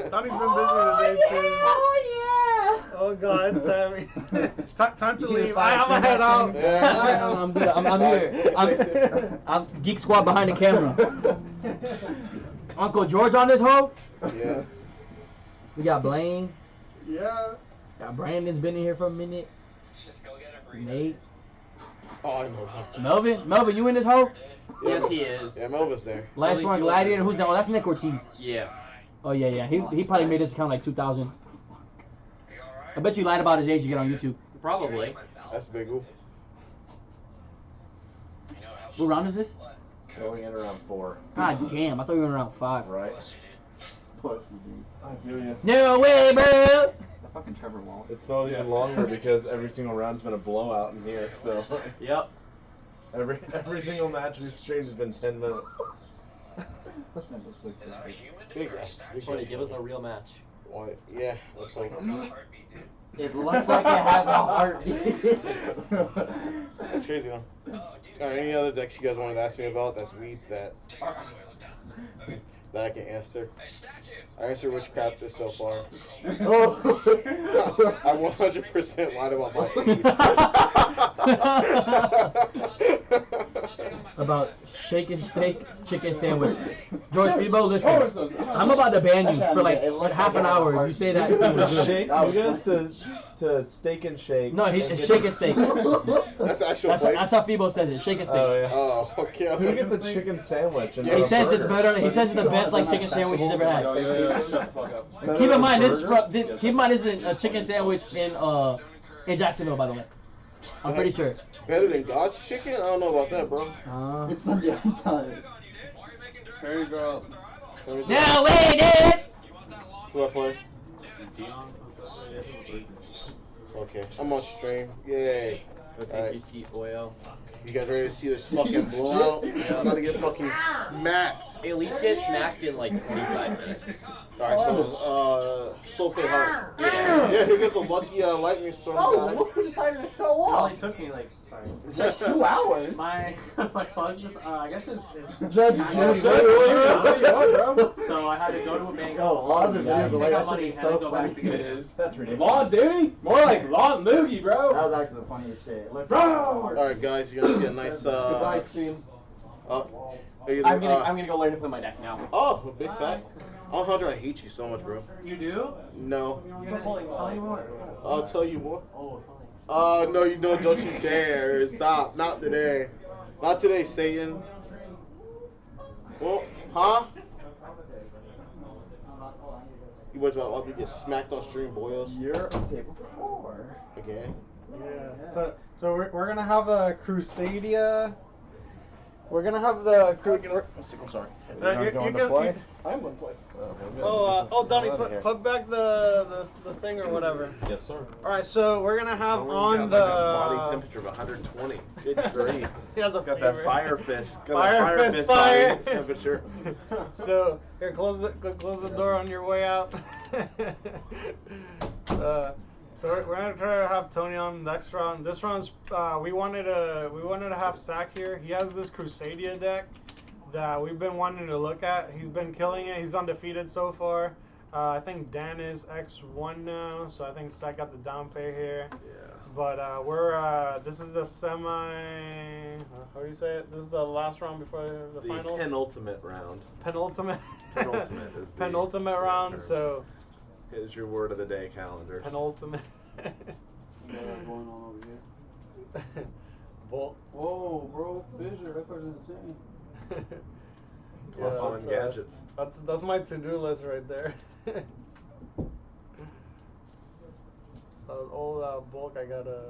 Donnie's been busy today, too. Oh, yeah. Oh, God, Sammy. Time to You see leave. this I have my fire head out. Yeah. I'm good. I'm here. I'm Geek Squad behind the camera. Uncle George on this hoe. Yeah. We got Blaine. Yeah. Got Brandon's been in here for a minute. Nate. Oh, I know. Melvin, you in this hoe? Yes, he is. Yeah, Melvin's there. Last one, Gladiator. Who's that? Oh, that's Nick Ortiz. Yeah. Oh yeah. He probably made this account like 2000. I bet you lied about his age to get on YouTube. Probably. That's big. Ooh. What round is this? Going in around 4. God damn, I thought we were in round 5. Right. Pussy, dude. I feel you. No way, bro. The fucking Trevor Wallace. It's felt even longer because every single round's been a blowout in here. So Yep. every single match we've streamed has been 10 minutes. Big. Tony, give us a real match. What? Yeah. Looks like. It looks like it has a heartbeat. That's crazy though. Alright, any other decks you guys wanted to ask me about that's weak that I can answer? I answered Witchcraft this so far. Oh. I 100% lied about my About shake and steak, chicken sandwich. George Febo, listen. I'm about to ban you for like half an hour. You say that thing was good. Shake. You guys to steak and shake. No, it's shake and steak. That's the actual place. That's how Febo says it. Shake and steak. Oh yeah. Oh, okay. Who gets a chicken sandwich? And He says it's better. He says it's the best like chicken sandwich he's ever had. Shut the fuck up. Keep in mind this isn't a chicken sandwich in Jacksonville, by the way. I'm pretty sure. Better than God's chicken? I don't know about that, bro. It's Sunday. I'm tired. Very girl. No way, dude! Who I play? Okay, I'm on stream. Yay. Alright. Oil. You guys ready to see this fucking blowout? I'm about to get fucking smacked. At least get smacked in like 25 minutes. Alright, so, Soul Play Heart. Yeah, here goes the lucky lightning storm guy. Look who decided to show It up. only took me like, sorry. It's like 2 hours. My phone just, I guess is Judge, so I had to go to a bank. Yo, a lot of the videos take are like out that money shit is and then so go back funny. to get it. That's ridiculous. Lawn duty? More like lawn loogie, bro. That was actually the funniest shit. It looks Bro! Alright, guys, you're gonna see a nice, Goodbye, stream. I'm I'm gonna go learn to play my deck now. Oh, a big fact. Alejandro, I hate you so much, bro. You do? No. Tell me more. I'll tell you more. Oh, No, you don't you dare. Stop. Not today. Not today, Satan. Well, huh? You boys about to get smacked on stream, boys. You're on table 4. Again? Yeah. So we're gonna have a Crusadia. We're gonna have the. I'm sorry. You're going to play? I'm gonna play. Donnie, put back the thing or whatever. Yes, sir. All right, so we're gonna have on the body temperature of 120. It's great. He has a Got fever. that fire fist. Got Fire that fist, body fire. temperature. So here, close the door on your way out. So we're gonna try to have Tony on next round. This round's we wanted to have Sack here. He has this Crusadia deck that we've been wanting to look at. He's been killing it. He's undefeated so far. I think Dan is X1 now, so I think Sack got the down pay here. Yeah. But this is the semi. How do you say it? This is the last round before the finals. Penultimate round. Penultimate. Penultimate is the Penultimate round. term. So. Here's your word of the day calendar. Penultimate. Going on over here. Bulk. Whoa, bro, Fisher, that person's insane. Plus one gadgets. That's my to-do list right there. All that bulk I gotta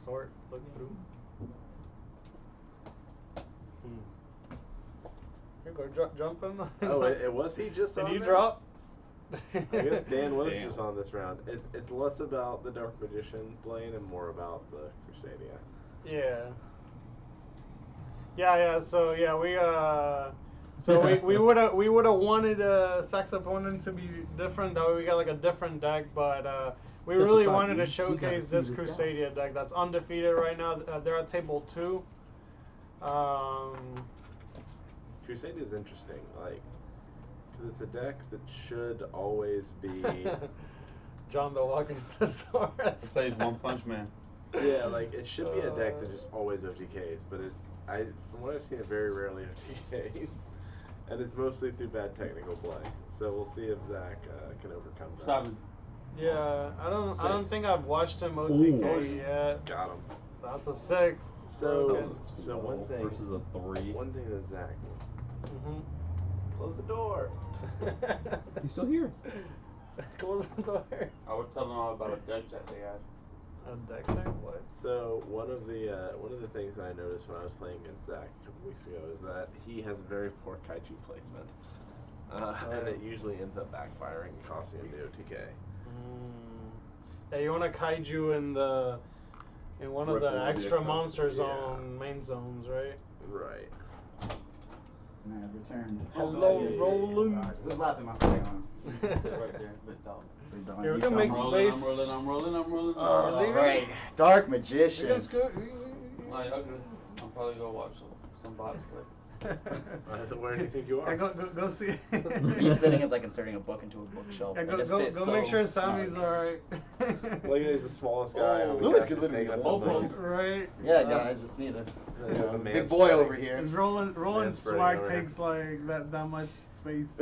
look through. Here, go jump in. Oh, it was he just Did on you there? drop? I guess Dan was Damn. just on this round. It's less about the Dark Magician playing and more about the Crusadia. Yeah. Yeah. So yeah, we would have wanted Sax opponent to be different. That way we got like a different deck, but we Step really aside, wanted to we gotta showcase see this this Crusadia deck that's undefeated right now. They're at table 2. Crusadia is interesting, like, because it's a deck that should always be. John the Walking Thesaurus. Plays One Punch Man. Yeah, like it should be a deck that just always OTKs, but from what I've seen, it very rarely OTKs, and it's mostly through bad technical play. So we'll see if Zach can overcome that. 7. Yeah, I don't think I've watched him OTK Ooh. yet. Got him. That's a 6. So One versus a 3. One thing that Zach. Mm-hmm. Close the door. He's still here. Close the door. I was telling them all about a deck that they had. A deck check? What? So one of the things that I noticed when I was playing against Zach a couple weeks ago is that he has very poor kaiju placement, and it usually ends up backfiring and costing him the OTK. Yeah, you want a kaiju in one of Ripple the would be extra a monster concept, yeah. zone main zones, right? Right. And I have returned. Hello, Roland. Who's lapping my second on? Right there, big dog. Big dog. Here, we You can saw make me. space. I'm rolling. All right, Dark You Magician. can scoot. Like, okay. I'm probably gonna watch some bots play. Where do you think you are? Yeah, go see. He's sitting as like inserting a book into a bookshelf. Yeah, It go just go, fits go so make sure Sammy's snug. alright. Look at he's the smallest guy. Oh, on the Lewis cast, could just literally taking up go all those. both. Right? Yeah, guys, just need a The big man's boy spreading. over here. Because Roland's spreading swag over here. takes like that much space.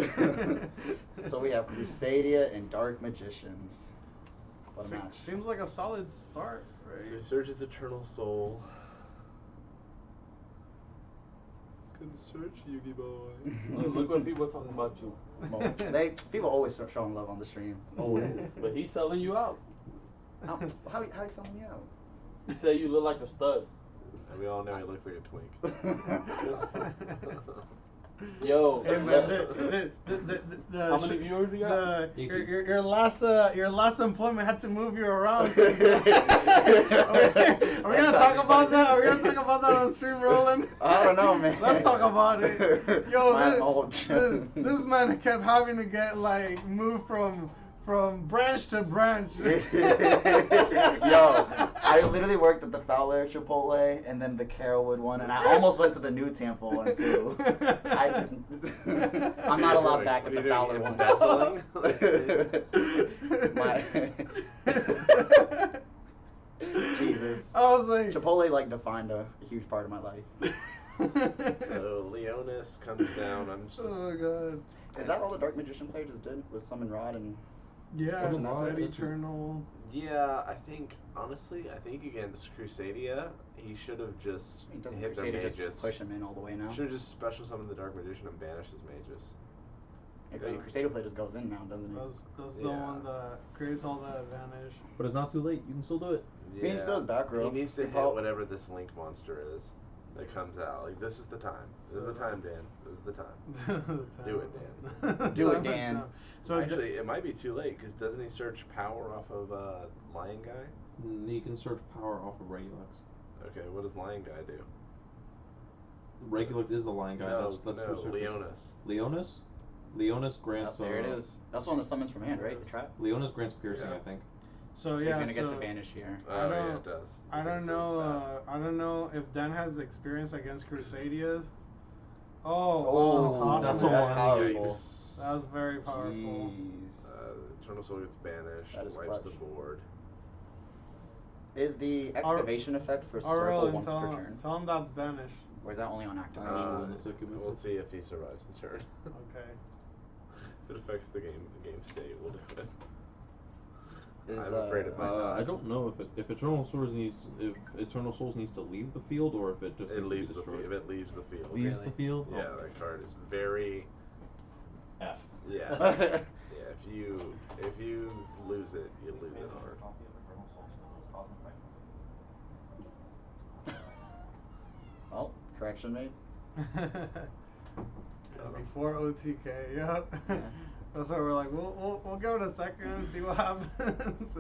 So we have Crusadia and Dark Magicians. What a match. Seems like a solid start, right? So he searches eternal soul. Can search Yugi boy. Look what people are talking about you. People always start showing love on the stream. Always. But he's selling you out. How you selling me out? He said you look like a stud. And we all know he looks like a twink. Yo, Hey man, how many viewers we got? your last employment had to move you around. Are we gonna talk about that? Are we gonna talk about that on stream, Roland? I don't know, man. Let's talk about it. Yo, this man kept having to get like moved from branch to branch. Yo, I literally worked at the Fowler Chipotle and then the Carrollwood one, and I almost went to the New Tampa one too. I'm not allowed back at the Fowler one. Jesus. I was like, Chipotle like defined a huge part of my life. So Leonis comes down. I'm just. oh god. Is that all the Dark Magician player just did? Was Summon Rod and Yeah, Summon Rod? said eternal. Yeah, I think honestly, against Crusadia, he should have just He doesn't hit their Crusadia mages. just push him in all the way now? Should have just special summoned the Dark Magician and banished his mages. Yeah, Crusadia play just goes in now, doesn't it? That's the one that creates all that advantage. But it's not too late. You can still do it. Yeah. He still has back row. He needs to Good hit call. whatever this Link monster is that comes out. Like this is the time. This is the time, Dan. This is the time. Do it, Dan. Do it, Dan. So actually, it might be too late because doesn't he search power off of Lion Guy? You can search power off of Regulux. Okay, what does Lion Guy do? Regulux is the lion guy. No, that's no, who searches. Leonis. Leonis? Leonis grants. There it is. That's one of the summons from hand, right? The trap. Leonis grants piercing, I think. So He's yeah, gonna get to banish here. Oh yeah, it does. I don't know. I don't know if Dan has experience against Crusadias. Oh, that's powerful. That was very powerful. Jeez. Eternal Soul gets banished. That is Wipes the clutch. board. Is the excavation effect for circle Roland, once per turn? tell him that's banished. Or is that only on activation? We'll see if he survives the turn. Okay. If it affects the game state, we'll do it. Is, I'm afraid it might not. I don't know if Eternal Souls needs to leave the field or if it just leaves the field. If it leaves the field. Leaves the field. Yeah, that card is very F. Yeah. Yeah. If you lose it, you lose it hard. Well, correction made. Before OTK, yep. Yeah. That's why we're like, we'll give it a second and see what happens.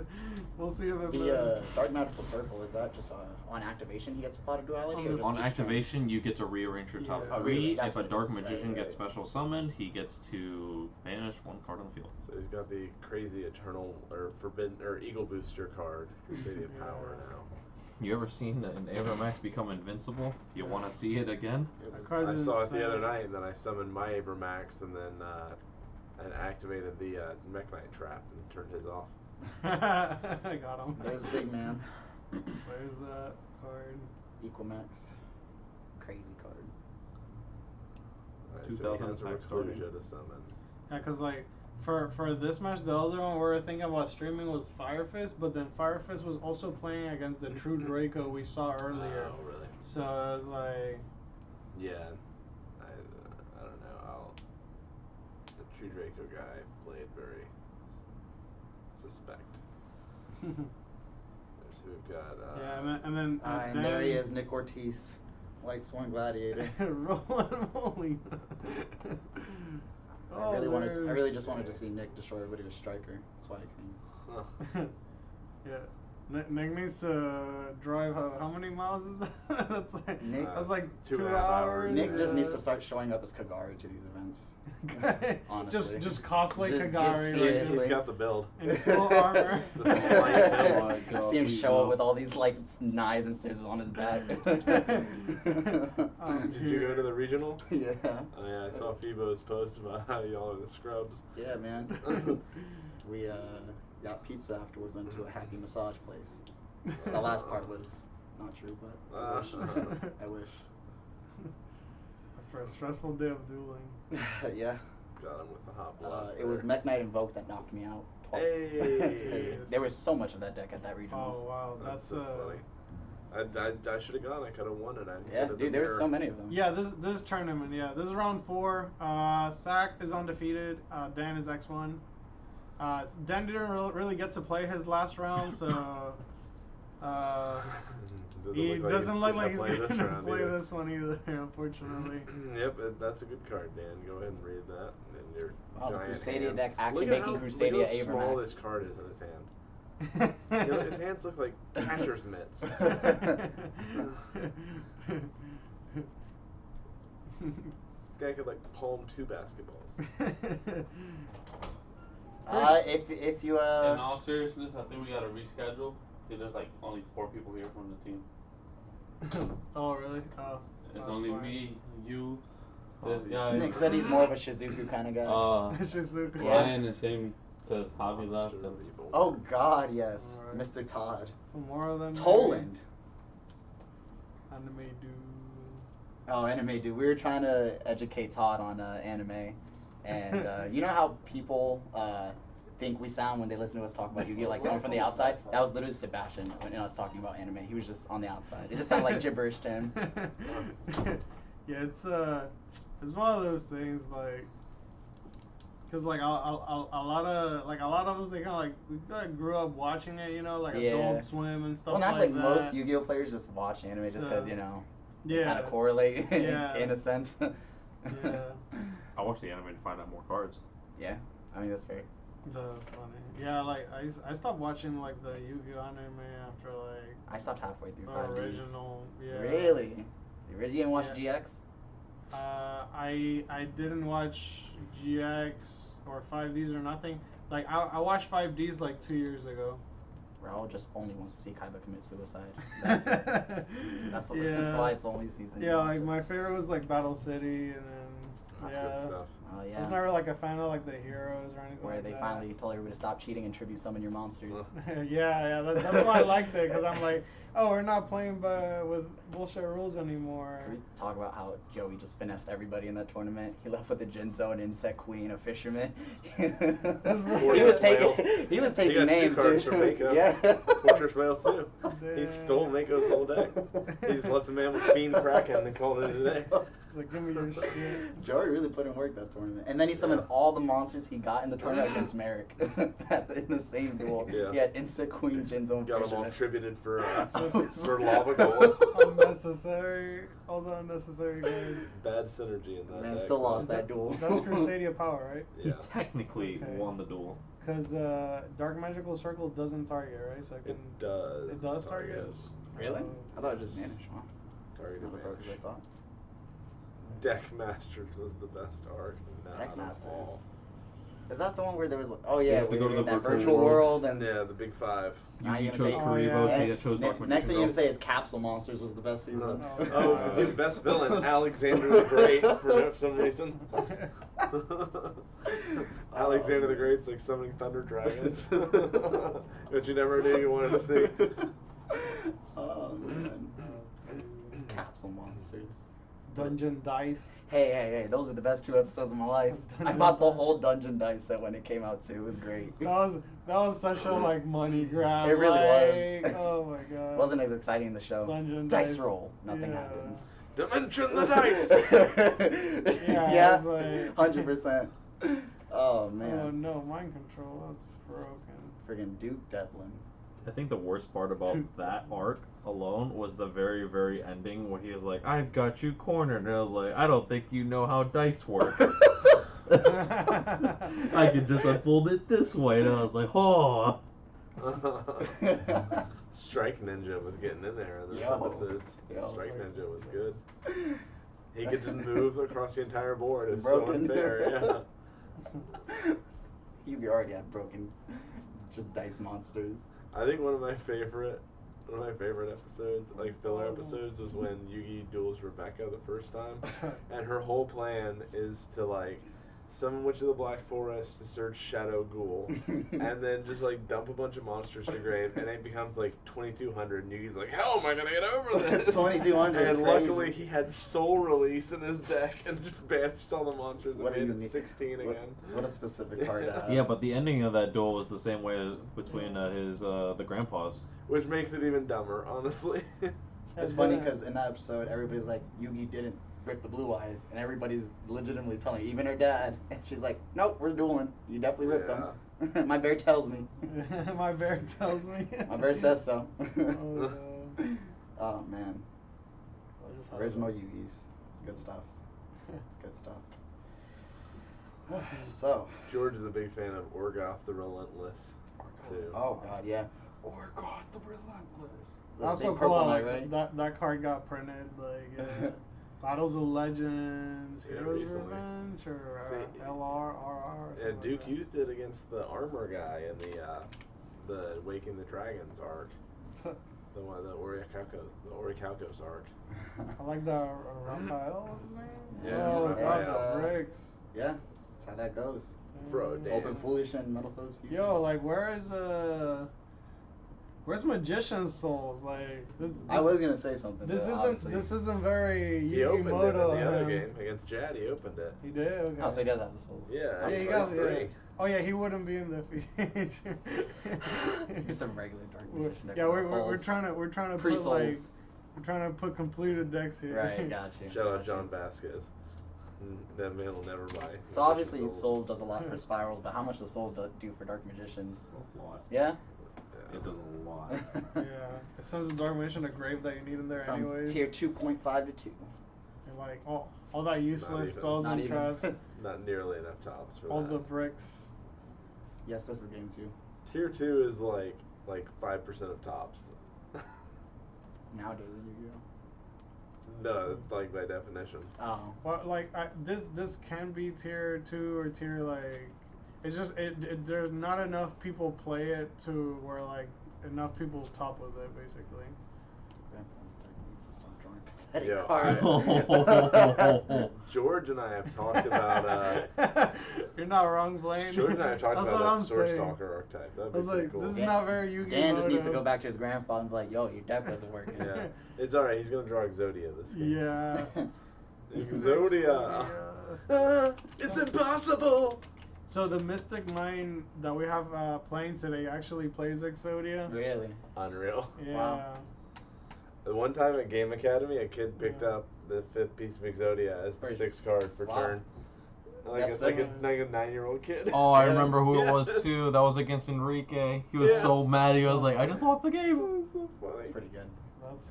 We'll see if it. The Dark Magical Circle, is that just on activation he gets spotted duality? Or On activation, you get to rearrange your top three. That's If a Dark Magician gets special summoned, he gets to banish one card on the field. So he's got the crazy Eternal or Forbidden or Eagle Booster card, Crusadia Power now. You ever seen an Abramax become invincible? You want to see it again? I saw it the other night, and then I summoned my Abramax, and then and activated the Mech Knight trap and turned his off. I got him. There's a big man. Where's that card? Equamax. Crazy card. Right, so he has a Reclusia to summon. Yeah, cause like for this match, the other one we were thinking about streaming was Fire Fist, but then Fire Fist was also playing against the True Draco we saw earlier. Oh, really? So I was like, yeah, I don't know. The True Draco guy played very suspect. There's who we've got. Yeah, and then and there he is, Nick Ortiz, White Swan Gladiator. Rolling. I really just wanted to see Nick destroy everybody with Striker. That's why I came. Yeah. Nick needs to drive how many miles is that? That's like 2 hours. Nick just needs to start showing up as Kagari to these events. Honestly. Just cosplay Kagari. He's got the build. In full armor. The slight build. See him show up with all these like knives and scissors on his back. Did you go to the regional? Yeah. Oh yeah, I saw Phoebo's post about how y'all are the scrubs. Yeah, man. We got pizza afterwards, went to a happy massage place. The last part was not true, but I wish. I wish. After a stressful day of dueling. Yeah. Got him with the hot blood. It was Mech Knight Invoked that knocked me out twice. Hey. There was so much of that deck at that regionals. Oh wow, that's so funny. I should have gone. I could have won it. Yeah, dude, there's so many of them. Yeah, this tournament. Yeah, this is round 4. Sack is undefeated. Dan is X1. Dan didn't really get to play his last round, so he doesn't look like he's going to play this one either, unfortunately. Yep, that's a good card, Dan. Go ahead and read that. And your the giant Crusadia hands. deck actually Look making at Crusadia look how small Abramax. this card is in his hand. You know, his hands look like catcher's mitts. This guy could like palm 2 basketballs. If you In all seriousness, I think we gotta reschedule. There's like only 4 people here from the team. Oh really? Oh. It's only fine. me, you. This guy. Nick said he's more of a Shizuku kind of guy. Shizuku. Ryan and Sammy, because Javi left. Oh God, yes, Mr. Todd. So more of them. Toland. Anime dude. Oh, anime dude. We were trying to educate Todd on anime, and you know how people think we sound when they listen to us talk about Yu-Gi-Oh, like someone from the outside? That was literally Sebastian when us talking about anime. He was just on the outside. It just sounded like gibberish to him. Yeah, it's one of those things like, cause like a lot of us, they kind of like we kind of grew up watching it, you know, like Adult Swim and stuff. Well, not like like that. most Yu-Gi-Oh players just watch anime just because you know. They kind of correlate in a sense. Yeah. I watched the anime to find out more cards. Yeah, I mean that's fair. Funny. Yeah, like I stopped watching like the Yu-Gi-Oh anime after like. I stopped halfway through the 5Ds. original. Yeah. Really? You really didn't watch GX? I didn't watch GX or 5Ds or nothing. Like I watched 5Ds like 2 years ago. Raul just only wants to see Kaiba commit suicide. That's it. That's why it's the only season. Yeah, like my favorite was like Battle City, and then That's Yeah. good stuff. Oh I yeah. was never like a fan of like the heroes or anything. Where like they that. finally told everybody to stop cheating and tribute summon your monsters. yeah, that's why I liked it, because I'm like, oh, we're not playing with bullshit rules anymore. Can we talk about how Joey just finessed everybody in that tournament? He left with a Jinzo, an Insect Queen, a Fisherman. he was taking got names, 2 cards dude. for Mako. Yeah. Fortress Whale too. He Damn. stole Mako's whole deck. He's left a man with Fiend Kraken and called it a day. Like, give me your shit. Joey really put in work that tournament. And then he summoned all the monsters he got in the tournament against Merrick. In the same duel. Yeah. He had Insect Queen, Jinzo, and Got them all Fisherman. tributed for Lava Golem. Unnecessary. All the unnecessary cards. Bad synergy in that Man, deck. still lost that duel. That's Crusadia power, right? He Yeah. technically Okay. won the duel. Because Dark Magical Circle doesn't target, right? So I can. It does. It does target? Really? Oh. I thought it just vanished. Wow. Targeted Not as broke as I vanish. thought. Deck Masters was the best arc. Deck Masters. Is that the one where there was like, oh yeah, You have to we go to were in the that virtual virtual world. world and Yeah, the big 5. now You you're chose gonna say Karibo, yeah. Tia chose Dark next Magician thing you're Girl. gonna say is Capsule Monsters was the best season. Oh, dude, best villain, Alexander the Great, for some reason. Alexander the Great's like summoning thunder dragons. Which you never knew you wanted to see. Oh man. Capsule Monsters. Dungeon Dice. Hey, those are the best 2 episodes of my life. I bought the whole Dungeon Dice set when it came out too. It was great. That was such a like money grab. It really like, was. Oh my god. It wasn't as exciting in the show. Dungeon Dice Dice. roll. Nothing Yeah. happens. Dimension the dice! Yeah, Yeah, it's like- 100%. Oh Oh man. no, mind control. That's broken. Friggin' Duke Devlin. I think the worst part about that arc alone was the very, very ending where he was like, "I've got you cornered," and I was like, "I don't think you know how dice work." I can just unfold it this way, and I was like, "Oh." Strike Ninja was getting in there in those Yo. episodes. Yo. Strike Ninja was good. He could just move across the entire board. It was Broken. so unfair. Yeah. You already had broken just dice monsters. I think one of my favorite episodes, like filler episodes, was when Yugi duels Rebecca the first time, and her whole plan is to like summon Witch of the Black Forest to search Shadow Ghoul, and then just like dump a bunch of monsters to grave, and it becomes like 2200, and Yugi's like, how am I gonna get over this? 2200 is And crazy. luckily he had Soul Release in his deck and just banished all the monsters and What do made you it mean? 16 again. What a specific card. Yeah, but the ending of that duel was the same way between the grandpas. Which makes it even dumber, honestly. It's funny because in that episode, everybody's like, Yugi didn't rip the blue eyes, and everybody's legitimately telling, even her dad, and she's like, nope, we're dueling. You definitely ripped them. My bear tells me. My bear tells me. My bear says so. Oh, Oh man. Original Yugis. It's good stuff. It's good stuff. So. George is a big fan of Orgoth the Relentless, too. Oh god, yeah. Orgoth the Relentless. The Also big purple cool, knight, like, right? that card got printed, like Battles of Legends, Yeah, Heroes recently. Revenge, or See, LR, RR. Or Yeah, something Duke like used it against the armor guy in the Waking the Dragons arc. The one, the Orichalcos arc. that. I like the Raphael, what's his name? Yeah, Oh, Raphael. that's bricks. Yeah, that's how that goes. Bro, damn. Open Foolish and Metal Foes Fusion. Yo, like, where's Magician's Souls? Like, this I was gonna say something. This but isn't obviously- this isn't very He opened it in Yugimoto the other of him. game against Jad. He opened it. He did. Okay. Oh, so he does have the souls. Yeah, Yeah, he plays got three. yeah. Oh yeah, he wouldn't be in the feature. Just a regular Dark We're- Magician. Yeah, we're trying to put like Pre-souls. we're trying to put completed decks here. Right, got you. Shout out John Vasquez. That man will never buy. So obviously Souls does a lot for spirals, but how much does Souls do for Dark Magicians? A lot. Yeah? It does a lot. Yeah, it sends the Dark Magician a grave that you need in there From anyways. tier 2.5 to 2. And like all that useless even. spells Not and even. traps, Not nearly enough tops for all that. the bricks. Yes, this is game 2. Tier 2 is like 5% of tops. Nowadays in Yu-Gi-Oh! No, like by definition. Oh. Well, like this can be tier 2 or tier like. It's just there's not enough people play it to where like enough people top with it basically. Grandpa needs to stop drawing Betting Yo, cards. George and I have talked about. You're not wrong, Blaine. George and I have talked That's about what that I'm Sword saying. Stalker archetype. That'd I be was pretty like, cool. this is not very Yu-Gi-Oh! Dan just needs to though. go back to his grandfather and be like, yo, your deck wasn't working. Yeah, it's alright. He's gonna draw Exodia this game. Yeah. Exodia. It's impossible. So the Mystic Mine that we have playing today actually plays Exodia. Really? Unreal. Yeah. Wow. The one time at Game Academy, a kid picked up the 5th piece of Exodia as the 6th card for Wow. turn. Like That's a 9-year-old kid. Oh, I remember who it was too. That was against Enrique. He was so mad. He was like, "I just lost the game." It was so funny. That's pretty good. That's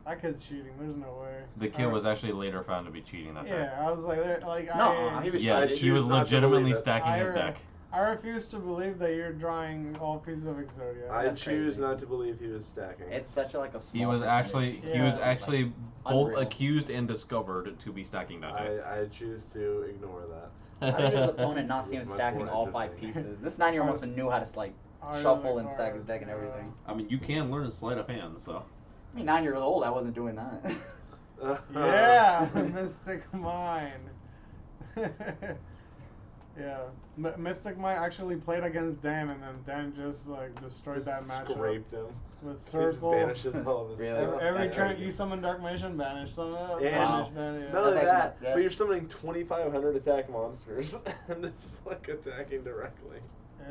that kid's cheating. There's no way. The kid was actually later found to be cheating that time. Yeah, I was like, he was Yes, cheating. he was legitimately stacking his I deck. I refuse to believe that you're drawing all pieces of Exodia. I That's choose crazy. not to believe he was stacking. It's such a small He was actually percentage. both unreal. accused and discovered to be stacking that deck. I choose to ignore that. How did his opponent not see him It's much stacking more all 5 interesting. pieces? This 9-year-old must have knew how to shuffle and stack his deck and everything. I mean, you can learn sleight of hand, so. I mean, 9-year-old, I wasn't doing that. Yeah, Mystic Mine. Yeah, Mystic Mine actually played against Dan, and then Dan just destroyed that matchup. Scraped him. With He just circle. banishes all of his Really? stuff. Every That's turn crazy. you summon Dark Magician, banish some else. And Banish, banish. None of That's that, actually- yeah. but you're summoning 2,500 attack monsters and it's attacking directly.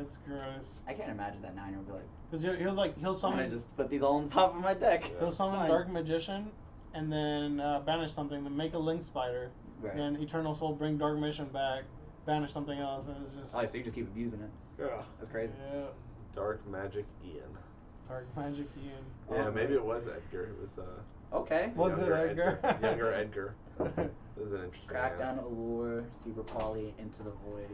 It's gross. I can't imagine that 9-year-old be like, Cause he'll I'm gonna summon just put these all on top of my deck. he'll It's summon fine. Dark Magician, and then banish something, then make a Link Spider, Right. then Eternal Soul, bring Dark Magician back, banish something else, and it's just Oh, so you just keep abusing it. Yeah. That's crazy. yeah. Dark Magic Ian. Dark Magic Ian. Yeah, maybe it was Edgar. It was Okay. Was it younger Edgar? Younger Edgar. It was an interesting Crackdown, hand. Allure, Super Poly, Into the Void.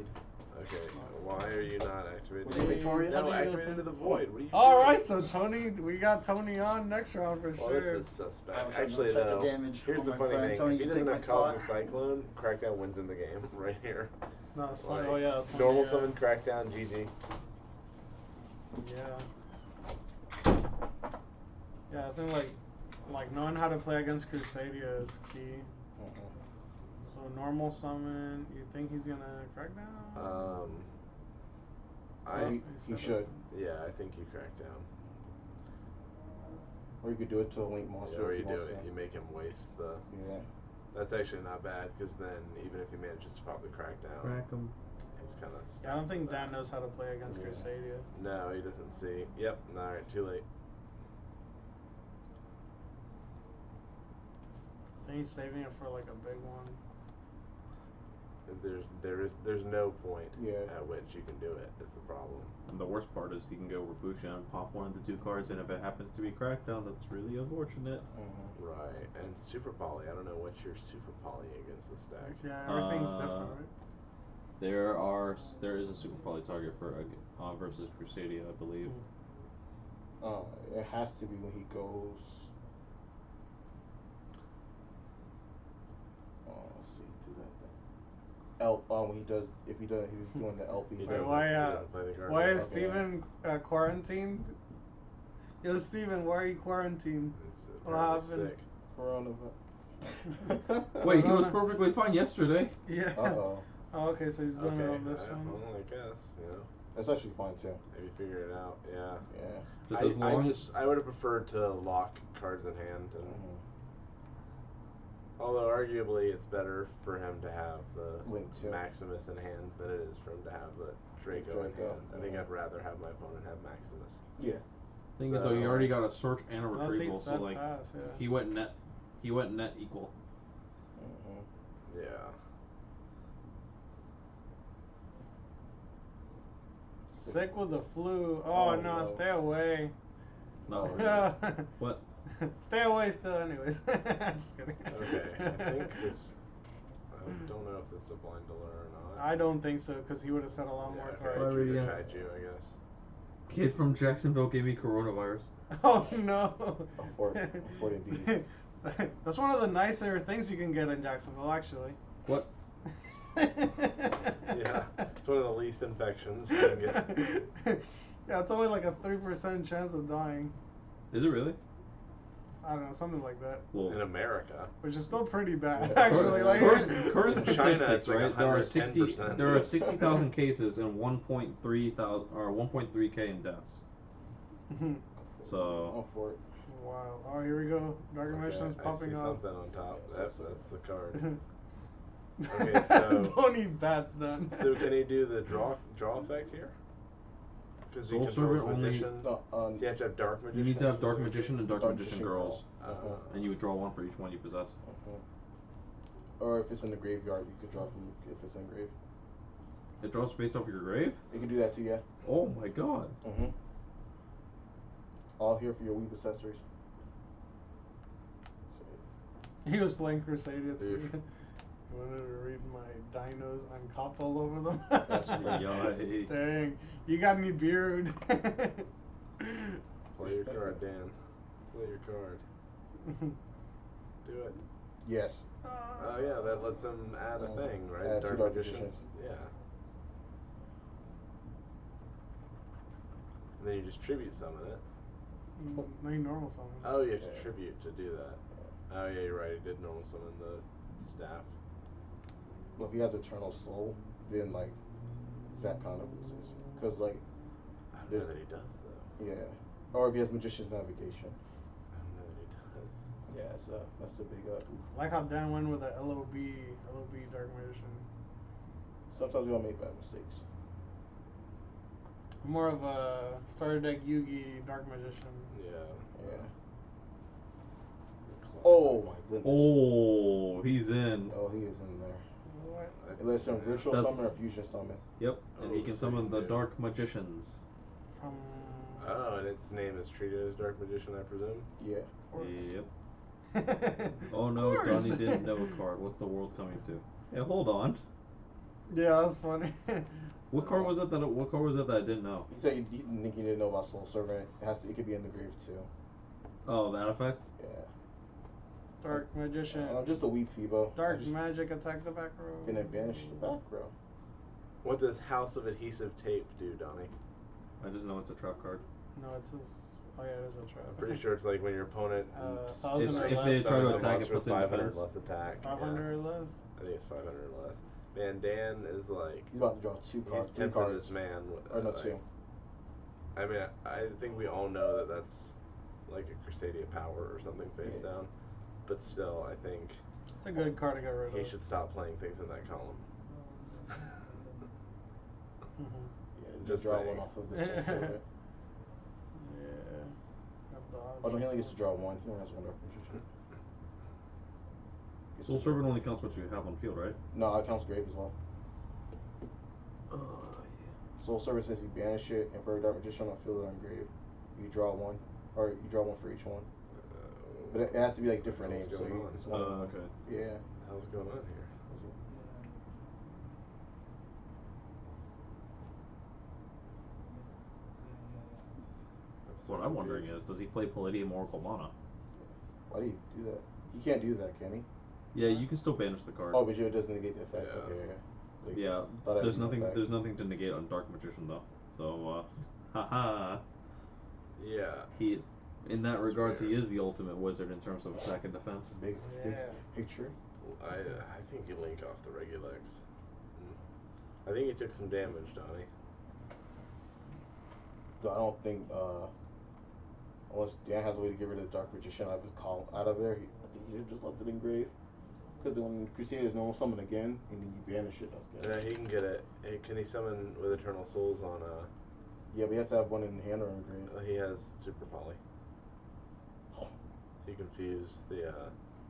Okay, why are you not activated? Was he victorious? No, What do you activate into the void. What are you All doing? right, so Tony, we got Tony on next round for Well, sure. this is suspect. I was Actually, gonna check the though, damage here's on the my funny friend. thing. Tony, if he you doesn't take have my Cosmic spot. Cyclone, Crackdown wins in the game right here. No, it's fun. Like, Oh yeah, it's fun. Normal yeah. summon Crackdown, GG. Yeah. Yeah, I think like knowing how to play against Crusadia is key. So normal summon, you think he's gonna crack down? He should. Yeah, I think you crack down. Or you could do it to a link monster. Or if you do wants it. to. You make him waste the. Yeah. That's actually not bad because then even if he manages to pop the crackdown, Crack 'em. he's kind of. Yeah, I don't think Dan knows how to play against Crusadia. No, he doesn't see. Yep. All right. Too late. I think he's saving it for like a big one. There's no point Yeah. at which you can do it. Is the problem. And the worst part is he can go Rabusha and pop one of the 2 cards, and if it happens to be Crackdown, that's really unfortunate. Right. And Super Poly. I don't know what's your Super Poly against this deck. Yeah, everything's different, right? There is a Super Poly target for versus Crusadia, I believe. It has to be when he goes. Let's see, do that thing. When he does, if he does, he was doing the LP. He Wait, doesn't- why? he doesn't play the card. Why is Okay. Steven quarantined? Yo, Steven, why are you quarantined? It's What apparently happened? Coronavirus. Wait, he was perfectly fine yesterday. Yeah. Uh-oh. Oh, okay, so he's doing it on this I, one. well, I guess That's actually fine too. maybe figure it out. Yeah. Yeah. Just as long as I would have preferred to lock cards in hand, and although arguably it's better for him to have the Link too. Maximus in hand than it is for him to have the Draco in hand. I think I'd rather have my opponent have Maximus. Yeah. thing is though, he already got a search and a Unless he retrieval, so said like pass, yeah. he went net equal. Yeah. Sick with the flu. Oh, Oh, no, no. stay away. No. What? Stay away still, anyways. Just kidding. Okay. I think this. I don't know if this is a blind alert or not. I don't think so, because he would have said a lot more Okay, cards. Why were you- Kaiju, I guess. Kid from Jacksonville gave me coronavirus. Oh, no. Afford indeed. That's one of the nicer things you can get in Jacksonville, actually. What? Yeah, it's one of the least infections you can get. Yeah, it's only like a 3% chance of dying. Is it really? I don't know, something like that. Well, in America, which is still pretty bad, Yeah. actually. Like, Current in China, statistics, it's like right? There are 60,000 cases and 1.3k in deaths. So. Oh, for it. Wow. Oh, here we go. Dark Magician's I popping see up. something on top. That's the card. Okay, so don't need bats then. So can he do the draw effect here? Because he Soul controls Servant magician. You have to have dark magician. You need to have dark magician and dark magician girls, Uh-huh. and you would draw one for each one you possess. Or if it's in the graveyard, you could draw from if it's in grave. It draws based off your grave? You can do that too, yeah. Oh my god. All here for your weeb accessories. He was playing Crusadia too. You wanted to read my dinos? I'm copped all over them. That's yikes. Dang. You got any beard? Play your card, Dan. Play your card. Do it. Yes. Oh yeah, that lets him add a thing, right? Add two dark magicians. Yeah. And then you just tribute summon it. No, you normal summon. Oh, you have to tribute to do that. Oh yeah, you're right. He did normal summon the staff. Well, if he has Eternal Soul, then like that kind of loses. Because like, I don't know that he does though. Yeah. Or if he has Magician's Navigation. I don't know that he does. Yeah, that's the big oof. I like how Dan went with a LOB Dark Magician. Sometimes we all make bad mistakes. More of a starter deck Yugi Dark Magician. Yeah. Oh my goodness. Oh, he's in. Oh, he is in there. What? It lets him ritual That's- summon or fusion summon. Yep, and he can summon the dark magicians. Oh, and its name is treated as Dark Magician, I presume? Yeah. Yep. Oh no, Donnie didn't know a card. What's the world coming to? Hey, hold on. Yeah, that's funny. What card was it that I didn't know? He said he didn't know about Soul Servant. It could be in the grave too. Oh, that effect? Yeah. Dark Magician. Just a weak Phoebo. Dark Magic attack the back row. And then banish the back row. What does House of Adhesive Tape do, Donnie? I just know it's a trap card. No, it's a. Oh yeah, it is a trap. I'm pretty sure it's like when your opponent if they try to attack, it puts in 500 defense. less attack. 500 or less. I think it's 500 or less. Man, Dan is like. He's about to draw two cards. He's Three tempting cards. this man. Or no, two. I mean, I think we all know that that's like a Crusadia power or something face down. But still, I think It's a good card to get rid of. he should stop playing things in that column. Yeah, Just draw saying. one off of the Soul Servant. Oh no, he only gets to draw one. He only has one dark magician. Soul Servant only counts what you have on field, right? No, it counts grave as well. Soul Servant says you banish it, and for a dark magician on field or on grave, you draw one, or you draw one for each one. But it has to be like different names. So it's one. Okay. Yeah. How's going on here? What I'm wondering is, does he play Palladium Oracle Mana? Why do you do that? He can't do that, can he? Yeah, you can still banish the card. Oh, but it doesn't negate the effect. Okay, yeah. Like, Yeah, thought I there's knew the nothing. effect. There's nothing to negate on Dark Magician though. So, haha. Yeah. He, in that regards, he is the ultimate wizard in terms of attack and defense. Big picture. I think you link off the Regulex. I think he took some damage, Donnie. So I don't think unless Dan has a way to get rid of the Dark Magician out of his column out of there, I think he just left it in grave. Because when Crusadia is normal summon again, and then you banish it, that's good. Yeah, he can get it. Hey, can he summon with Eternal Souls on Yeah, but he has to have one in hand or in grave. he has Super Poly. He confused the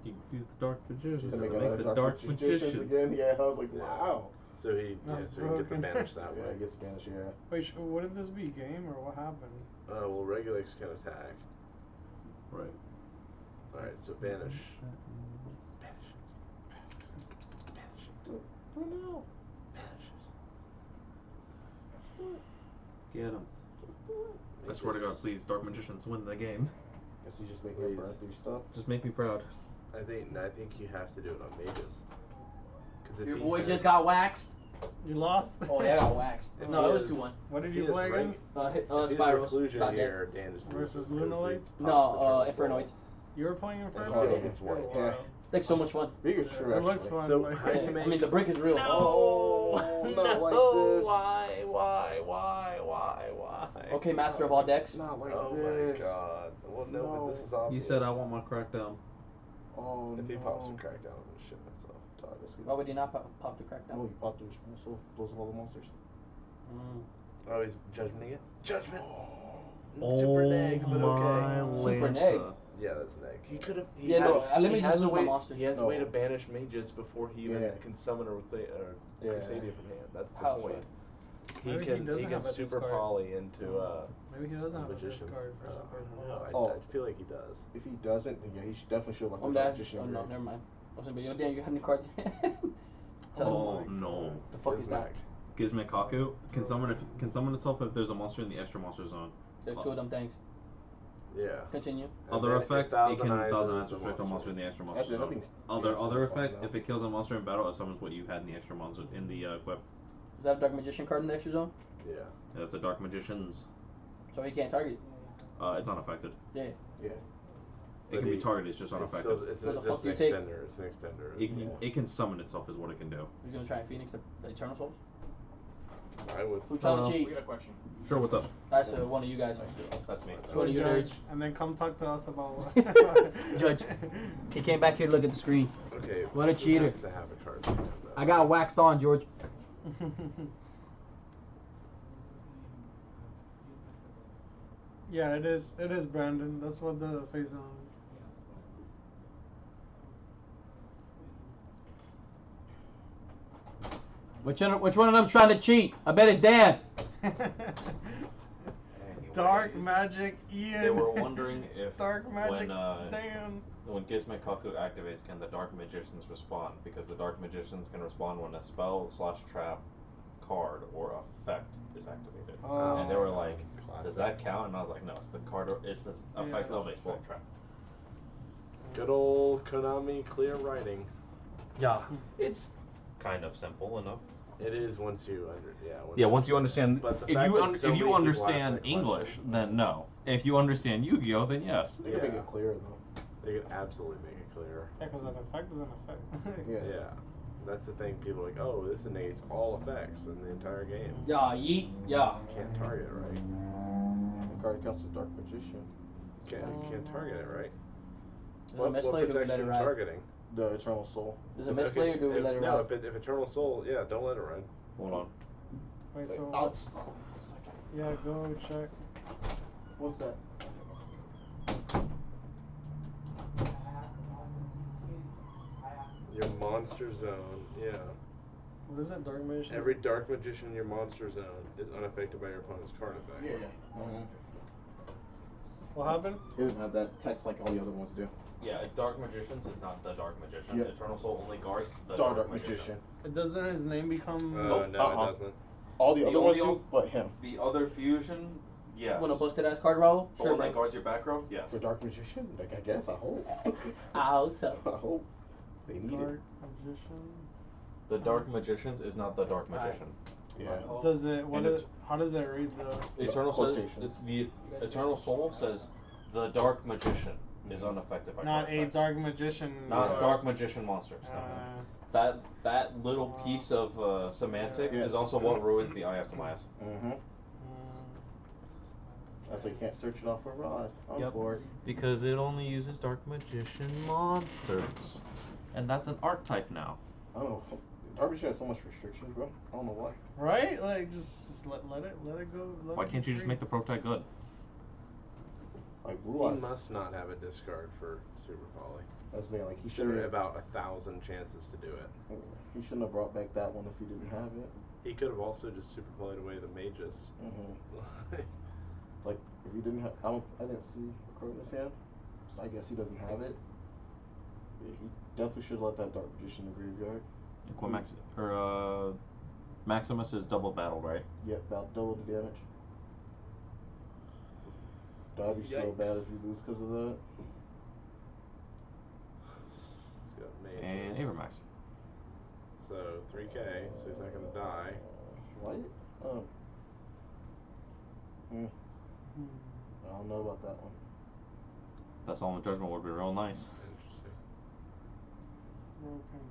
He confused the Dark Magicians To to make make another the Dark Magicians again. Yeah, I was like, wow. So he That's so he can get the broken. banish that Yeah, way. he gets banish, yeah. Wait, what did this be? Game or what happened? Well, Regulex can attack. Right. Alright, so banish. Oh no. Get him. I swear to God, please, Dark Magicians, win the game. Guess he's just making him burn through stuff. Just make me proud. I think you have to do it on mages. Because Your boy just got waxed. You lost? Oh yeah, I got waxed. If No, he it was is- 2-1. What did if you he is play reg- against? if he is Spirals. Reclusion Got here, Dan just Versus loses 'cause he Lunalites? pops No, Eternal Soul. Infernoids. You were playing in person? I feel like it's white. Yeah. Like so much fun. Bigger true, It looks actually. fun. So like, how do you I make? mean, the brick is real. Not like this. Why? Okay, master of all decks. Not like Oh this. my god. Well, no, but this is You obvious. said I want my crackdown. Oh, If he no. pops a crackdown, I'm gonna shit myself. Dog, that's good. Why would you not pop the crack No, down? you popped the so those are all the monsters. Oh, he's judgmenting it? Judgment! Oh Super neg, but okay. my Super Lanta. neg. Yeah, that's neg. He could have. Yeah, no, let me he just has a lose my way. monsters. He has a way No. to banish mages before he even Yeah. can summon a Yeah. Crusadia from hand. That's the How point. so? He Maybe he can doesn't have a super discard. poly into Maybe he doesn't have a magician. discard for I super don't know. Oh. I feel like he does. If he doesn't, then yeah, he should definitely should have Oh, left the that's, magician oh in no, grave. never mind. I was gonna be, yo, damn, you had any cards in hand? Oh no. The fuck is that? Gizmekaku can summon itself if there's a monster in the extra monster zone. There are two of them things. Yeah. Continue. Other then effect, it Thousand can Eyes Thousand is Eyes the restrict a monster. monster in the extra monster I zone. think Other still effect, fun, if it kills a monster in battle, it summons what you had in the extra monster in the equip. Is that a Dark Magician card in the extra zone? Yeah. That's a Dark Magician's. So he can't target it. It's unaffected. Yeah. Yeah. It can be targeted, it's just unaffected. It's What the just fuck do an you take? extender. It's an extender. It can summon itself is what it can do. He's gonna try and Phoenix the Eternal Souls? I would. Who's trying to Uh, cheat? We got a question. Sure, what's up? That's one of you guys. That's me. It's one of you Judge, nerds. and then come talk to us about Judge. He came back here to look at the screen. Okay. What a who cheater. has to have a card? I got waxed on, George. Yeah, it is Brandon. That's what the face down Which one of them's trying to cheat? I bet it's Dan. is. Dark Magic Ian. They were wondering if Dark Magic when Dan. when Gizmekaku activates, can the Dark Magicians respond? Because the Dark Magicians can respond when a spell/trap card or effect is activated. Oh. And they were like, does that count? And I was like, no, it's the card. It's the effect of a spell trap. Good old Konami clear writing. Yeah. It's kind of simple enough. It is once you Once you understand. But the If fact you that so if you many people ask understand that English, question- then no. If you understand Yu-Gi-Oh, then yes. They can make it clearer though. They could absolutely make it clearer. Yeah, because an effect is an effect. Yeah. Yeah. That's the thing. People are like, oh, this negates all effects in the entire game. Yeah, yeet. Yeah. You can't target it right. The card counts as Dark Magician. You can't target it right. Is it a misplay or do we let it ride? Targeting? The Eternal Soul. Is it misplay or do we let it No, ride? if Eternal Soul, yeah, don't let it ride. Hold on. Wait, so I'll yeah, go check. What's that? Your monster zone, yeah. What is it? Dark Magician. Every Dark Magician in your monster zone is unaffected by your opponent's card effect. Yeah. What happened? It doesn't have that text like all the other ones do. Yeah, Dark Magicians is not the Dark Magician. Yeah. Eternal Soul only guards the Dark Magician. Doesn't his name become? No, it doesn't. All the other ones only do, but him. The other fusion, yes. Want a busted ass card, Raul? The Sure, one that man. guards your back row, yes. For Dark Magician? Like, I guess, I hope. I hope so. I hope. They need Dark it. Magician. The Dark Magicians is not the Dark Magician. Yeah. Does it? What And is? How does it read the? Eternal says Quotations. it's the Eternal Soul says the Dark Magician is unaffected by Not card a effects. Dark Magician. Not Dark Magician monsters. No. That little piece of semantics Yeah. is also what ruins the Eye of Timaeus. Mm-hmm. That's why you can't search it off a rod. I'm for it. Because it only uses Dark Magician monsters. And that's an archetype now. I don't know. Dark Magician has so much restrictions, bro. I don't know why. Right? Like just let it go. Why can't you just make the pro tag good? Like He Blue Eyes. must not have a discard for Super Poly. That's the thing. Like he There should are have. about 1,000 chances to do it. He shouldn't have brought back that one if he didn't have it. He could have also just Super Polyed away the mages. Mm-hmm. Like if he didn't have, I didn't see a card in his hand, so I guess he doesn't have it. Yeah, he definitely should let that Dark Magician in the graveyard. Maximus is double battled, right? Yep, about double the damage. That'd be so bad if you lose because of that. He's got mages. And Avermax. So 3K, so he's not gonna die. What? Oh. I don't know about that one. That Solemn Judgment would be real nice. Interesting. Broken.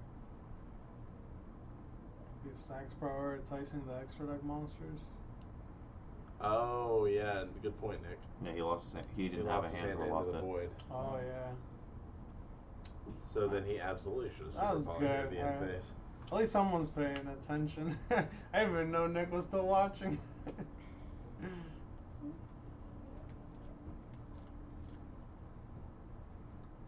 These sacks prioritizing the extra deck monsters. Oh yeah, good point, Nick. Yeah, he lost his hand. He didn't have a hand into or lost the it. void. Oh yeah. So then he absolutely should have That was super good. at the end phase. At least someone's paying attention. I didn't even know Nick was still watching.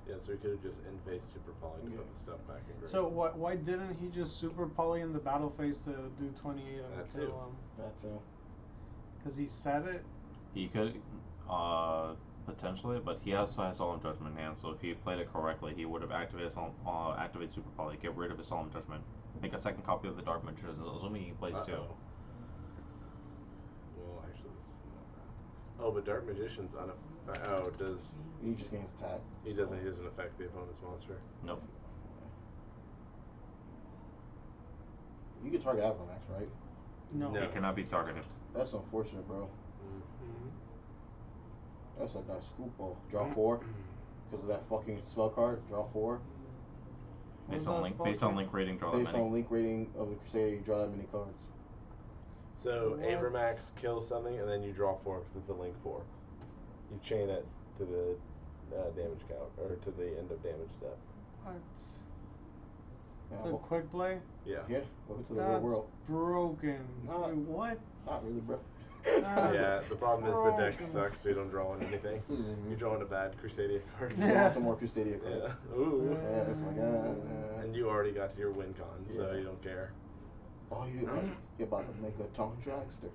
Yeah, so he could have just in phase super poly to put the stuff back in grade. So why didn't he just super poly in the battle phase to do 28 and That kill too. him? That too. Because he said it. He could, potentially, but he also has Solemn Judgment in hand, so if he played it correctly, he would have activated activate Super Poly, get rid of his Solemn Judgment, make a second copy of the Dark Magician, assuming he plays two. Well, actually, this is not bad. Oh, but Dark Magician's does... He just gains attack. He doesn't affect the opponent's monster. Nope. You can target Avramax, right? No. He cannot be targeted. That's unfortunate, bro. Mm-hmm. That's a nice scoop ball. Draw 4. Because of that fucking spell card. Draw 4. Based on link rating, draw that Based many. on link rating of the Crusadia, you draw that many cards. So Avramax kills something, and then you draw 4 because it's a link 4. You chain it to the damage count, or to the end of damage step. What? Yeah, It's a quick play? Yeah. Yeah, welcome to the real world. Broken. Nah. Wait, what? Not really, bro. Yeah, the problem is the deck sucks, so you don't draw on anything. Mm-hmm. You're drawing a bad Crusadia card. You want some more Crusadia cards. Yeah. Ooh. Yeah, it's like, And you already got to your win con, so you don't care. Oh, you're about to make a tongue dragster.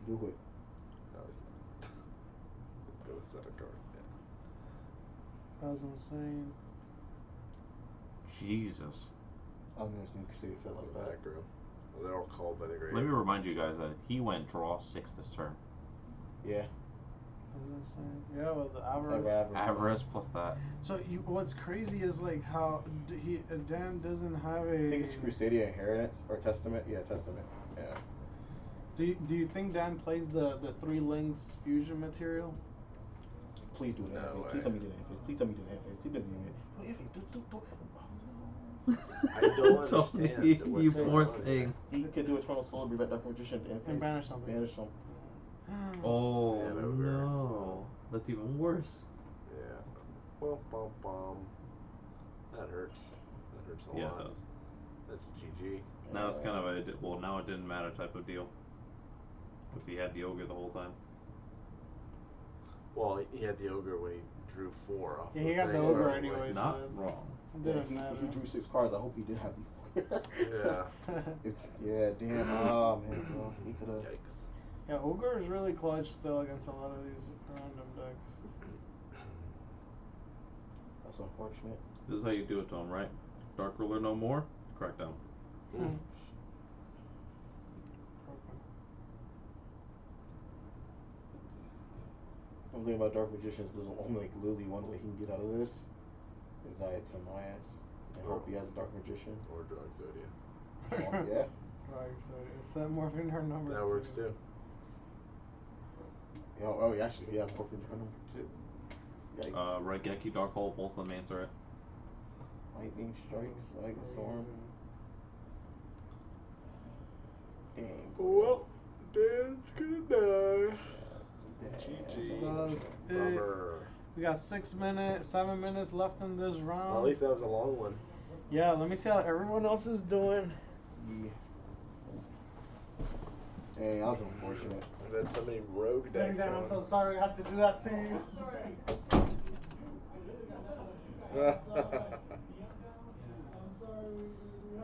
Do it. No, he's not. It's gonna set a card. That was insane. Jesus. I've never seen Crusadia set like that. Back row. Well, they're all called by the grave. Let me remind you guys that he went draw 6 this turn. Yeah. That was insane. Yeah, with the avarice. Avarice plus that. So what's crazy is like how Dan doesn't have a. I think it's Crusadia Inheritance or Testament. Yeah, Testament. Yeah. Do you think Dan plays the 3 links fusion material? Please do it in face. Please tell me do it in face. Please tell me do it in face. Please do it in face. Do it. I don't understand. You poor thing. He could do Eternal Soul, prevent Dark Magician in face. And banish something. Banish something. Oh no, that's even worse. Yeah. Bum, bum, bum. That hurts. That hurts a lot. Yeah, it does. That's GG. Now it's kind of a now it didn't matter type of deal. If he had the ogre the whole time. Well, he had the ogre when he drew 4 off. Yeah, he got the ogre anyway. Not so wrong. Yeah, he drew 6 cards. I hope he did have the Yeah. Damn. Oh man, bro. He could have. Yikes. Yeah, ogre is really clutch still against a lot of these random decks. That's unfortunate. This is how you do it to him, right? Dark Ruler no more. Crackdown. One thing about Dark Magicians, there's only like literally one way he can get out of this. Is that to my ass. I hope he has a Dark Magician. Or Crusadia. Oh, yeah. Right, so set morphine her number. That works too. Oh, actually, yeah, morphine her number 2. Yikes. Raigeki, Dark Hole, both of them answer it. Lightning strikes, lightning storm. Dang. Well, Dan's gonna die. Bummer. We got 7 minutes left in this round. Well, at least that was a long one. Yeah, let me see how everyone else is doing. Yeah. Hey, that was unfortunate. There's so many rogue decks. Dan, I'm so sorry I had to do that to you.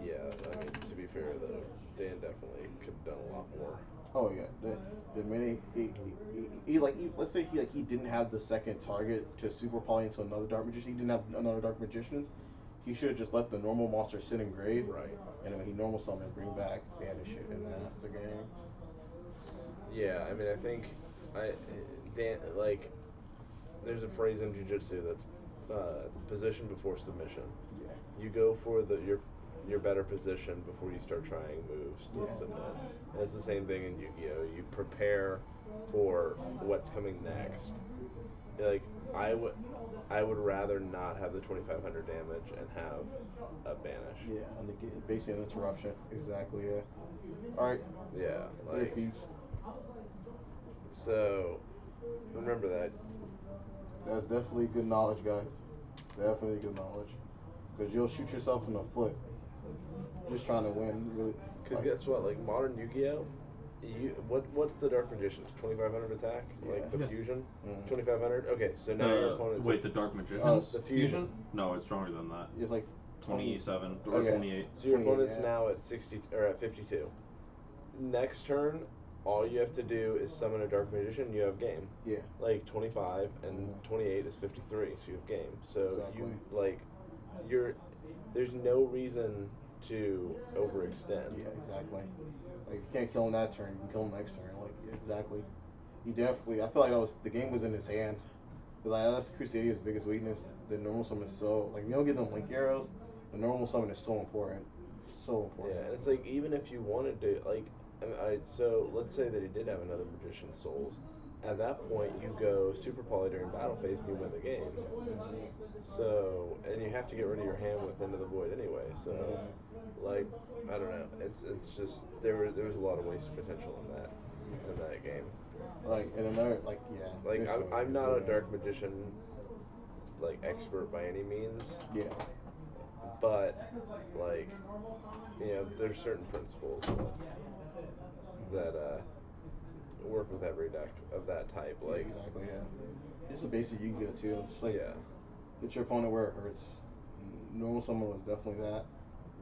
Yeah, I mean, to be fair though, Dan definitely could have done a lot more. Oh yeah, the minute let's say he didn't have the second target to super poly into another Dark Magician. He didn't have another Dark Magicians. He should have just let the normal monster sit in grave. Right. And when he normal summon, bring back banish it, and that's the game. Yeah, I mean, I think Dan, like, there's a phrase in jiu-jitsu that's position before submission. Yeah. You go for your better position before you start trying moves to submit. And it's the same thing in Yu-Gi-Oh! You prepare for what's coming next, like I would rather not have the 2500 damage and have a banish. Yeah, and basically an interruption. Exactly. Yeah. All right. Yeah, Later, like Phoebes. so. Remember that. That's definitely good knowledge, guys. Definitely good knowledge. Because you'll shoot yourself in the foot just trying to win. Really. Because guess what? Like modern Yu-Gi-Oh. What's the Dark Magician's 2500 attack? Like the fusion, it's 2500. Okay, so now your opponent's wait, the Dark Magician's the fusion. No, it's stronger than that. It's like 27 or 28. So your opponent's now at 60 or at 52. Next turn, all you have to do is summon a Dark Magician. You have game. Yeah. Like 25 and 28 is 53, so you have game. So Exactly. there's no reason to overextend. Yeah, exactly. Like you can't kill him that turn. You can kill him next turn. Like exactly. He definitely. I feel like the game was in his hand. Because that's Crusadia's biggest weakness. The normal summon is so like you don't get them link arrows. The normal summon is so important. So important. Yeah, and it's like even if you wanted to like, so let's say that he did have another Magician's Souls. At that point, you go Super Poly during battle phase and you win the game. So, and you have to get rid of your hand with Into the Void anyway. So, like, I don't know. It's just there was a lot of wasted potential in that game. Like and another like yeah. Like I'm not a Dark Magician like expert by any means. Yeah. But like, there's certain principles that work with every deck of that type. Like exactly, yeah. It's a basic Yu-Gi-Oh too. It's like, yeah. Get your opponent where it hurts. Normal summon was definitely that.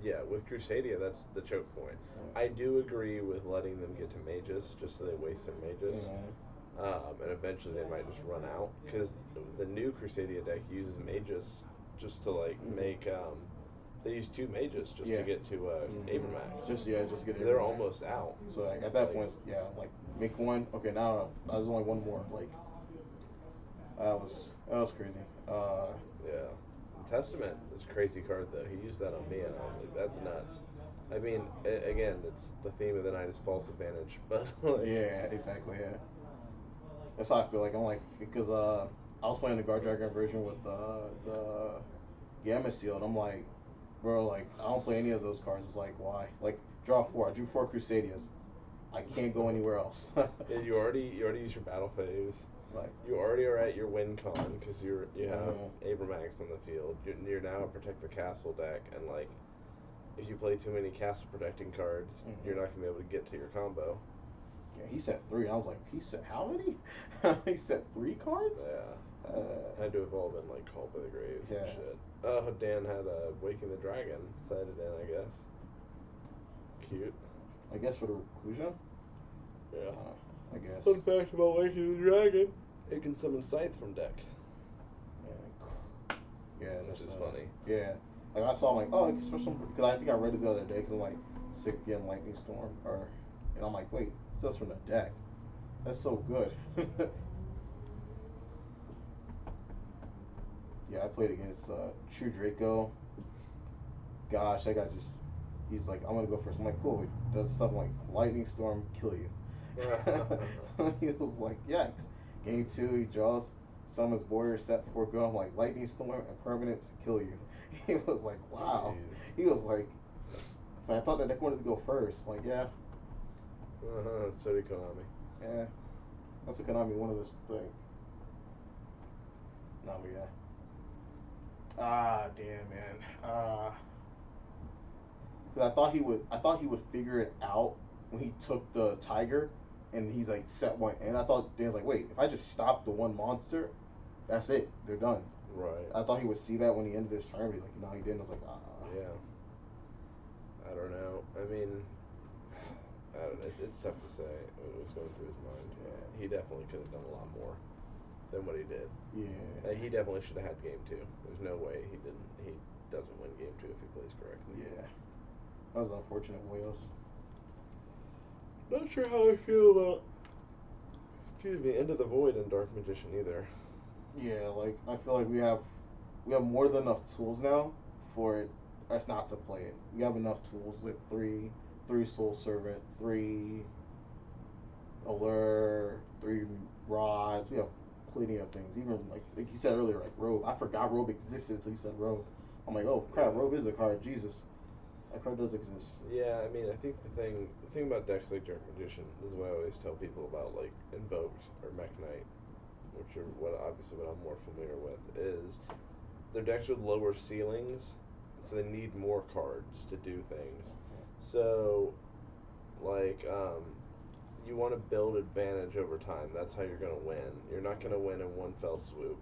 Yeah, with Crusadia, that's the choke point. Yeah. I do agree with letting them get to mages just so they waste their mages. Mm-hmm. And eventually they might just run out because the new Crusadia deck uses mages just to like make they use 2 mages just to get to Abramax. Just get. So they're almost out. So like at that point, like make one. Okay, now there's only one more. Like that was crazy. Yeah, Testament is a crazy card though. He used that on me, and I was like, that's nuts. I mean, again, it's the theme of the night is false advantage, but like, yeah, exactly. Yeah, that's how I feel. Like I'm like because I was playing the Guard Dragon version with the Gamma Sealed. I'm like, bro, like I don't play any of those cards. It's like why? Like draw 4. I drew 4 Crusadias. I can't go anywhere else. Yeah, you already used your battle phase. Like you already are at your win con because you have Abramax on the field. You're now a Protect the Castle deck, and like if you play too many castle protecting cards, you're not gonna be able to get to your combo. Yeah, he set 3. I was like, he set how many? He set 3 cards. Yeah. Had to have all been like Called by the Graves and shit. Oh, Dan had Waking the Dragon sighted in, I guess. Cute. I guess for the reclusion. Yeah. I guess. Fun fact about Waking the Dragon: it can summon Scythe from deck. Yeah, which is funny. Yeah. Like I saw, I'm like, oh, because I think I read it the other day because I'm like sick of getting Lightning Storm, and I'm like, wait, it's just from the deck. That's so good. Yeah, I played against True Draco. Gosh, that guy he's like, I'm gonna go first. I'm like, cool. He does something like Lightning Storm, kill you. He was like, yikes. Game 2, he draws, summons Warrior, set 4 go. I'm like, Lightning Storm and permanents kill you. He was like, wow. Jeez. He was like, so I thought that deck wanted to go first. Like, yeah. So did Konami. Yeah. That's a Konami one of this thing. No, but yeah. Ah, damn, man. Because I thought he would figure it out when he took the Tiger, and he's like set one. And I thought Dan's like, wait, if I just stop the one monster, that's it. They're done. Right. I thought he would see that when he ended his turn, but he's like, no, he didn't. I was like, ah. Yeah. I don't know. I mean, I don't know. It's tough to say what was going through his mind. Yeah. He definitely could have done a lot more than what he did. Yeah. He definitely should have had game 2. There's no way he doesn't win game 2 if he plays correctly. Yeah. That was unfortunate, Williams. Not sure how I feel about Into the Void and Dark Magician either. Yeah, like I feel like we have more than enough tools now for us not to play it. We have enough tools, like three Soul Servant, 3 Allure, 3 Rods. We have plenty of things. Even like you said earlier, like Robe. I forgot Robe existed until you said Robe. I'm like, oh crap, Robe is a card. Jesus, that card does exist. Yeah, I mean, I think the thing about decks like Dark Magician, this is what I always tell people about like Invoked or Mech Knight, which are what I'm more familiar with, is their decks with lower ceilings, so they need more cards to do things. So, like, you want to build advantage over time. That's how you're gonna win. You're not gonna win in one fell swoop.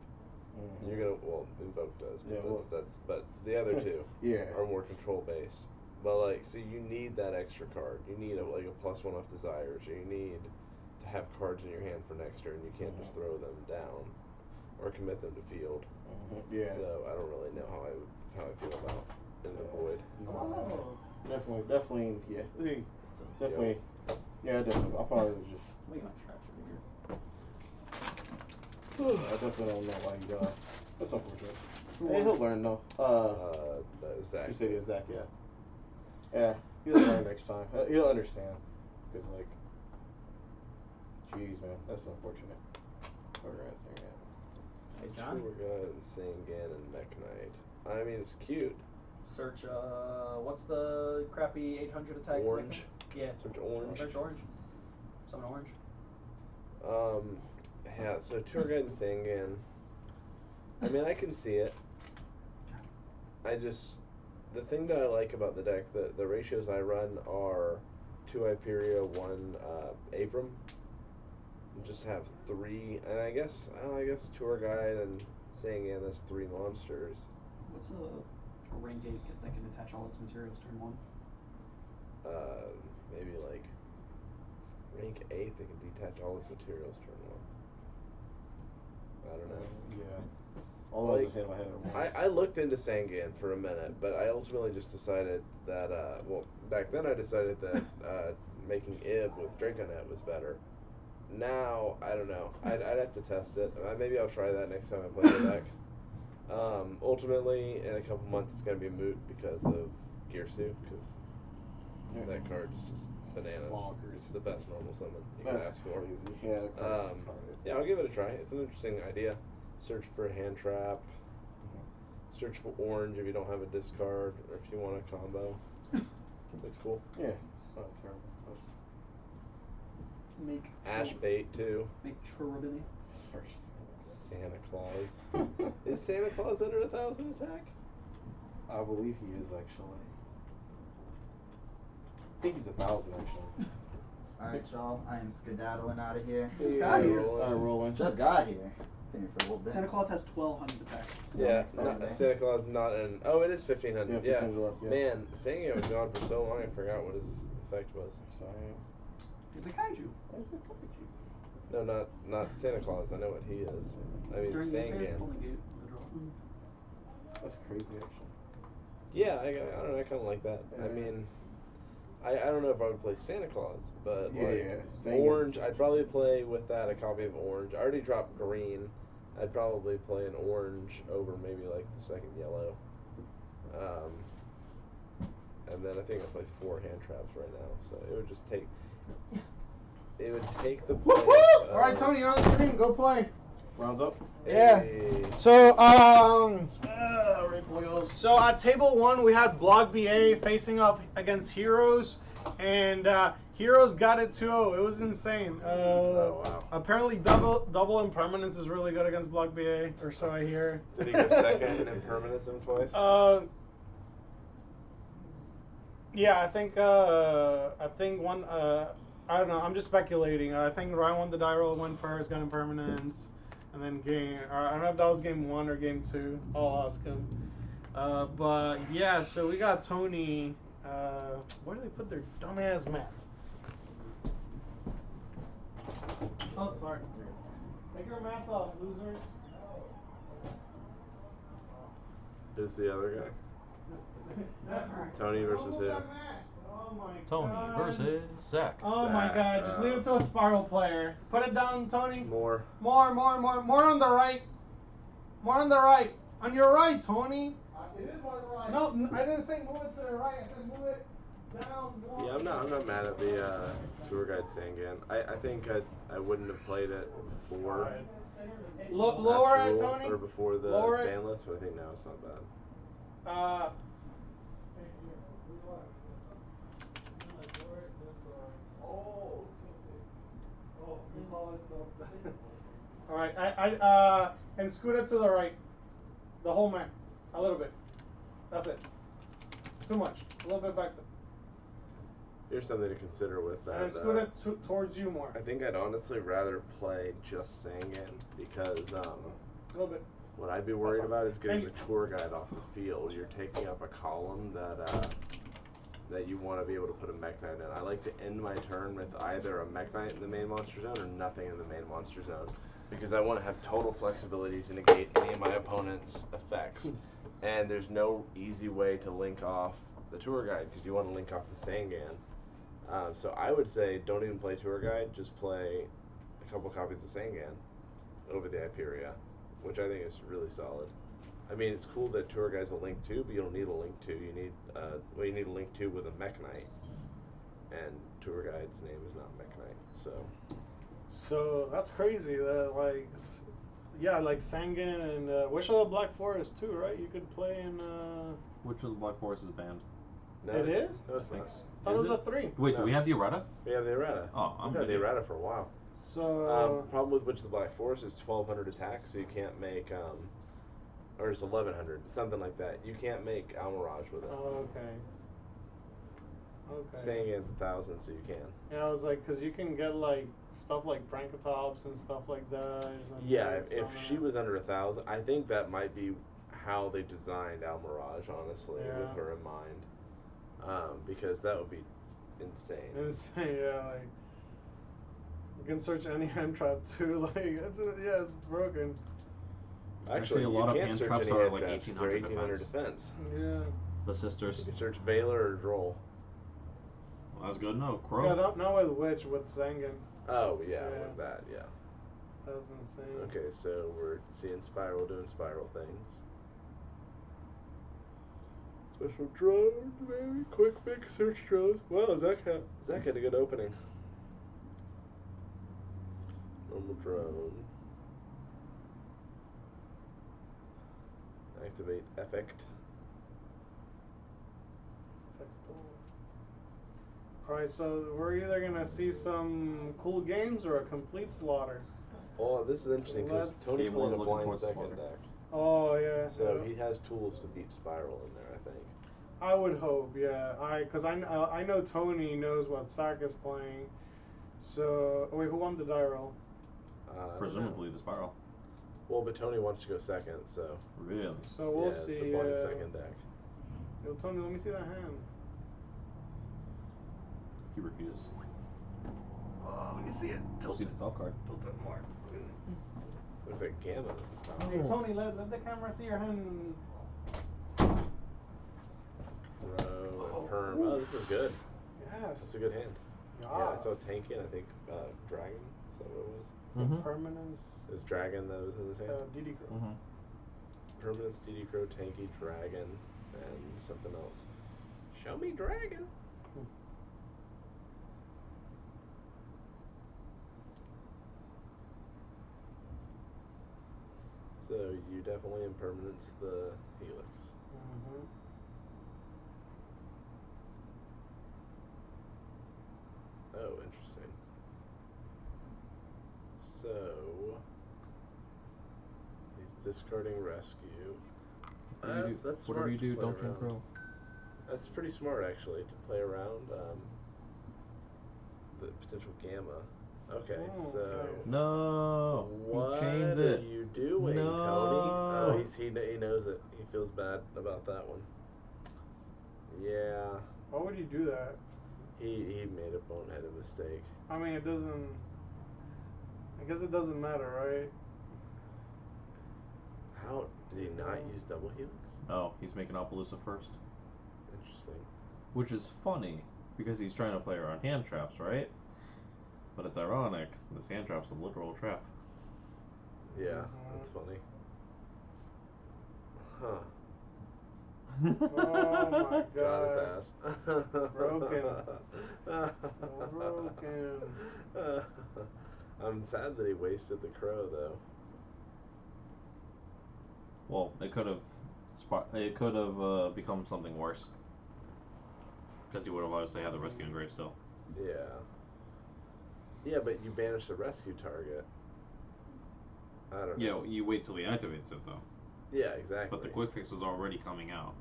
Mm-hmm. You're gonna Invoke does, but Yeah, but the other two yeah. are more control based. But like, so you need that extra card. You need a +1 off desires. Or you need to have cards in your hand for next turn. You can't just throw them down or commit them to field. Yeah. So I don't really know how I feel about In the Void. No, definitely, yeah, definitely, yeah, definitely. I'll probably just. We got traps I definitely don't know why you that's unfortunate. Hey, he'll learn though. Zach. Crusadia, Zach, yeah. Yeah, he'll learn next time. He'll understand. Because, like, jeez, man, that's unfortunate. Hey, John? Turgat and Sangan and Mech Knight. I mean, it's cute. Search, what's the crappy 800 attack? Orange. Yeah. Search orange. Search orange. Summon orange. Yeah, so Turgat and Sangan. I mean, I can see it. The thing that I like about the deck, the ratios I run are 2 Hyperia, 1 Avram. Just have 3, and I guess Tour Guide and Sangan, that's 3 monsters. What's a rank 8 that can attach all its materials turn 1? Maybe like rank 8 that can detach all its materials turn 1. I don't know. Yeah. All those just hit my head at once. I looked into Sangan for a minute, but I ultimately just decided that, back then I decided that making Ib with Draconet was better. Now, I don't know. I'd have to test it. Maybe I'll try that next time I play the deck. Ultimately, in a couple months, it's going to be moot because of Gearsu, because that card is just bananas. Bonkers. It's the best normal summon you can ask for. Crazy. Yeah, yeah, I'll give it a try. It's an interesting idea. Search for a hand trap. Search for orange if you don't have a discard, or if you want a combo. That's cool. Yeah, it's not terrible. Make Ash bait too. Make Cherubini. Santa Claus. Is Santa Claus under 1,000 attack? I believe he is actually. I think he's 1,000 actually. Alright, y'all. I am skedaddling out of here. Hey, got here. Rolling. Just got here. Been here for a little bit. Santa Claus has 1,200 attack. Yeah, Santa Claus not in. Oh, it is 1,500. Yeah, 1,500 less, yeah. Man, saying it was gone for so long, I forgot what his effect was. He's a kaiju. No, not Santa Claus. I know what he is. I mean, During Sangan. the only gate the draw. That's crazy, actually. Yeah, I don't know. I kind of like that. I mean, I don't know if I would play Santa Claus, but Orange, I'd probably play with that a copy of Orange. I already dropped green. I'd probably play an orange over maybe like the second yellow. And then I think I play 4 hand traps right now, so it would just take. It would take the. Woo! All right, Tony, you're on the screen. Go play. Rounds up. Yeah. Hey. So so at table 1 we had Block BA facing off against Heroes, and Heroes got it 2-0. It was insane. Oh, wow. Apparently double impermanence is really good against Block BA, or so I hear. Did he go second in impermanence him twice? Yeah, I think one. I don't know. I'm just speculating. I think Ryan won the die roll, went first, got impermanence, and then game. I don't know if that was game 1 or game 2. I'll ask him. But yeah, so we got Tony. Where do they put their dumbass mats? Oh, sorry. Take your mats off, losers. Who's the other guy? Tony versus who? Tony versus Zach. Oh my God! Just leave it to a spiral player. Put it down, Tony. More on the right. More on the right. On your right, Tony. It is on the right. No, I didn't say move it to the right. I said move it Yeah, I'm not mad at the tour guide Sangan. I think I wouldn't have played it before Lower it, Rule, Tony. or before the Lower it. ban list, but I think now it's not bad. All right, and scoot it to the right, the whole map, a little bit. That's it. Too much. A little bit back to. Here's something to consider with that. And scoot it towards you more. I think I'd honestly rather play just Sangan because A little bit. what I'd be worried about is getting the tour guide off the field. You're taking up a column that you want to be able to put a Mech Knight in. I like to end my turn with either a Mech Knight in the main monster zone or nothing in the main monster zone, because I want to have total flexibility to negate any of my opponent's effects. And there's no easy way to link off the tour guide because you want to link off the Sangan. So I would say don't even play tour guide, just play a couple copies of Sangan over the Hyperia, which I think is really solid. I mean, it's cool that tour guide's a link 2, but you don't need a link 2. You need you need a link 2 with a Mech Knight, and tour guide's name is not Mech Knight. So that's crazy. That like Sangan and Wish of the Black Forest too, right? You could play in. Which of the Black Forest is banned? No, It is? No, it's not. That was a 3. Wait, No. do we have the errata? We have the errata. Oh, I'm We've had good. the errata for a while. So problem with Witch of the Black Forest is 1200 attack, so you can't make or it's 1100, something like that. You can't make Almirage with it. Oh, okay. Okay. Sangan's 1000, so you can. Yeah, I was like, because you can get like stuff like Prankatops and stuff like that. Yeah, if she was under 1000, I think that might be how they designed Almirage, honestly, with her in mind. Because that would be insane. Insane, yeah. Like you can search any hand trap too. Like it's broken. Actually, a lot you of can't hand search traps any are hand like traps, 'cause they're 1800 defense. Yeah. The sisters. You can search Baylor or Droll. Well, that's good. No, Crow. Yeah, not with Witch, with Sangan. Oh, yeah, with that, yeah. That's insane. Okay, so we're seeing Spiral doing Spiral things. Special drone, baby. Quick fix, search drones. Wow, Zach had a good opening. Normal drone. Activate effect. Alright, so we're either gonna see some cool games or a complete slaughter. Oh, this is interesting because Tony's playing a blind second deck. Oh yeah. So he has tools to beat Spiral in there, I think. I would hope, yeah. Because I know Tony knows what Sack is playing. So wait, who won the die roll? Presumably the Spiral. Well, but Tony wants to go second, so. Really? So we'll see. It's a blind second deck. Yo, Tony, let me see that hand. He refuses. Oh, let me see it. We'll see the top card. Tilt it more. Looks like Gamma this time. Hey Tony, let the camera see your hand. Crow and Perm. Oh, this is good. Yes. That's a good hand. Yes. Yeah, I saw Tanky and I think Dragon. Is that what it was? The Permanence. It was Dragon that was in his hand? DD Crow. Permanence, DD Crow, Tanky, Dragon, and something else. Show me Dragon! So you definitely impermanence the Helix. Oh, interesting. So he's discarding Rescue. That's Whatever smart you to do, play don't turn around. Crow. That's pretty smart, actually, to play around the potential Gamma. Okay, so no, what he changed are it. you doing, No. Tony? Oh, he knows it. He feels bad about that one. Yeah. Why would you do that? He made a boneheaded mistake. I mean, it doesn't. I guess it doesn't matter, right? How did he not use double helix? Oh, he's making Appaloosa first. Interesting. Which is funny because he's trying to play around hand traps, right? But it's ironic. This hand trap's a literal trap. Yeah, that's funny. Huh. Oh my Got god. his ass. Broken. Broken. I'm sad that he wasted the crow though. Well, it could have, become something worse. Because you would have obviously had the rescue engrave still. Yeah. Yeah, but you banish the rescue target. I don't know. Yeah, you wait till he activates it though. Yeah, exactly. But the quick fix was already coming out.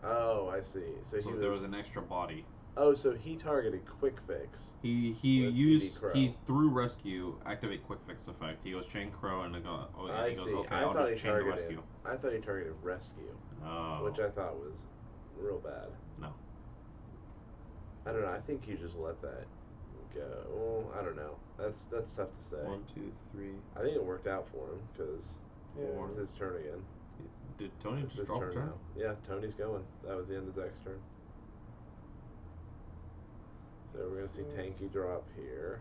Oh, I see. So there was an extra body. Oh, so he targeted quick fix. He threw rescue, activate quick fix effect. He goes chain crow and I see. okay, I I'll thought just he chain the targeted. rescue. I thought he targeted rescue. Oh. Which I thought was real bad. No. I don't know. I think you just let that go. Well, I don't know. That's tough to say. 1, 2, 3. I think it worked out for him because Yeah. it's his turn again. Did Tony It's just his drop a turn? now. Yeah, Tony's going. That was the end of Zach's turn. So we're gonna see Tanky drop here.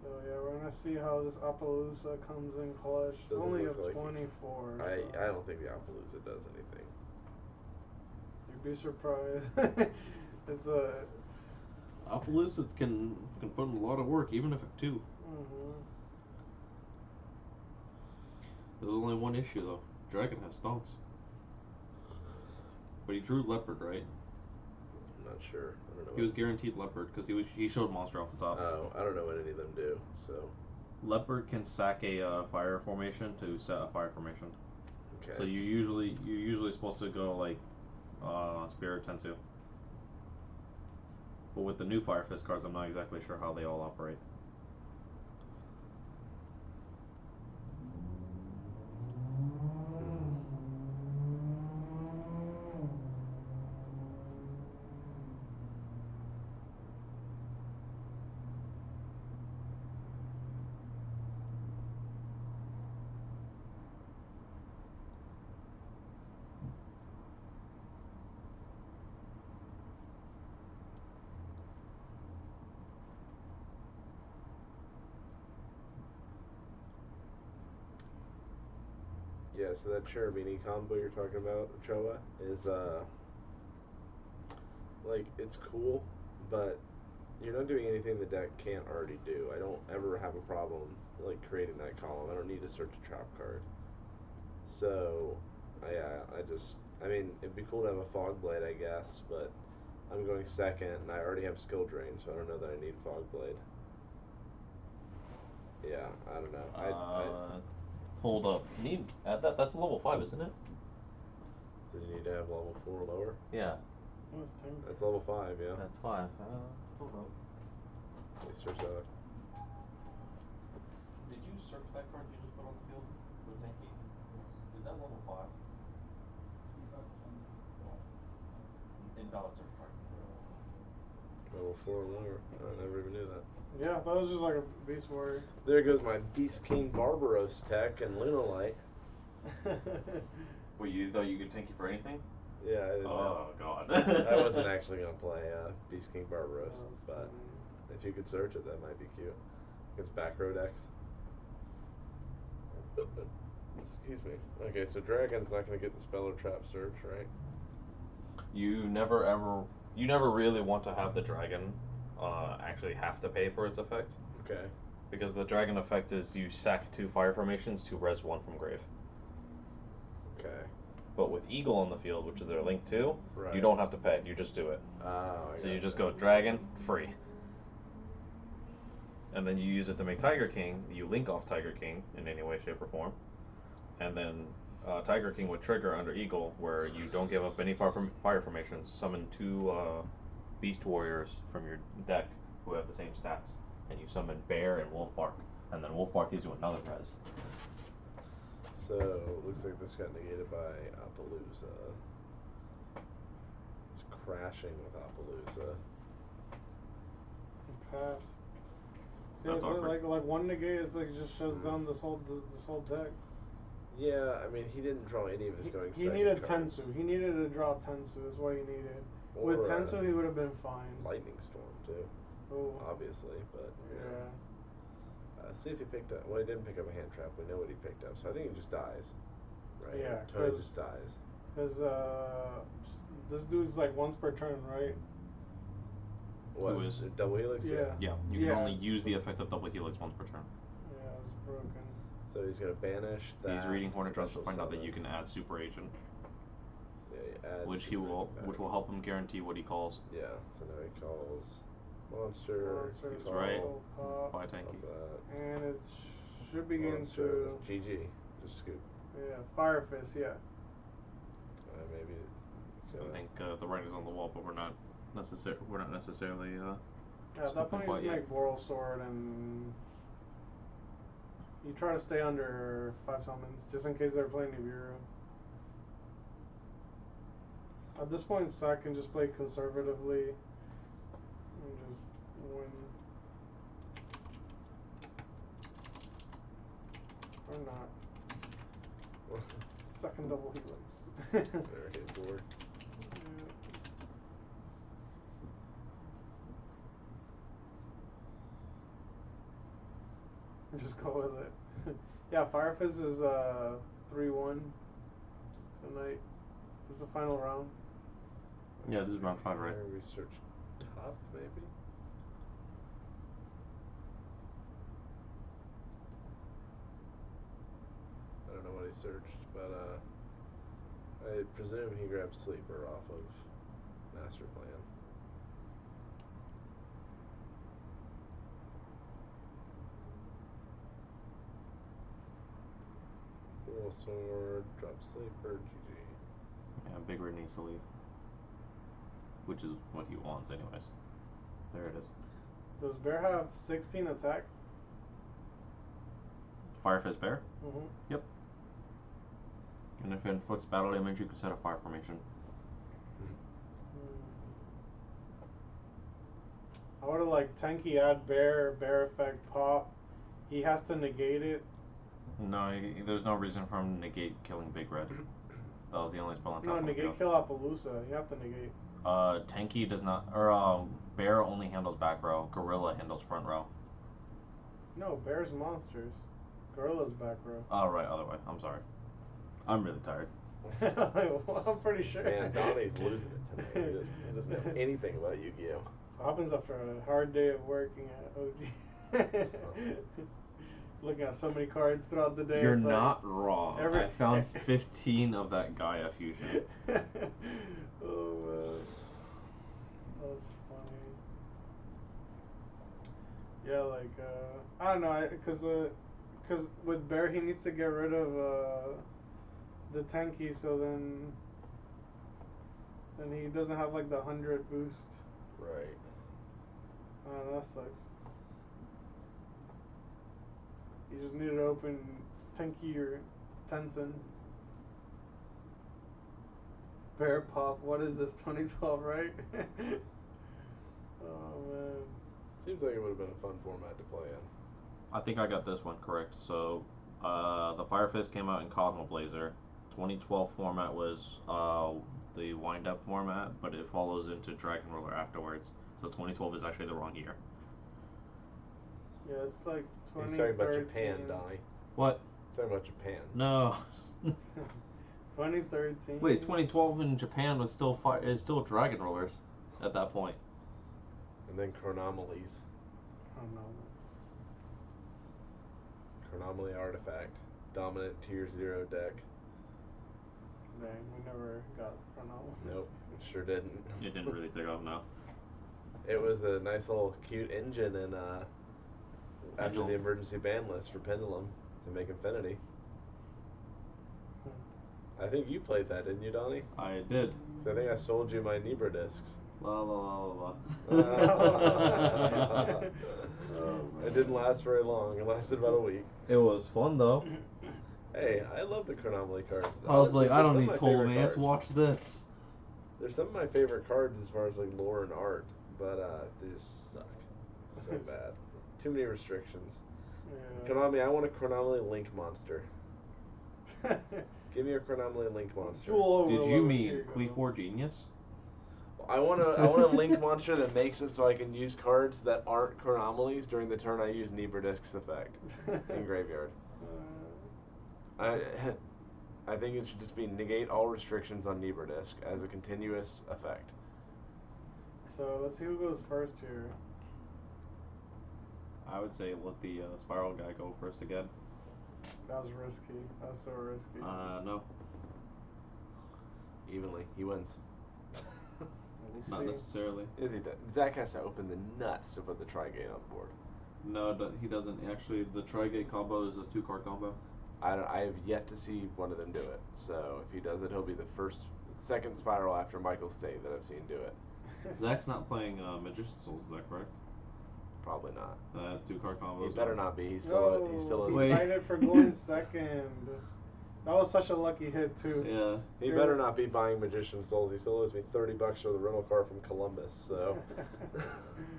So yeah, we're gonna see how this Appaloosa comes in clutch. Doesn't Only look a like 24. I don't think the Appaloosa does anything. You'd be surprised. It's a. Appaloosa can put in a lot of work, even if it's 2. Mm-hmm. There's only one issue though. Dragon has stomps. But he drew leopard, right? I'm not sure. I don't know. He was guaranteed leopard because he showed monster off the top. Oh, I don't know what any of them do. So leopard can sack a fire formation to set a fire formation. Okay. So you're usually supposed to go like Spirit Tensu. But with the new Fire Fist cards, I'm not exactly sure how they all operate. yeah, so that Cherubini combo you're talking about, Choa, is like it's cool, but you're not doing anything the deck can't already do. I don't ever have a problem like creating that column. I don't need to search a trap card. So I mean it'd be cool to have a Fog Blade, I guess, but I'm going second and I already have Skill Drain, so I don't know that I need Fog Blade. Yeah, I don't know. Hold up. You need add that. That's a level 5, isn't it? So you need to have level 4 or lower? Yeah. That's level 5, yeah. That's 5. Hold up. Let me search that. Did you search that card you just put on the field for Tanky? Is that level 5? Invalid search card. Level 4 or lower. I never even knew that. Yeah, that was just like a Beast Warrior. There goes my Beast King Barbaros tech and Lunalight. Well, you thought you could Tanky for anything? Yeah, I didn't Oh, God. I wasn't actually going to play Beast King Barbaros, but if you could search it, that might be cute. Against back row decks. Excuse me. Okay, so Dragon's not going to get the Spell or Trap search, right? You never really want to have the dragon actually have to pay for its effect. Okay. Because the dragon effect is you sack 2 fire formations to res 1 from grave. Okay. But with Eagle on the field, which is their link 2, Right. you don't have to pay. You just do it. Oh, so you just go dragon, free. And then you use it to make Tiger King. You link off Tiger King in any way, shape, or form. And then Tiger King would trigger under Eagle, where you don't give up any fire formations. Summon 2 Beast Warriors from your deck who have the same stats. And you summon Bear and Wolf Bark. And then Wolf Bark gives you another res. So, it looks like this got negated by Appaloosa. It's crashing with Appaloosa. Pass. Yeah, That's it's awkward. like one negate. It's like it just shuts down this whole deck. Yeah, I mean, he didn't draw any of his going He second needed cards. Tensu. He needed to draw Tensu. Is what he needed. Or, With Tensu, he would have been fine. Lightning Storm, too. Oh. Obviously, but... Yeah. See if he picked up... Well, he didn't pick up a hand trap. We know what he picked up. So I think he just dies. Right? Yeah, Tony 'cause just dies. Because this dude's like once per turn, right? What? Who is? Double Helix? Yeah. Yeah, you can Yeah, only it's- use the effect of double helix once per turn. Yeah, it's broken. So he's gonna banish that. He's reading Hornet Dress to special find out that summon. you can add Super Agent, Yeah, he adds which he Super will, Agent which back. will help him guarantee what he calls. Yeah. So now he calls monster. Monster, He right. calls Pop, By Tanky. that. and it should begin Monster. to. That's GG. Just scoop. Yeah, Fire Fist, yeah. Maybe it's I gonna. think the writing's on the wall, but we're not necessarily. Yeah, at that point you quite just yet. make Boral Sword and you try to stay under 5 summons, just in case they're playing Nibiru. At this point, Sack can just play conservatively and just win. Or not. Second double helix. There, hit board. Just go with it. Yeah, Fire Fist is 3-1 tonight. This is the final round. Yeah, this is round 5, right? Research tough, maybe. I don't know what he searched, but I presume he grabbed Sleeper off of Master Plan. Full Sword, drop Sleeper, GG. Yeah, Big Red needs to leave, which is what he wants, anyways. There it is. Does Bear have 16 attack? Fire Fist Bear? Mm-hmm. Yep. And if it inflicts battle damage, you can set a fire formation. I would have like Tenki add Bear effect pop. He has to negate it. No, there's no reason for him to negate killing Big Red. That was the only spell on top No, of negate kill Appaloosa. You have to negate. Tenki does not, or Bear only handles back row. Gorilla handles front row. No, Bear's monsters. Gorilla's back row. Oh, right, other way. I'm sorry. I'm really tired. Well, I'm pretty sure. Man, Donnie's losing it tonight. He doesn't know anything about Yu-Gi-Oh. So happens after a hard day of working at OG. Looking at so many cards throughout the day. You're it's not like wrong. I found 15 of that Gaia fusion. Oh man, that's funny. Yeah, like I don't know, cause with Bear he needs to get rid of the Tenki, so then he doesn't have like the 100 boost. Right. That sucks. You just need to open Tenki or Tensen. Bear Pop, what is this, 2012, right? Oh man. Seems like it would have been a fun format to play in. I think I got this one correct. So, the Fire Fist came out in Cosmo Blazer. 2012 format was the wind-up format, but it follows into Dragon Roller afterwards. So 2012 is actually the wrong year. Yeah, it's like 2013. He's talking about Japan, Donnie. What? He's talking about Japan. No. 2013. Wait, 2012 in Japan was still Dragon Rollers at that point. And then Chronomalies. Oh no. Chronomaly Artifact. Dominant Tier 0 deck. Dang, we never got Chronomalies. Nope, sure didn't. It didn't really take off, no. It was a nice little cute engine and after the emergency ban list for Pendulum to make Infinity. I think you played that, didn't you, Donnie? I did. So I think I sold you my Nebra discs. La la la la la. It didn't last very long. It lasted about a week. It was fun though. Hey, I love the Chronomaly cards. I was Honestly, like, I they're don't some need of my favorite Ptolemaeus, cards. watch this. They're some of my favorite cards as far as like lore and art, but they just suck so bad. Too many restrictions. Yeah. Konami, I want a Chronomaly Link monster. Give me a Chronomaly Link monster. Did you mean Clee4 Genius? I want a Link monster that makes it so I can use cards that aren't Chronomalies during the turn I use Nebra Disc's effect in graveyard. I I think it should just be negate all restrictions on Nebra Disc as a continuous effect. So let's see who goes first here. I would say let the spiral guy go first again. That was risky. That's so risky. No. Evenly, he wins. Not necessarily. Is he? Zach has to open the nuts to put the Tri-Gate on board. No, he doesn't. Actually, the Tri-Gate combo is a 2-card combo. I have yet to see one of them do it. So if he does it, he'll be the second spiral after Michael State that I've seen do it. Zach's not playing Magician Souls, is that correct? Probably not. 2-card combos. He better not be. He's No, still he's excited for going second. That was such a lucky hit too. Yeah. He better not be buying Magician Souls. He still owes me $30 for the rental car from Columbus. So.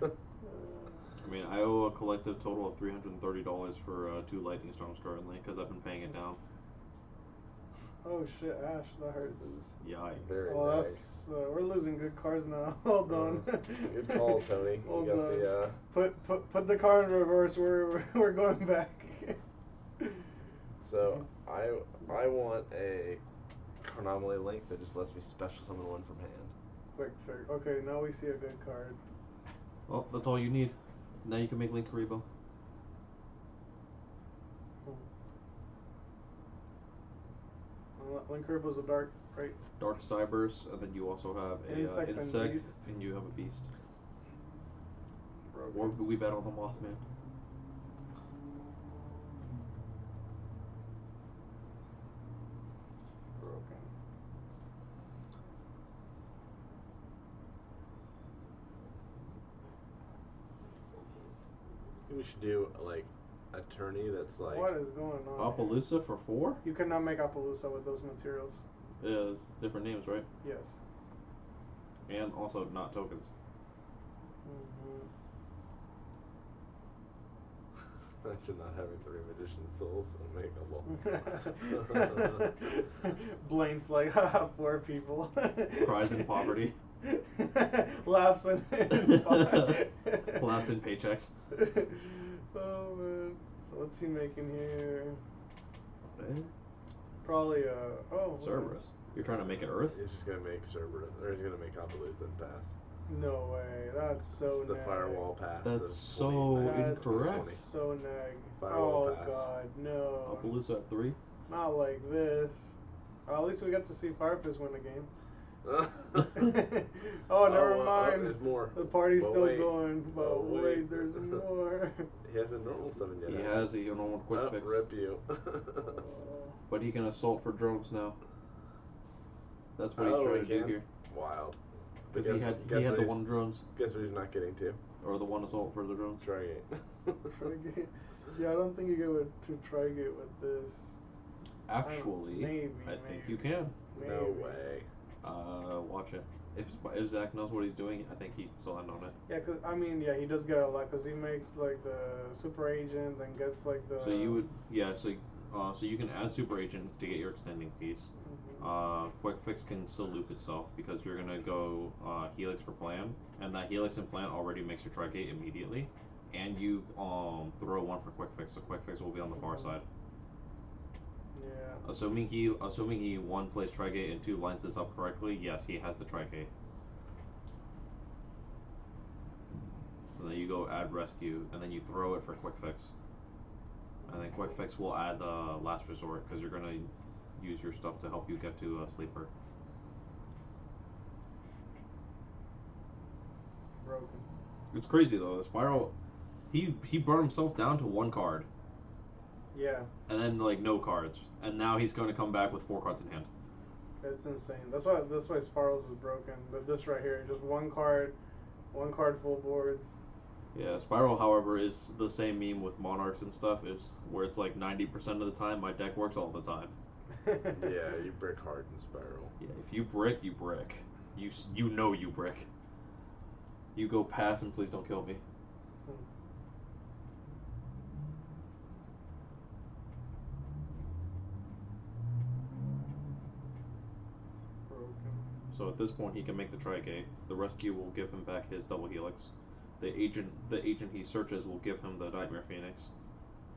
I mean, I owe a collective total of $330 for 2 Lightning Storms currently because I've been paying it down. Oh shit, Ash, that hurts. Yikes. Very Oh, nice. that's we're losing good cards now. Hold on. Good call, Tony. Hold you got on. the. Put the card in reverse. We're going back. So I want a Chronomaly Link that just lets me special summon one from hand. Quick trick. Okay, now we see a good card. Well, that's all you need. Now you can make Link Karibo. Link Karibo's a dark, right? Dark Cybers, and then you also have a Insect and insect, beast. and you have a beast. Broken. Or we battle the Mothman. Broken. I think we should do like a tourney that's like. What is going on? Appaloosa for 4? You cannot make Appaloosa with those materials. Is different names, right? Yes. And also not tokens. Imagine not having 3 Magician Souls and make a lol. Blaine's like, haha, poor people. Cries in poverty. Laughs in Laughs in paychecks. Oh man. So what's he making here? Probably Cerberus. You're trying to make it Earth? He's just gonna make Cerberus, or he's gonna make Appaloosa and pass. No way. That's so It's the nag. firewall pass. That's of so 20. incorrect. That's so nag. Firewall Oh pass. god, no. Appaloosa at 3? Not like this. At least we got to see Firefist win the game. Oh, never mind. There's more. The party's But still wait. going, but Oh, wait, there's more. He hasn't normal summoned yet. He has a normal quick fix. Rip you. But he can assault for drones now. That's what he's Oh, trying he to do can? here. Wild. Because he had what the he's- 1 drones. Guess what he's not getting to? Or the 1 assault for the drones. Tri-Gate. Tri-Gate. Yeah, I don't think you get to Tri-Gate with this. Actually, Maybe, I think you can. No way. Watch it. If Zach knows what he's doing, I think he can still end on it. Yeah, cause I mean, yeah, he does get a lot, cause he makes like the super agent, then gets like the. So you would, yeah. So you can add super agent to get your extending piece. Quick fix can still loop itself because you're gonna go helix for plan, and that helix and plan already makes your Tri-Gate immediately, and you throw 1 for quick fix. So quick fix will be on the far side. Yeah. Assuming he 1 plays Tri-Gate and 2 lines this up correctly, yes, he has the Tri-Gate. So then you go add rescue, and then you throw it for quick fix. And then quick fix will add the last resort because you're gonna use your stuff to help you get to a sleeper. Broken. It's crazy though. The spiral, he brought himself down to 1 card. Yeah. And then like no cards, and now he's going to come back with 4 cards in hand. It's insane. That's why Spirals is broken. But this right here, just 1 card full boards. Yeah, Spiral, however, is the same meme with Monarchs and stuff, is where it's like 90% of the time my deck works all the time. Yeah, you brick hard in Spiral. Yeah, if you brick, you brick. You know you brick. You go pass and please don't kill me. So at this point he can make the Tri-Gate. The rescue will give him back his double helix. The agent he searches will give him the Nightmare Phoenix.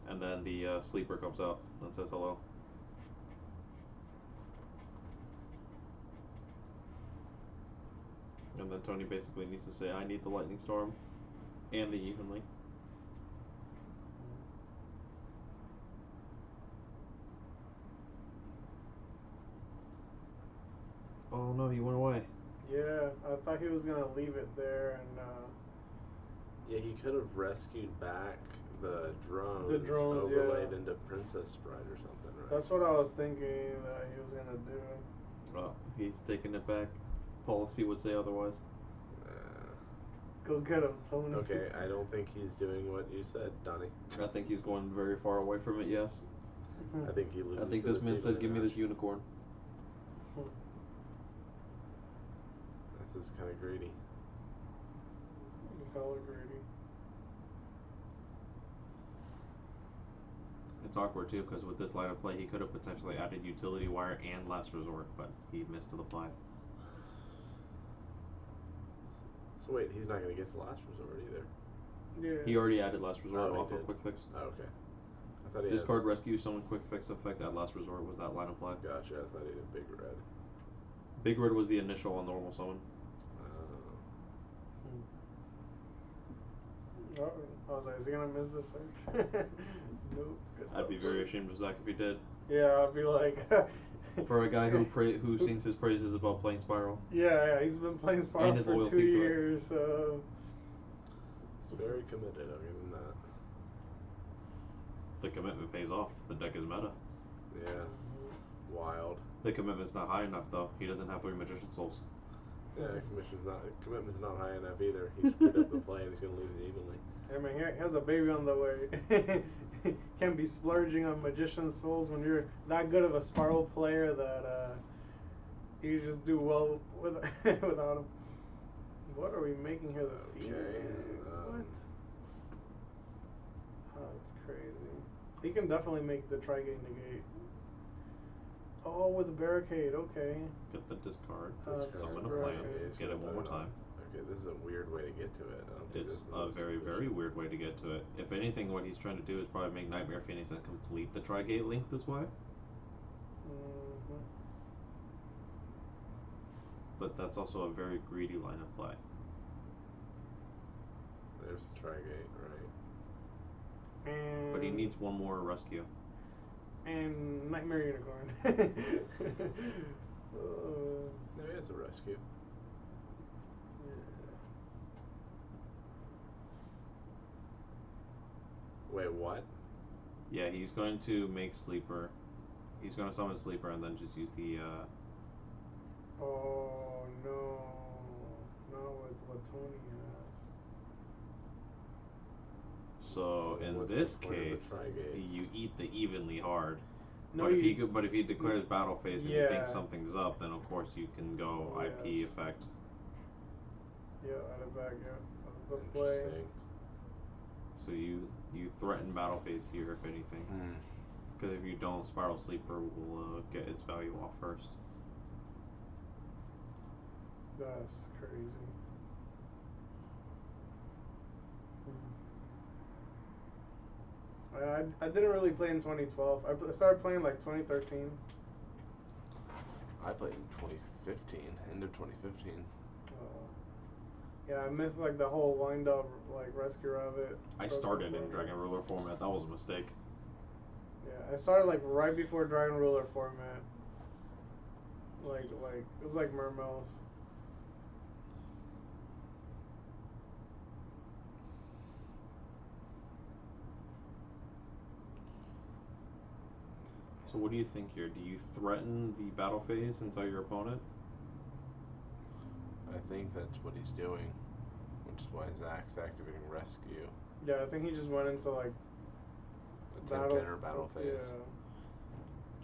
And then the sleeper comes out and says hello. And then Tony basically needs to say, I need the lightning storm and the evenly. Oh no, he went away. Yeah, I thought he was gonna leave it there and. Yeah, he could have rescued back the drones, yeah. overlaid into Princess Sprite or something, right? That's what I was thinking that he was gonna do. Well, he's taking it back. Policy would say otherwise. Go get him, Tony. Okay, I don't think he's doing what you said, Donnie. I think he's going very far away from it, yes. I think he loses. I think this man said, give me this unicorn. This is kind of greedy. Hella greedy. It's awkward too, because with this line of play, he could have potentially added utility wire and last resort, but he missed the play. So wait, he's not going to get the last resort either. Yeah. He already added last resort off of quick fix. Oh, okay. I thought he Discard rescue summon quick fix effect at last resort was that line of play. Gotcha. I thought he did big red. Big red was the initial on normal summon. Oh, I was like, is he gonna miss this search? Nope. I'd be very ashamed of Zach if he did. Yeah, I'd be like. For a guy who sings his praises about playing Spiral. Yeah, he's been playing Spiral for 2 years, so. He's very committed, I'll give him that. The commitment pays off. The deck is meta. Yeah. Wild. The commitment's not high enough though. He doesn't have 3 Magician Souls. Yeah, commitment's not high enough either. He screwed up the play and he's gonna lose it evenly. I mean, he has a baby on the way. Can't be splurging on Magician Souls when you're that good of a Spiral player that you just do well without him. What are we making here? The Phoenix? What? Oh, that's crazy. He can definitely make the Tri-Gate negate. Oh, with a barricade, okay. Get the discard. Summon a plan. Get it one more time. Okay, this is a weird way to get to it. I don't think It's this is a very, very weird way to get to it. If anything, what he's trying to do is probably make Nightmare Phoenix and complete the Tri-Gate link this way. But that's also a very greedy line of play. There's the Tri-Gate, right? And But he needs one more rescue. And Nightmare Unicorn. No, he has a rescue. Wait, what? Yeah, he's going to make Sleeper. He's going to summon Sleeper and then just use the. Oh no, not with what Tony has. So in this case, you eat the evenly hard. No, but if he declares battle phase and you think something's up, then of course you can go IP effect. Yeah, out of back. Yeah, that's the play. So you threaten battle phase here if anything, because if you don't, Spiral Sleeper will get its value off first. That's crazy. I didn't really play in 2012. I started playing like 2013. I played in 2015, end of 2015. Yeah, I missed like the whole wind up like Rescue Rabbit. I started in Dragon Ruler format. That was a mistake. Yeah, I started like right before Dragon Ruler format. Like it was like Mermels. So what do you think here? Do you threaten the battle phase until your opponent? I think that's what he's doing, which is why Zach's activating Rescue. Yeah, I think he just went into like a 10-10 or battle phase.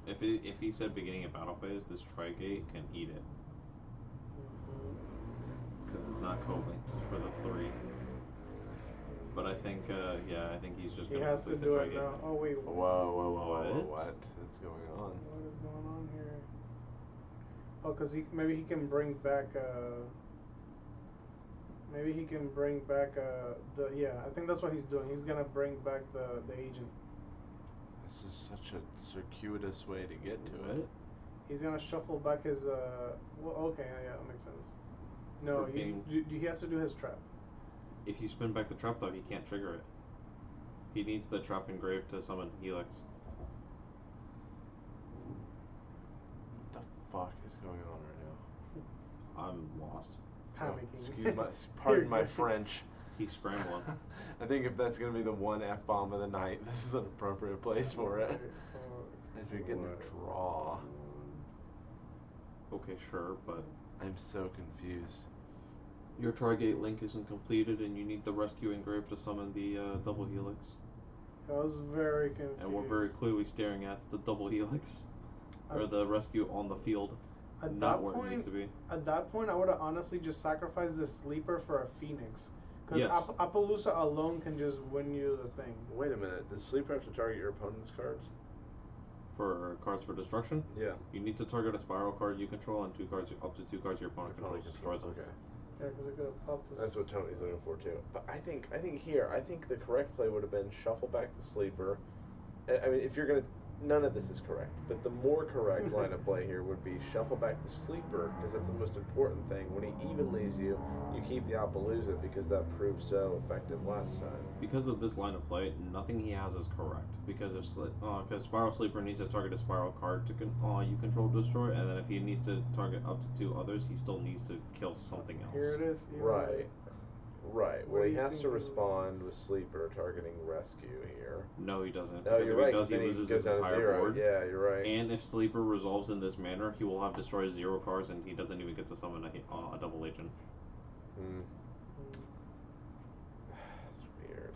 Yeah. If he said beginning of battle phase, this Tri-Gate can eat it. Because it's not co-linked for the 3. But I think, I think he's just going to has to do it now. Oh wait. Whoa, what is going on? What is going on here? Oh, because maybe he can bring back maybe he can bring back I think that's what he's doing. He's gonna bring back the agent. This is such a circuitous way to get to it. He's gonna shuffle back his well, okay, yeah, that makes sense. No, for he has to do his trap. If you spin back the trap though, he can't trigger it. He needs the trap engraved to summon Helix. What the fuck is going on right now? I'm lost. Panicking. Pardon my French. He's scrambling. I think if that's gonna be the one F-bomb of the night, this is an appropriate place for it. As we get a draw. Okay, sure, but I'm so confused. your Trigate link isn't completed, and you need the rescue engrave to summon the double helix. I was very confused. And we're very clearly staring at the double helix, or the rescue on the field, not where it needs to be. At that point, I would have honestly just sacrificed the sleeper for a Phoenix. Because Yes. Appaloosa alone can just win you the thing. Wait a minute. Does sleeper have to target your opponent's cards? For cards for destruction? Yeah. You need to target a spiral card you control and up to two cards your opponent controls destroys them. Okay. Yeah, because it could have popped this. That's what Tony's looking for too. But I think the correct play would have been shuffle back the sleeper. I mean, if you're gonna, none of this is correct. But the more correct line of play here would be shuffle back the sleeper, because that's the most important thing. When he even leaves you, you keep the Appaloosa because that proved so effective last time. Because of this line of play, nothing he has is correct. Because if because Spiral Sleeper needs to target a spiral card to you control destroy, and then if he needs to target up to two others, he still needs to kill something else. Here it is. Right. Right. What Well, do he you has think to he respond with sleeper targeting rescue here. No, he doesn't. No, Because you're if right. he does, he Then loses goes his down to entire zero. board. Yeah, you're right. And if Sleeper resolves in this manner, he will have destroyed 0 cards, and he doesn't even get to summon a double agent. Hmm. That's weird.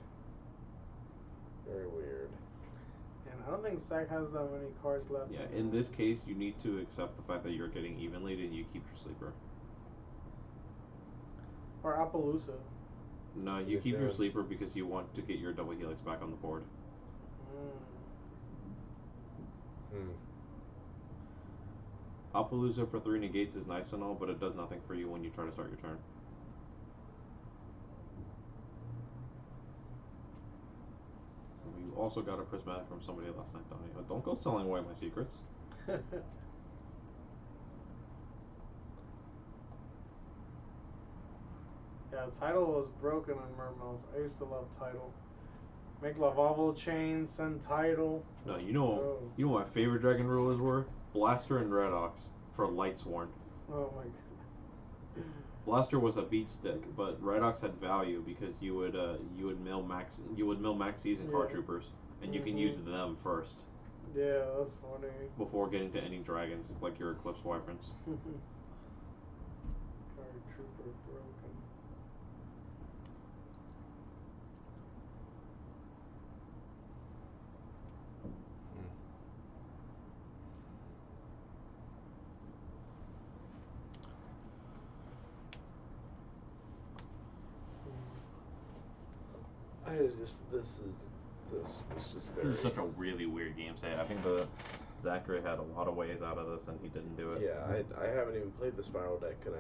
Very weird. And I don't think Sack has that many cards left. Yeah, in this case, you need to accept the fact that you're getting even lead and you keep your Sleeper. Or Appaloosa. No, That's you what keep he's your doing. Sleeper because you want to get your double helix back on the board. Appaloosa for 3 negates is nice and all, but it does nothing for you when you try to start your turn. You also got a prismatic from somebody last night, Donnie. Don't go selling away my secrets. Yeah, Tidal was broken on Mermels. I used to love Tidal. Make Lavavo chain, send Tidal. No, you know what my favorite dragon rulers were? Blaster and Redox for Lightsworn. Oh my god. Blaster was a beat stick, but Redox had value because you would mill max season card troopers, and you can use them first. Yeah, that's funny. Before getting to any dragons like your Eclipse Wyverns. Card trooper broken. This was just very... This is such a really weird game state. I think the Zachary had a lot of ways out of this and he didn't do it. Yeah, I haven't even played the Spiral deck, and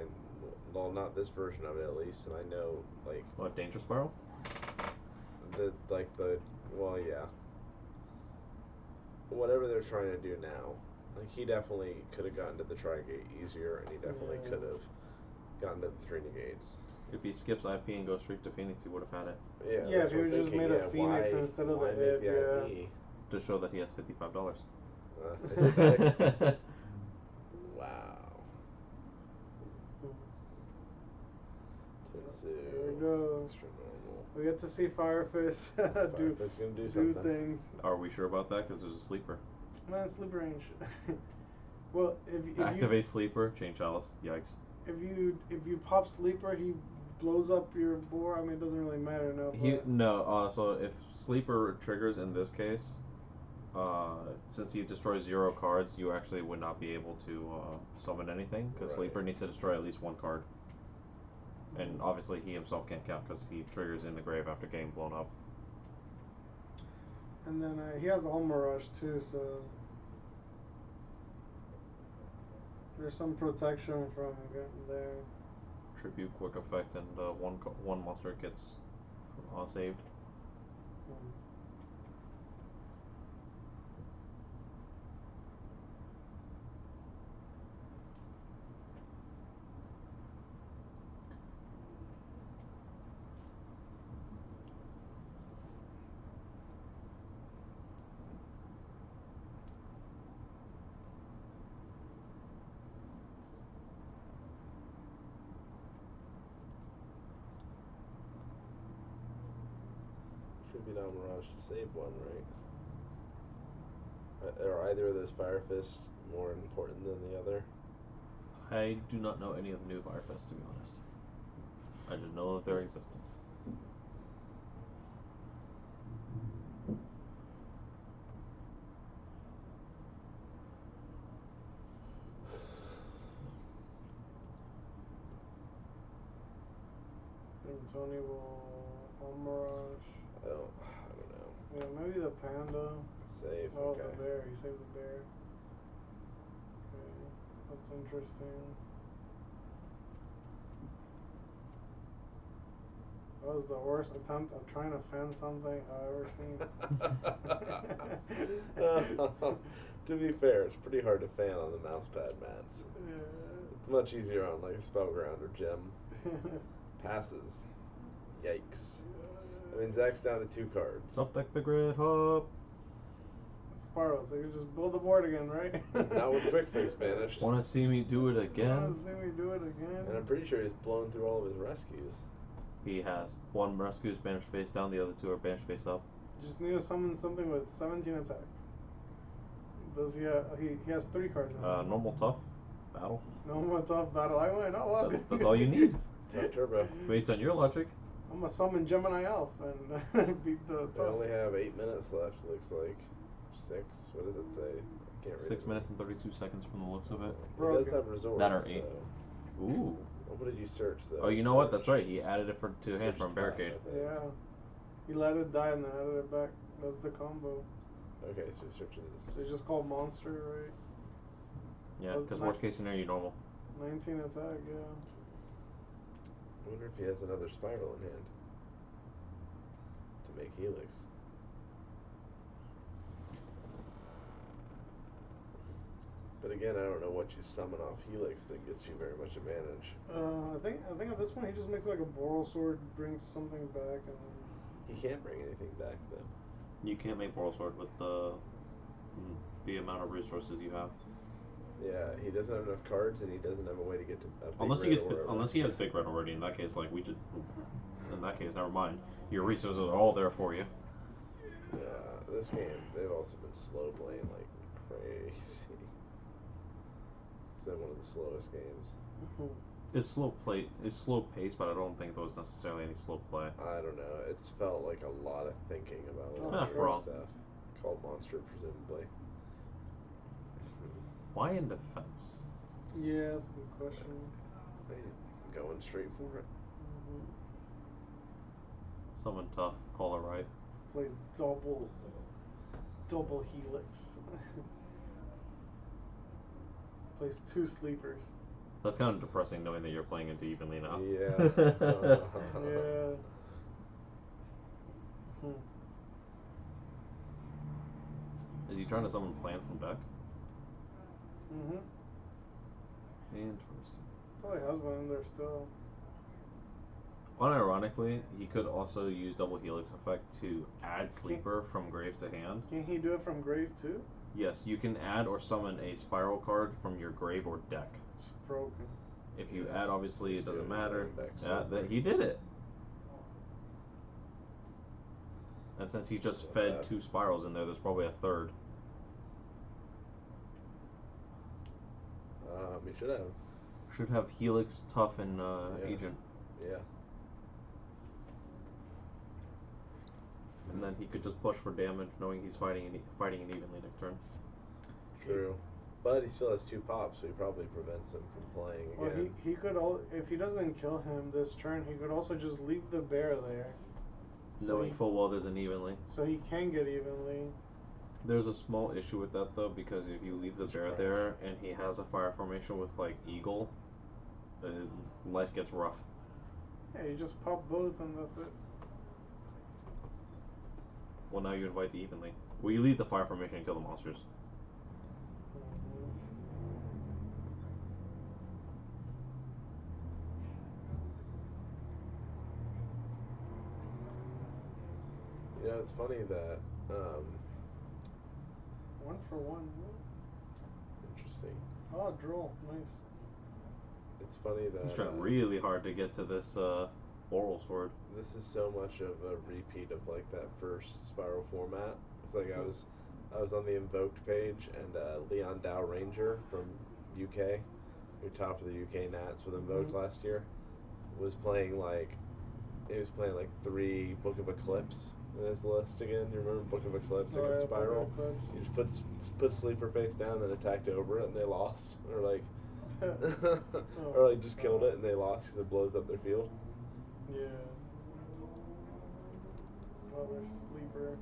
well, not this version of it at least, and I know, like... What, Danger Spiral? Well, yeah. Whatever they're trying to do now. Like, he definitely could have gotten to the Trigate easier, and he definitely could have gotten to the 3 negates. If he skips IP and goes straight to Phoenix, he would have had it. Yeah, if he would just made a Phoenix instead of the IP? To show that he has $55. Is it that expensive? Wow. Tetsu. There we go. Extra normal. We get to see Firefist Firefist gonna do something. things. Are we sure about that? Because there's a sleeper. Man, sleeper ain't shit. Well, if Activate sleeper, chain chalice. Yikes. If you pop sleeper, he blows up your board. I mean, it doesn't really matter now. So if sleeper triggers in this case, since he destroys 0 cards, you actually would not be able to summon anything because sleeper needs to destroy at least 1 card. And obviously he himself can't count because he triggers in the grave after getting blown up. And then he has Alma Rush too, so there's some protection from getting there. Tribute quick effect and one monster gets saved. Crocodile Mirage to save one, right? Are either of those Fire Fists more important than the other? I do not know any of the new Fire Fists, to be honest. I just know of their existence. I think Tony will Mirage. I don't know. Yeah, maybe the panda. Save. Oh, Okay. the bear. He saved the bear. Okay, that's interesting. That was the worst attempt at trying to fan something I've ever seen. To be fair, it's pretty hard to fan on the mouse pad mats. Yeah. It's much easier on like Spellground or Gem. Passes. Yikes. I mean, Zach's down to 2 cards. Top deck Big Red Hop. Spiral, so you can just build the board again, right? Not with Quick Fix banished. Want to see me do it again? Want to see me do it again? And I'm pretty sure he's blown through all of his rescues. He has. One rescue is banished face down, the other 2 are banished face up. Just need to summon something with 17 attack. Does he has 3 cards in Normal tough. Battle. Normal tough battle. I win. Oh, well. That's all you need. Tough turbo. Based on your logic. I'm gonna summon Gemini Elf and beat the They tough. only have 8 minutes left, looks like. 6. What does it say? I can't read 6 minutes and 32 seconds from the looks of it. He does have resort. That are 8. So. Ooh. What did you search though? Oh, you know what? That's right. He added it to hand from Search Barricade. tough, I think. Yeah. He let it die and then added it back. That's the combo. Okay, so he searches. They just called monster, right? Yeah, because worst case scenario, normal. 19 attack, yeah. I wonder if he has another spiral in hand to make Helix. But again, I don't know what you summon off Helix that gets you very much advantage. I think at this point he just makes like a Boral Sword, brings something back, and He can't bring anything back though. You can't make Boral Sword with the amount of resources you have. Yeah, he doesn't have enough cards, and he doesn't have a way to get to. Unless he has Big Red already. In that case, like we did. In that case, never mind. Your resources are all there for you. Yeah, this game they've also been slow playing like crazy. It's been one of the slowest games. It's slow paced, but I don't think there was necessarily any slow play. I don't know. It's felt like a lot of thinking about a lot Not of wrong. stuff. Called Monster, presumably. Why in defense? yeah, that's a good question. He's going straight for it. Someone tough. Call it right. Plays double Helix. Plays 2 sleepers. That's kind of depressing knowing that you're playing into evenly now. Yeah. Yeah. Is he trying to summon plant from deck? Interesting. Probably has one in there still. Unironically, he could also use double helix effect to add sleeper from grave to hand. Can he do it from grave too? Yes, you can add or summon a spiral card from your grave or deck. It's broken. If you add, obviously it doesn't matter. Yeah, He did it. And since he just fed 2 spirals in there, there's probably a third. He should have. Should have Helix, Tough, and Agent. Yeah. And then he could just push for damage, knowing he's fighting evenly next turn. True. But he still has 2 pops, so he probably prevents him from playing again. Well, he could if he doesn't kill him this turn, he could also just leave the bear there. Knowing full well there's an evenly. So he can get evenly. There's a small issue with that though, because if you leave the bear there and he has a fire formation with like Eagle, life gets rough. Yeah, you just pop both and that's it. Well, now you invite the evenly. Well, you leave the fire formation and kill the monsters. You know, it's funny that. 1 for 1. Interesting. Oh, droll. Nice. It's funny that. He's trying really hard to get to this Oral Sword. This is so much of a repeat of like that first Spiral format. It's like I was on the Invoked page, and Leon Dow Ranger from UK, who topped the UK Nats with Invoked last year, was playing like 3 Book of Eclipse in his list again. You remember Book of Eclipse against Spiral? You just put Sleeper face down, then attacked over it, and they lost, or like or like just killed it and they lost because it blows up their field. Yeah. Another sleeper.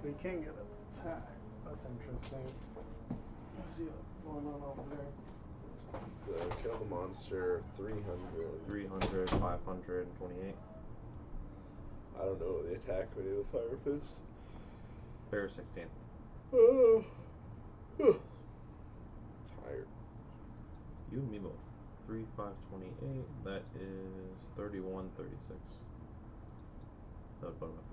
We can get an attack. That's interesting. Let's see what's going on over there. So kill the monster, 300. 300, 528. I don't know what the attack would do, the Fire Fist. Fair 16. Tired. You and me both. 3, 5, 28. That is 31, 36. That would put him at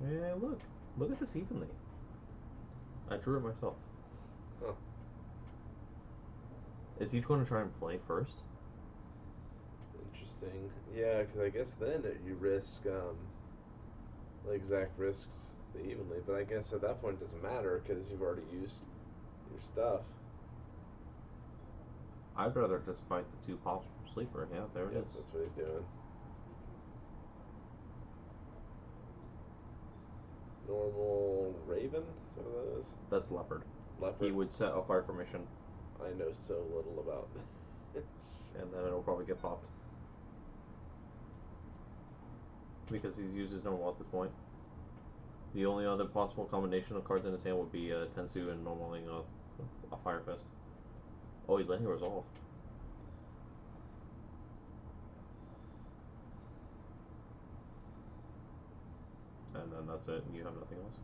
44. Yeah, look. Look at this evenly. I drew it myself. Huh. Is he going to try and play first? Interesting. Yeah, because I guess then you risk, like Zach risks the evenly, but I guess at that point it doesn't matter because you've already used your stuff. I'd rather just fight the 2 pops from Sleeper. Yeah, there it is. That's what he's doing. Normal Raven? Is that what that is? That's Leopard. Leopard? He would set a fire formation. I know so little about this. And then it'll probably get popped. Because he's used his normal at this point. The only other possible combination of cards in his hand would be Tensu and normaling a Fire Fist. Oh, he's letting it resolve. And then that's it, and you have nothing else.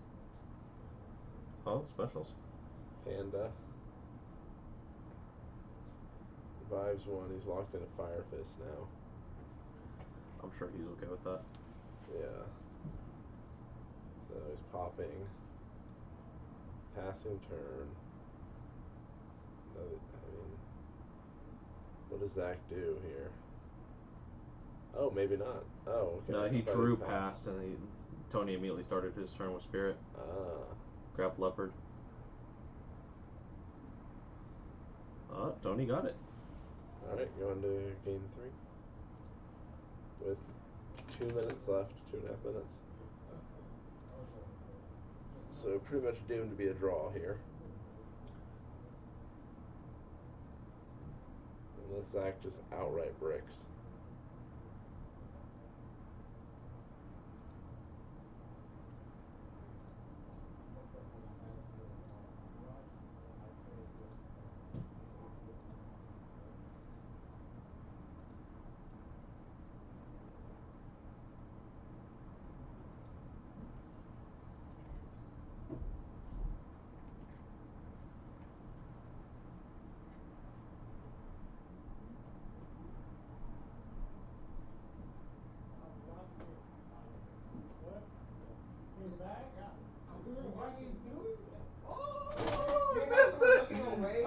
Oh, specials. Panda. Revives 1, he's locked in a Fire Fist now. I'm sure he's okay with that. Yeah. So he's popping. Passing turn. Another, I mean, what does Zach do here? Oh, maybe not. Oh, okay. No, he drew past, and Tony immediately started his turn with Spirit. Grabbed Leopard. Oh, Tony got it. Alright, going to game 3. With 2 minutes left, 2.5 minutes. So pretty much doomed to be a draw here. Unless Zach just outright bricks.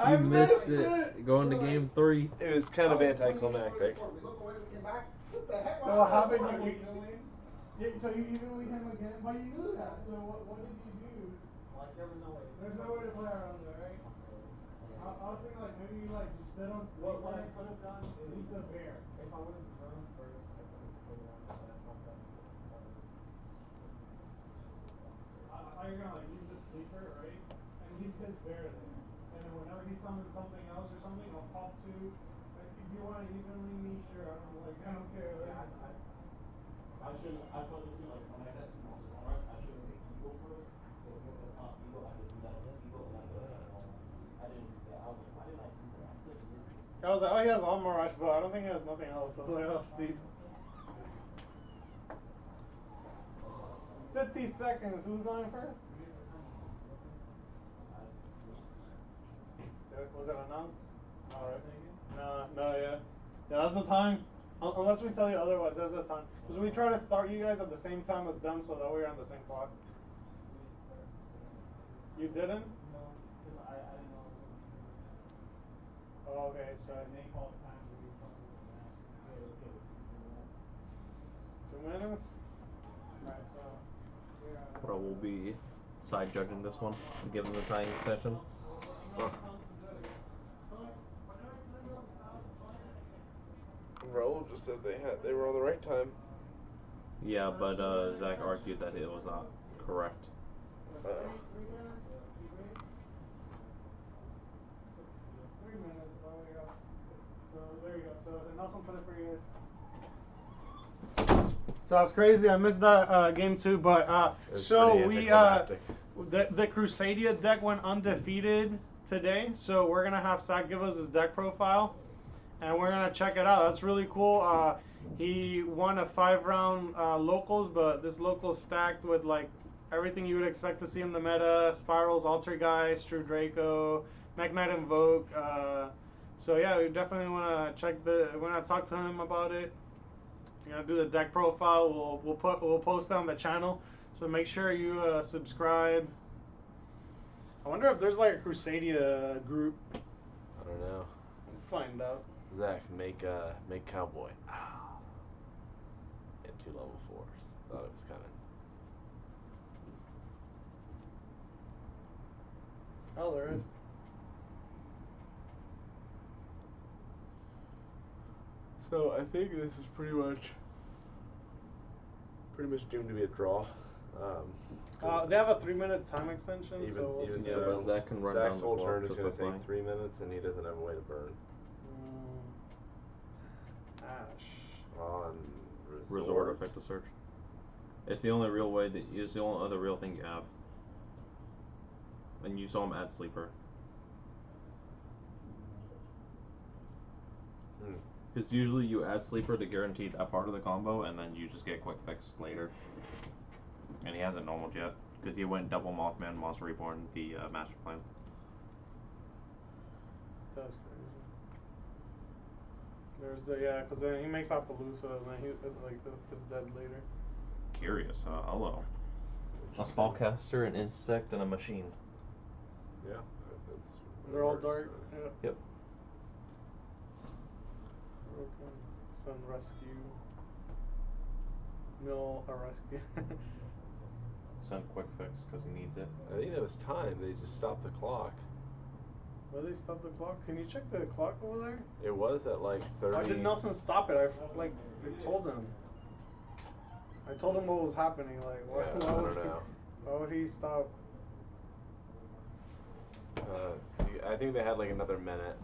You missed it. Going to game 3. It was kind of anticlimactic. So what happened? So you evenly him again, but you knew that. So what did you do? Like there was no way. There's no way to play around it, right? I was thinking like maybe you like just sit on sleep. What I could have done is eat the bear. If I would have drawn first, I could have played around it, but I fucked up. I thought you were gonna like leave the sleeper, right? And leave his bear there. And then whenever he summons something else or something, I'll pop 2. Like, if you want to evenly me, sure. I don't care. Like, I shouldn't. I thought too. Like when I had 2 monsters on rush, I should have made Eagle first. So if he was gonna pop Eagle, I could do that as Eagle, and I could have won. I didn't do that. I was like, why didn't I do that? I'm such an idiot. I was like, oh, he has Armor Rush, but I don't think he has nothing else. I was like, oh, Steve. 50 seconds. Who's going first? Was it announced? No, yeah. Yeah, that's the time. Unless we tell you otherwise, that's the time. Because we try to start you guys at the same time as them so that we're on the same clock. You didn't? No, because I didn't know. Oh, okay, so 2 minutes. Alright, so Bro will be side judging this one to give him the tying extension. Raul just said they were on the right time. Yeah, but Zach argued that it was not correct. 3 minutes. So we go. So there you go. So the Nelson put it for you guys. So that's crazy. I missed that game too, but so we the Crusadia deck went undefeated today. So we're gonna have Zach give us his deck profile, and we're gonna check it out. That's really cool. He won a 5-round locals, but this local stacked with like everything you would expect to see in the meta: Spirals, Alter Guy, True Draco, Mech Knight Invoke. So yeah, we definitely want to check the. We're gonna talk to him about it. We're gonna do the deck profile. We'll post it on the channel. So make sure you subscribe. I wonder if there's like a Crusadia group. I don't know. Let's find out. Zach, make Cowboy. And 2 level 4s. Thought it was coming. Oh, there is. So I think this is pretty much doomed to be a draw. They have a 3-minute time extension. Even so, Zach can run Zach's down the whole clock turn is just going to by take 3 minutes, and he doesn't have a way to burn. Ash. On Resort effect to search. It's the only real way that it's the only other real thing you have. And you saw him add sleeper. Because usually you add sleeper to guarantee that part of the combo, and then you just get quick fix later. And he hasn't normaled yet, because he went double Mothman, Monster Reborn, the master plan. That's crazy. There's because then he makes Appaloosa, and then he is dead later. Curious, hello. A spellcaster, an insect, and a machine. Yeah, they're all dark. Yeah. Yep. Broken Sun Rescue. Mill a rescue. Send quick fix because he needs it. I think that was time. They just stopped the clock. Why they stop the clock? Can you check the clock over there? It was at like 30. Why did Nelson stop it? I told him. I told him what was happening. Like, why, I don't know. Why would he stop? I think they had like another minute.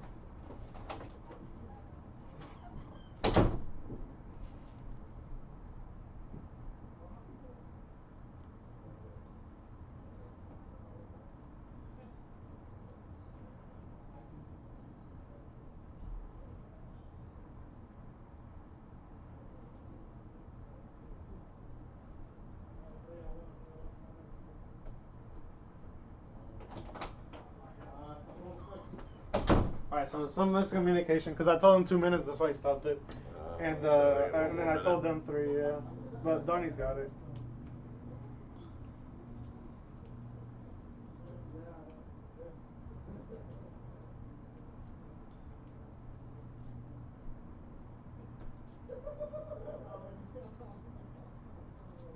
Alright, so some miscommunication because I told him 2 minutes, that's why he stopped it. And then I told them 3, yeah. But Donnie's got it.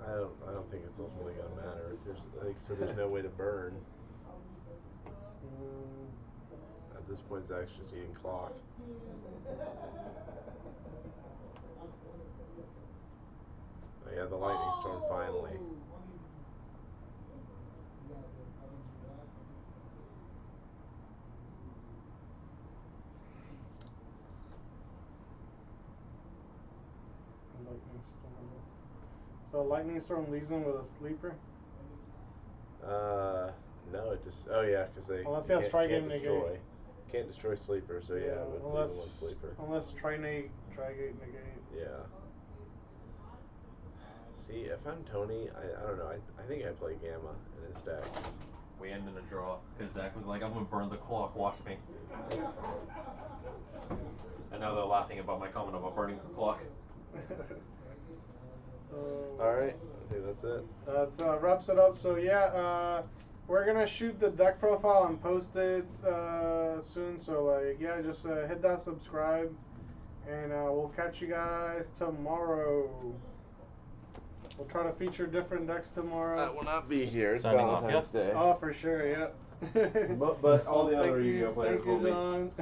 I don't think it's ultimately gonna matter. There's no way to burn. At this point, Zach's just eating clock. Oh, yeah, the lightning storm finally. Lightning storm. So lightning storm leaves him with a sleeper. No, it just. Oh yeah, because they. Unless he has Trigate Negate. Can't destroy sleeper, so yeah, it would leave him one sleeper. Unless Trigate Negate. Yeah. See, if I'm Tony, I don't know. I think I play Gamma in his deck. We end in a draw because Zach was like, "I'm gonna burn the clock. Watch me." And now they're laughing about my comment about burning the clock. All right, I think that's it. That wraps it up. So yeah, we're gonna shoot the deck profile and post it soon. So like, yeah, just hit that subscribe, and we'll catch you guys tomorrow. We'll try to feature different decks tomorrow. I will not be here. It's Signing off, Valentine's Day. Oh, for sure, yeah. But all the other Thank Yu-Gi-Oh you, players will be. John.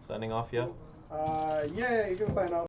Signing off, yeah? Yeah, you can sign up.